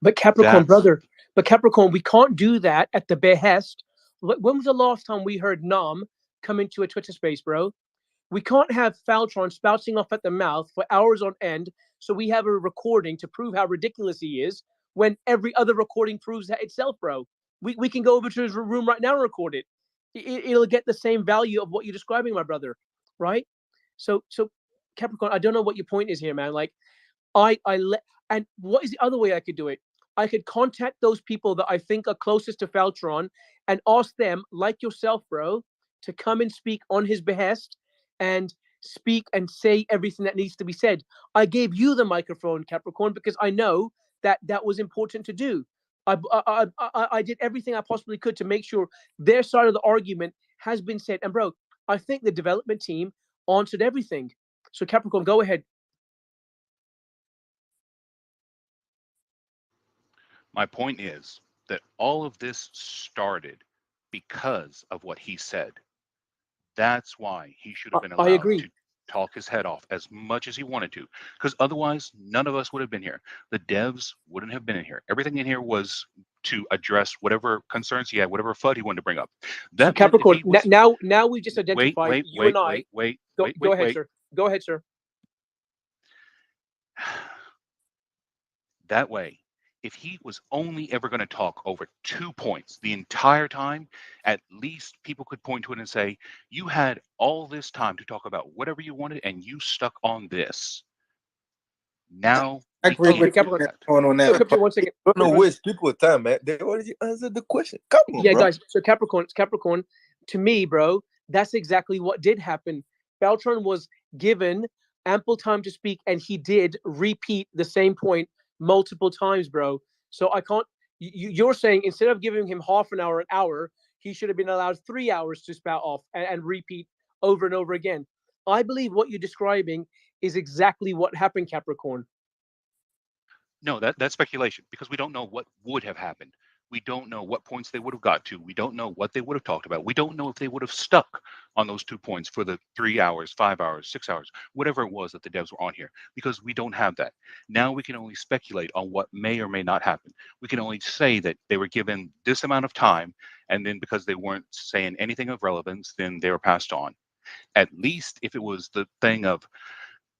But Capricorn, brother, we can't do that at the behest. When was the last time we heard Nam come into a Twitter space, bro? We can't have Faltron spouting off at the mouth for hours on end, so we have a recording to prove how ridiculous he is when every other recording proves that itself, bro. We can go over to his room right now and record it. It'll get the same value of what you're describing, my brother, right? So Capricorn, I don't know what your point is here, man. Like, and what is the other way I could do it? I could contact those people that I think are closest to Faltron and ask them, like yourself, bro, to come and speak on his behest and speak and say everything that needs to be said. I gave you the microphone, Capricorn, because I know that was important to do. I did everything I possibly could to make sure their side of the argument has been said. And bro, I think the development team answered everything. So Capricorn, go ahead. My point is that all of this started because of what he said. That's why he should have been I allowed agree. to talk his head off as much as he wanted to, because otherwise none of us would have been here. The devs wouldn't have been in here. Everything in here was to address whatever concerns he had, whatever FUD he wanted to bring up. That so Capricorn, now we just identified you and I. Go ahead, sir. Go ahead, sir. That way, if he was only ever going to talk over 2 points the entire time, at least people could point to it and say, you had all this time to talk about whatever you wanted and you stuck on this. Now, I agree with going on that. So, one second. Don't know waste people time, man. They already answered the question. Come on, yeah, bro. guys. So Capricorn, to me, bro, that's exactly what did happen. Faltron was given ample time to speak, and he did repeat the same point multiple times, bro. So I can't. You're saying instead of giving him half an hour, he should have been allowed 3 hours to spout off and repeat over and over again. I believe what you're describing is exactly what happened, Capricorn. No, that's speculation because we don't know what would have happened. We don't know what points they would have got to. We don't know what they would have talked about. We don't know if they would have stuck on those 2 points for the 3 hours, 5 hours, 6 hours, whatever it was that the devs were on here, because we don't have that. Now we can only speculate on what may or may not happen. We can only say that they were given this amount of time, and then because they weren't saying anything of relevance, then they were passed on. At least if it was the thing of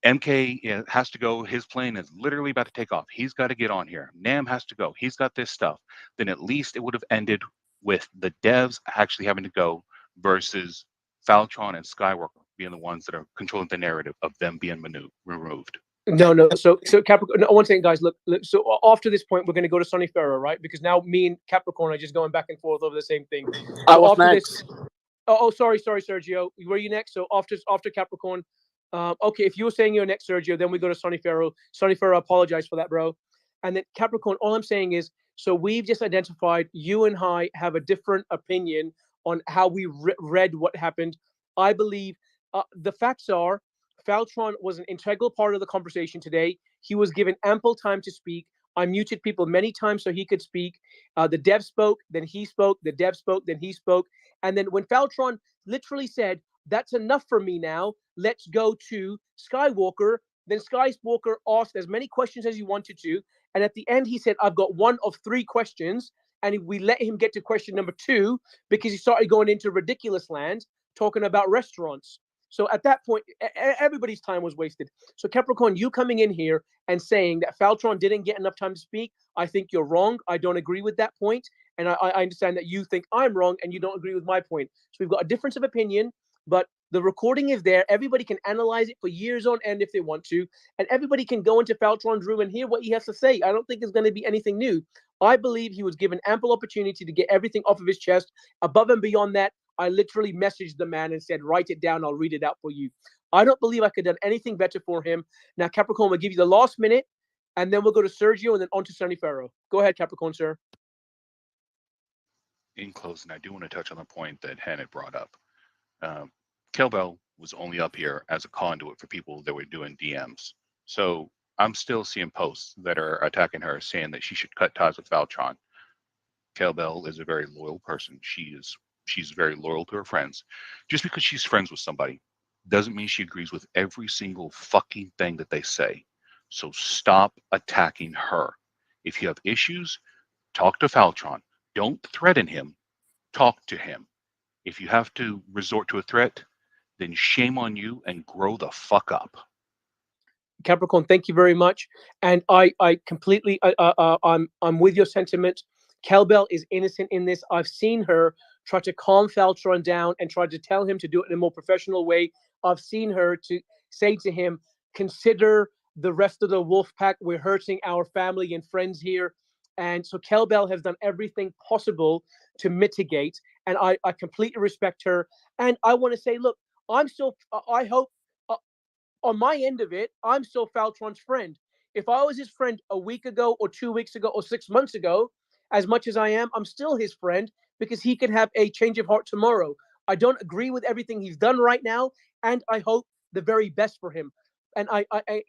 MK has to go. His plane is literally about to take off. He's got to get on here. Nam has to go. He's got this stuff. Then at least it would have ended with the devs actually having to go versus Faltron and Skywalker being the ones that are controlling the narrative of them being removed. No. So Capricorn. No, one second, guys. Look. So after this point, we're going to go to Sonny Pharaoh, right? Because now me and Capricorn are just going back and forth over the same thing. So after this, Sorry, Sergio. Were you next? So after Capricorn. Okay, if you were saying you're next, Sergio, then we go to Sonny Pharaoh. Sonny Pharaoh, apologize for that, bro. And then Capricorn, all I'm saying is, so we've just identified you and I have a different opinion on how we read what happened. I believe the facts are Faltron was an integral part of the conversation today. He was given ample time to speak. I muted people many times so he could speak. The dev spoke, then he spoke, the dev spoke, then he spoke. And then when Faltron literally said, that's enough for me now, let's go to Skywalker, then Skywalker asked as many questions as he wanted to. And at the end, he said, I've got one of three questions. And we let him get to question number 2 because he started going into ridiculous land, talking about restaurants. So at that point, everybody's time was wasted. So Capricorn, you coming in here and saying that Faltron didn't get enough time to speak, I think you're wrong. I don't agree with that point. And I understand that you think I'm wrong and you don't agree with my point. So we've got a difference of opinion, but the recording is there. Everybody can analyze it for years on end if they want to. And everybody can go into Faltron's room and hear what he has to say. I don't think it's going to be anything new. I believe he was given ample opportunity to get everything off of his chest. Above and beyond that, I literally messaged the man and said, write it down. I'll read it out for you. I don't believe I could have done anything better for him. Now, Capricorn, we'll give you the last minute, and then we'll go to Sergio and then on to Sonny Pharaoh. Go ahead, Capricorn, sir. In closing, I do want to touch on the point that Hannah brought up. Kelbell was only up here as a conduit for people that were doing DMs. So I'm still seeing posts that are attacking her, saying that she should cut ties with Faltron. Kelbell is a very loyal person. She's very loyal to her friends. Just because she's friends with somebody doesn't mean she agrees with every single fucking thing that they say. So stop attacking her. If you have issues, talk to Faltron. Don't threaten him. Talk to him. If you have to resort to a threat, then shame on you and grow the fuck up. Capricorn, thank you very much. And I completely, I'm with your sentiment. Kelbell is innocent in this. I've seen her try to calm Faltron down and try to tell him to do it in a more professional way. I've seen her to say to him, consider the rest of the wolf pack. We're hurting our family and friends here. And so Kelbell has done everything possible to mitigate. And I completely respect her. And I want to say, look, I hope on my end of it, I'm still Faltron's friend. If I was his friend a week ago or 2 weeks ago or 6 months ago, as much as I am, I'm still his friend because he could have a change of heart tomorrow. I don't agree with everything he's done right now, and I hope the very best for him. And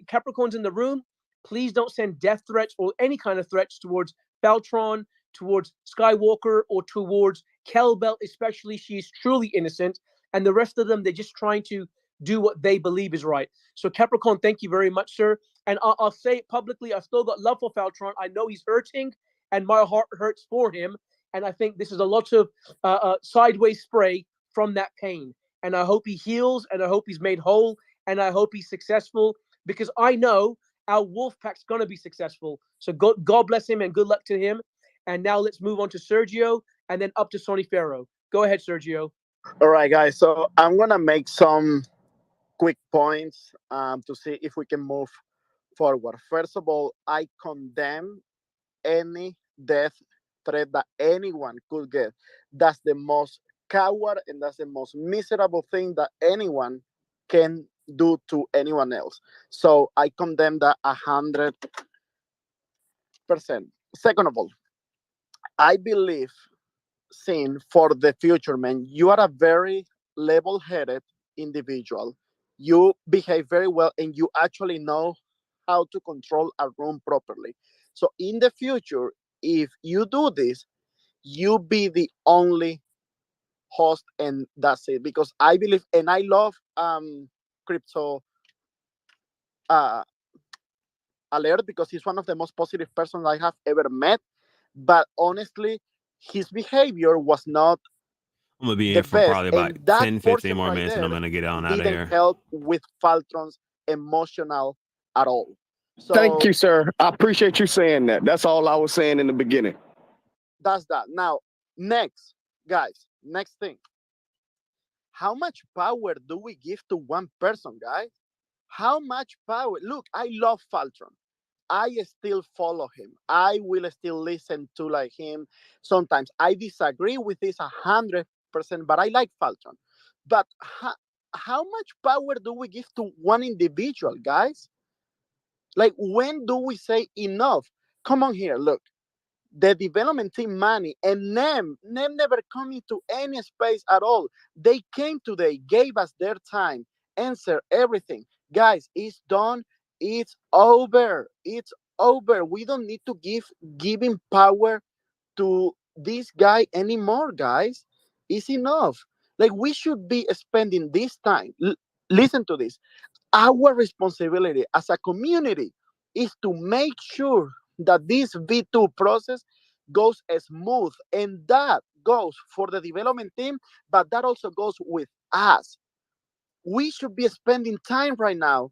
Capricorn's in the room. Please don't send death threats or any kind of threats towards Faltron, towards Skywalker, or towards Kelbell, especially. She's truly innocent. And the rest of them, they're just trying to do what they believe is right. So Capricorn, thank you very much, sir. And I'll say it publicly, I've still got love for Faltron. I know he's hurting, and my heart hurts for him. And I think this is a lot of sideways spray from that pain. And I hope he heals, and I hope he's made whole, and I hope he's successful, because I know our wolf pack's going to be successful. So God bless him and good luck to him. And now let's move on to Sergio and then up to Sonny Pharaoh. Go ahead, Sergio. All right, guys. So I'm gonna make some quick points to see if we can move forward. First of all, I condemn any death threat that anyone could get. That's the most coward and that's the most miserable thing that anyone can do to anyone else. So I condemn that 100%. Second of all, I believe, Sin, for the future, man, you are a very level-headed individual. You behave very well and you actually know how to control a room properly. So in the future, if you do this, you be the only host and that's it. Because I believe and I love crypto uh alert because he's one of the most positive persons I have ever met. But honestly, his behavior was not I'm gonna be the in for best, probably about and that 10, 15 portion more right minutes, and I'm there gonna get on out of didn't here. help with Faltron's emotional at all. Thank So you, sir. I appreciate you saying that. That's all I was saying in the beginning. that's that. Now, next, guys, next thing. How much power do we give to one person, guys? How much power? Look, I love Faltron. I still follow him. I will still listen to like him. Sometimes I disagree with this 100%, 100%, but I like Falcon. But how much power do we give to one individual, guys? Like, when do we say enough? Come on here, look. The development team money and Nem never come into any space at all. They came today, gave us their time, answer everything. Guys, it's done. It's over. It's over. We don't need to giving power to this guy anymore, guys. It's enough. Like, we should be spending this time. Listen to this. Our responsibility as a community is to make sure that this V2 process goes smooth, and that goes for the development team, but that also goes with us. We should be spending time right now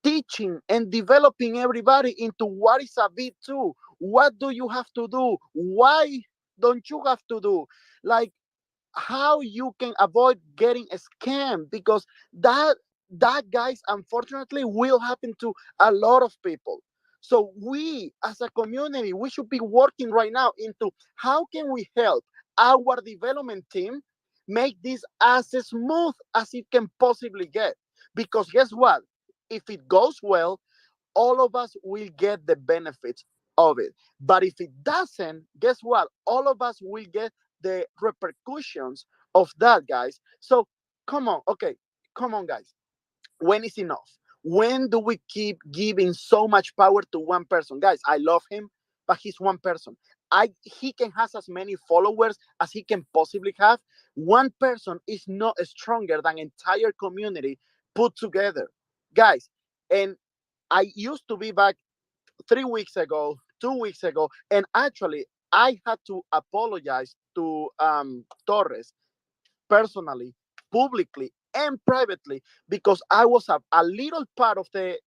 teaching and developing everybody into what is a V2. What do you have to do? Why don't you have to do? Like, how you can avoid getting scammed, because that guys unfortunately will happen to a lot of people. So we as a community, we should be working right now into how can we help our development team make this as smooth as it can possibly get, because guess what, if it goes well, all of us will get the benefits of it. But if it doesn't, guess what? All of us will get the repercussions of that, guys. So come on, okay, come on, guys. When is enough? When do we keep giving so much power to one person? Guys, I love him, but he's one person. He can has as many followers as he can possibly have. One person is not stronger than entire community put together, guys. And I used to be back 3 weeks ago, 2 weeks ago, and actually I had to apologize to Torres personally, publicly, and privately, because I was a little part of the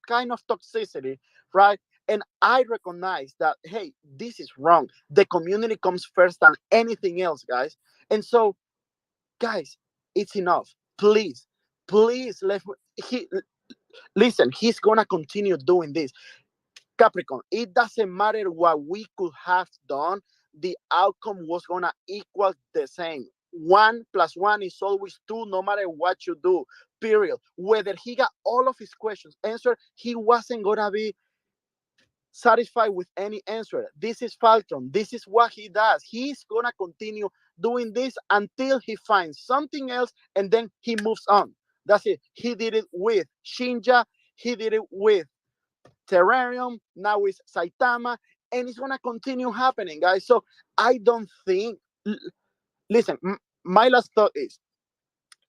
kind of toxicity, right? And I recognize that, hey, this is wrong. The community comes first than anything else, guys. And so, guys, it's enough. Please, please, he, listen, he's going to continue doing this. Capricorn, it doesn't matter what we could have done, the outcome was gonna equal the same. 1 + 1 is always 2, no matter what you do. Period. Whether he got all of his questions answered, he wasn't gonna be satisfied with any answer. This is Falcon. This is what he does. He's gonna continue doing this until he finds something else, and then he moves on. That's it. He did it with Shinja. He did it with Terrarium, now it's Saitama, and it's gonna continue happening, guys. So I don't think. Listen, my last thought is: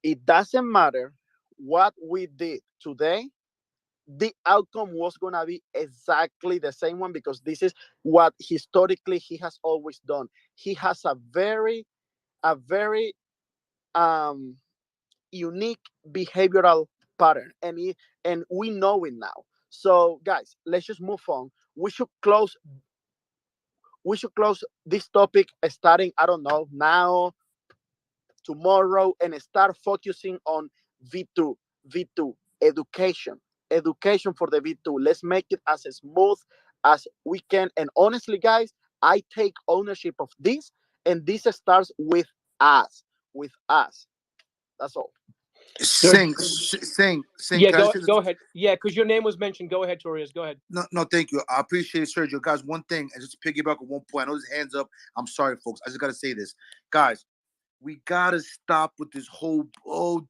it doesn't matter what we did today. The outcome was gonna be exactly the same one, because this is what historically he has always done. He has a very um unique behavioral pattern, and we know it now. So guys, let's just move on. We should close this topic starting, I don't know, now, tomorrow, and start focusing on V2. V2 education. Education for the V2. Let's make it as smooth as we can. And honestly, guys, I take ownership of this, and this starts with us. With us. That's all. Sing. Yeah, Can I say go ahead. Yeah, because your name was mentioned. Go ahead, Torres. Go ahead. No, thank you. I appreciate it, Sergio. Guys, one thing, and just to piggyback on one point, I know there's hands up. I'm sorry, folks. I just got to say this. Guys, we got to stop with this whole,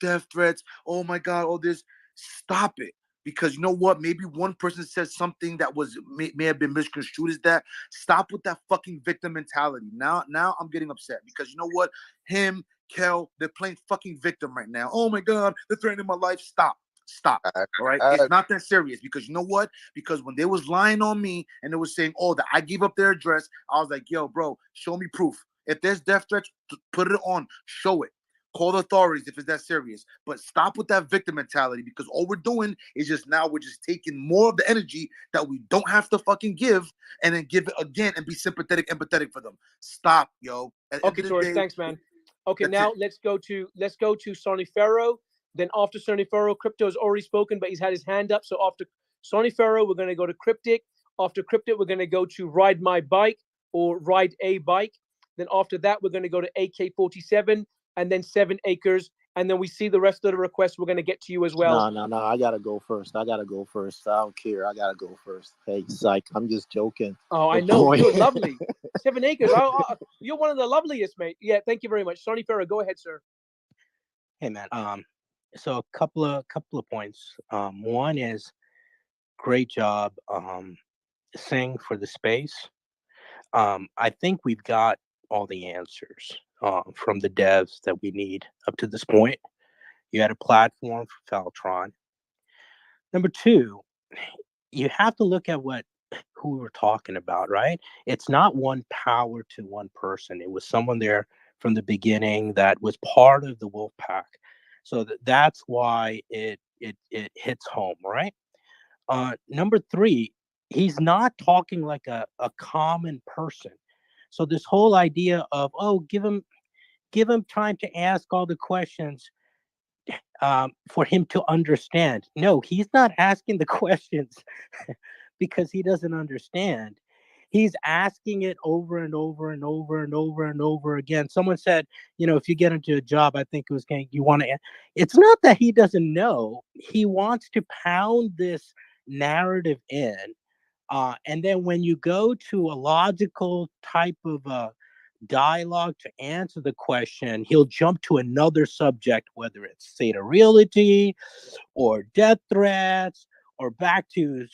death threats. Oh, my God, all this. Stop it. Because you know what? Maybe one person said something that may have been misconstrued as that. Stop with that fucking victim mentality. Now I'm getting upset, because you know what? Him, Kel, they're playing fucking victim right now. Oh, my God, they're threatening my life. Stop. All right. It's not that serious, because you know what? Because when they was lying on me and they was saying, oh, that I gave up their address, I was like, yo, bro, show me proof. If there's death threats, put it on. Show it. Call the authorities if it's that serious. But stop with that victim mentality, because all we're doing is we're just taking more of the energy that we don't have to fucking give, and then give it again and be sympathetic, empathetic for them. Stop, yo. Okay, Torres, thanks, man. Okay, now let's go to Sonny Ferro. Then after Sonny Ferro, Crypto has already spoken, but he's had his hand up. So after Sonny Ferro, we're going to go to Cryptic. After Cryptic, we're going to go to Ride My Bike or Ride a Bike. Then after that, we're going to go to AK-47 and then 7 acres. And then we see the rest of the requests. We're going to get to you as well. No. I gotta go first. I don't care. I gotta go first. Hey, psych. I'm just joking. Oh, I The know. point- You're lovely. 7 acres. You're one of the loveliest, mate. Yeah, thank you very much. Sonny Farrow, go ahead, sir. Hey man, so a couple of points. One is great job Sing for the space. I think we've got all the answers from the devs that we need up to this point. You had a platform for Faltron. Number two, you have to look at who we're talking about, right? It's not one power to one person. It was someone there from the beginning that was part of the wolf pack. So that's why it hits home, right? Number three, he's not talking like a common person. So this whole idea of, oh, give him time to ask all the questions for him to understand. No, he's not asking the questions because he doesn't understand. He's asking it over and over and over and over and over again. Someone said, if you get into a job, I think it was you want to. It's not that he doesn't know. He wants to pound this narrative in. And then when you go to a logical type of dialogue to answer the question, he'll jump to another subject, whether it's Theta Realty or death threats or back to,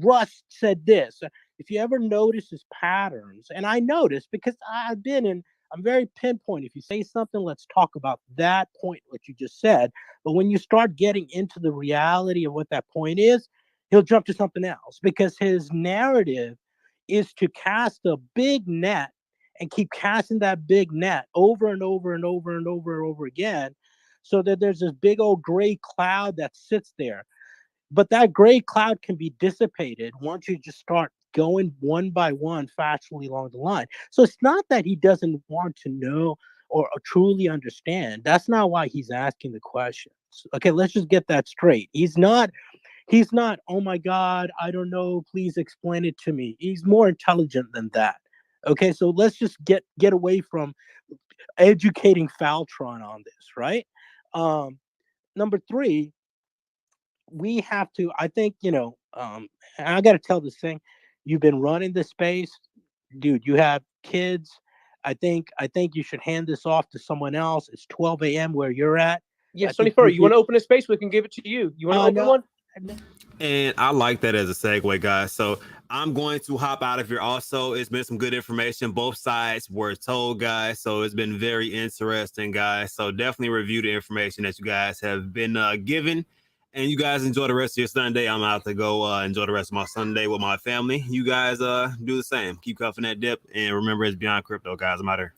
Russ said this. If you ever notice his patterns, and I notice because I'm very pinpoint. If you say something, let's talk about that point, what you just said. But when you start getting into the reality of what that point is, he'll jump to something else because his narrative is to cast a big net and keep casting that big net over and over and over and over and over again, so that there's this big old gray cloud that sits there. But that gray cloud can be dissipated once you just start going one by one factually along the line. So it's not that he doesn't want to know or truly understand. That's not why he's asking the questions. Okay, let's just get that straight. He's not, oh my God, I don't know, please explain it to me. He's more intelligent than that. Okay, so let's just get away from educating Faltron on this, right? Number three, we have to, I think, I got to tell this thing. You've been running this space, dude. You have kids. I think you should hand this off to someone else. It's 12 a.m. where you're at. Yeah, Sonny Farrow, you want to open a space? We can give it to you. You want to open one? And I like that as a segue, guys. So I'm going to hop out of here also. It's been some good information. Both sides were told, guys. So it's been very interesting, guys. So definitely review the information that you guys have been given. And you guys enjoy the rest of your Sunday. I'm out to go enjoy the rest of my Sunday with my family. You guys do the same. Keep cuffing that dip. And remember, it's beyond crypto, guys. I'm out here.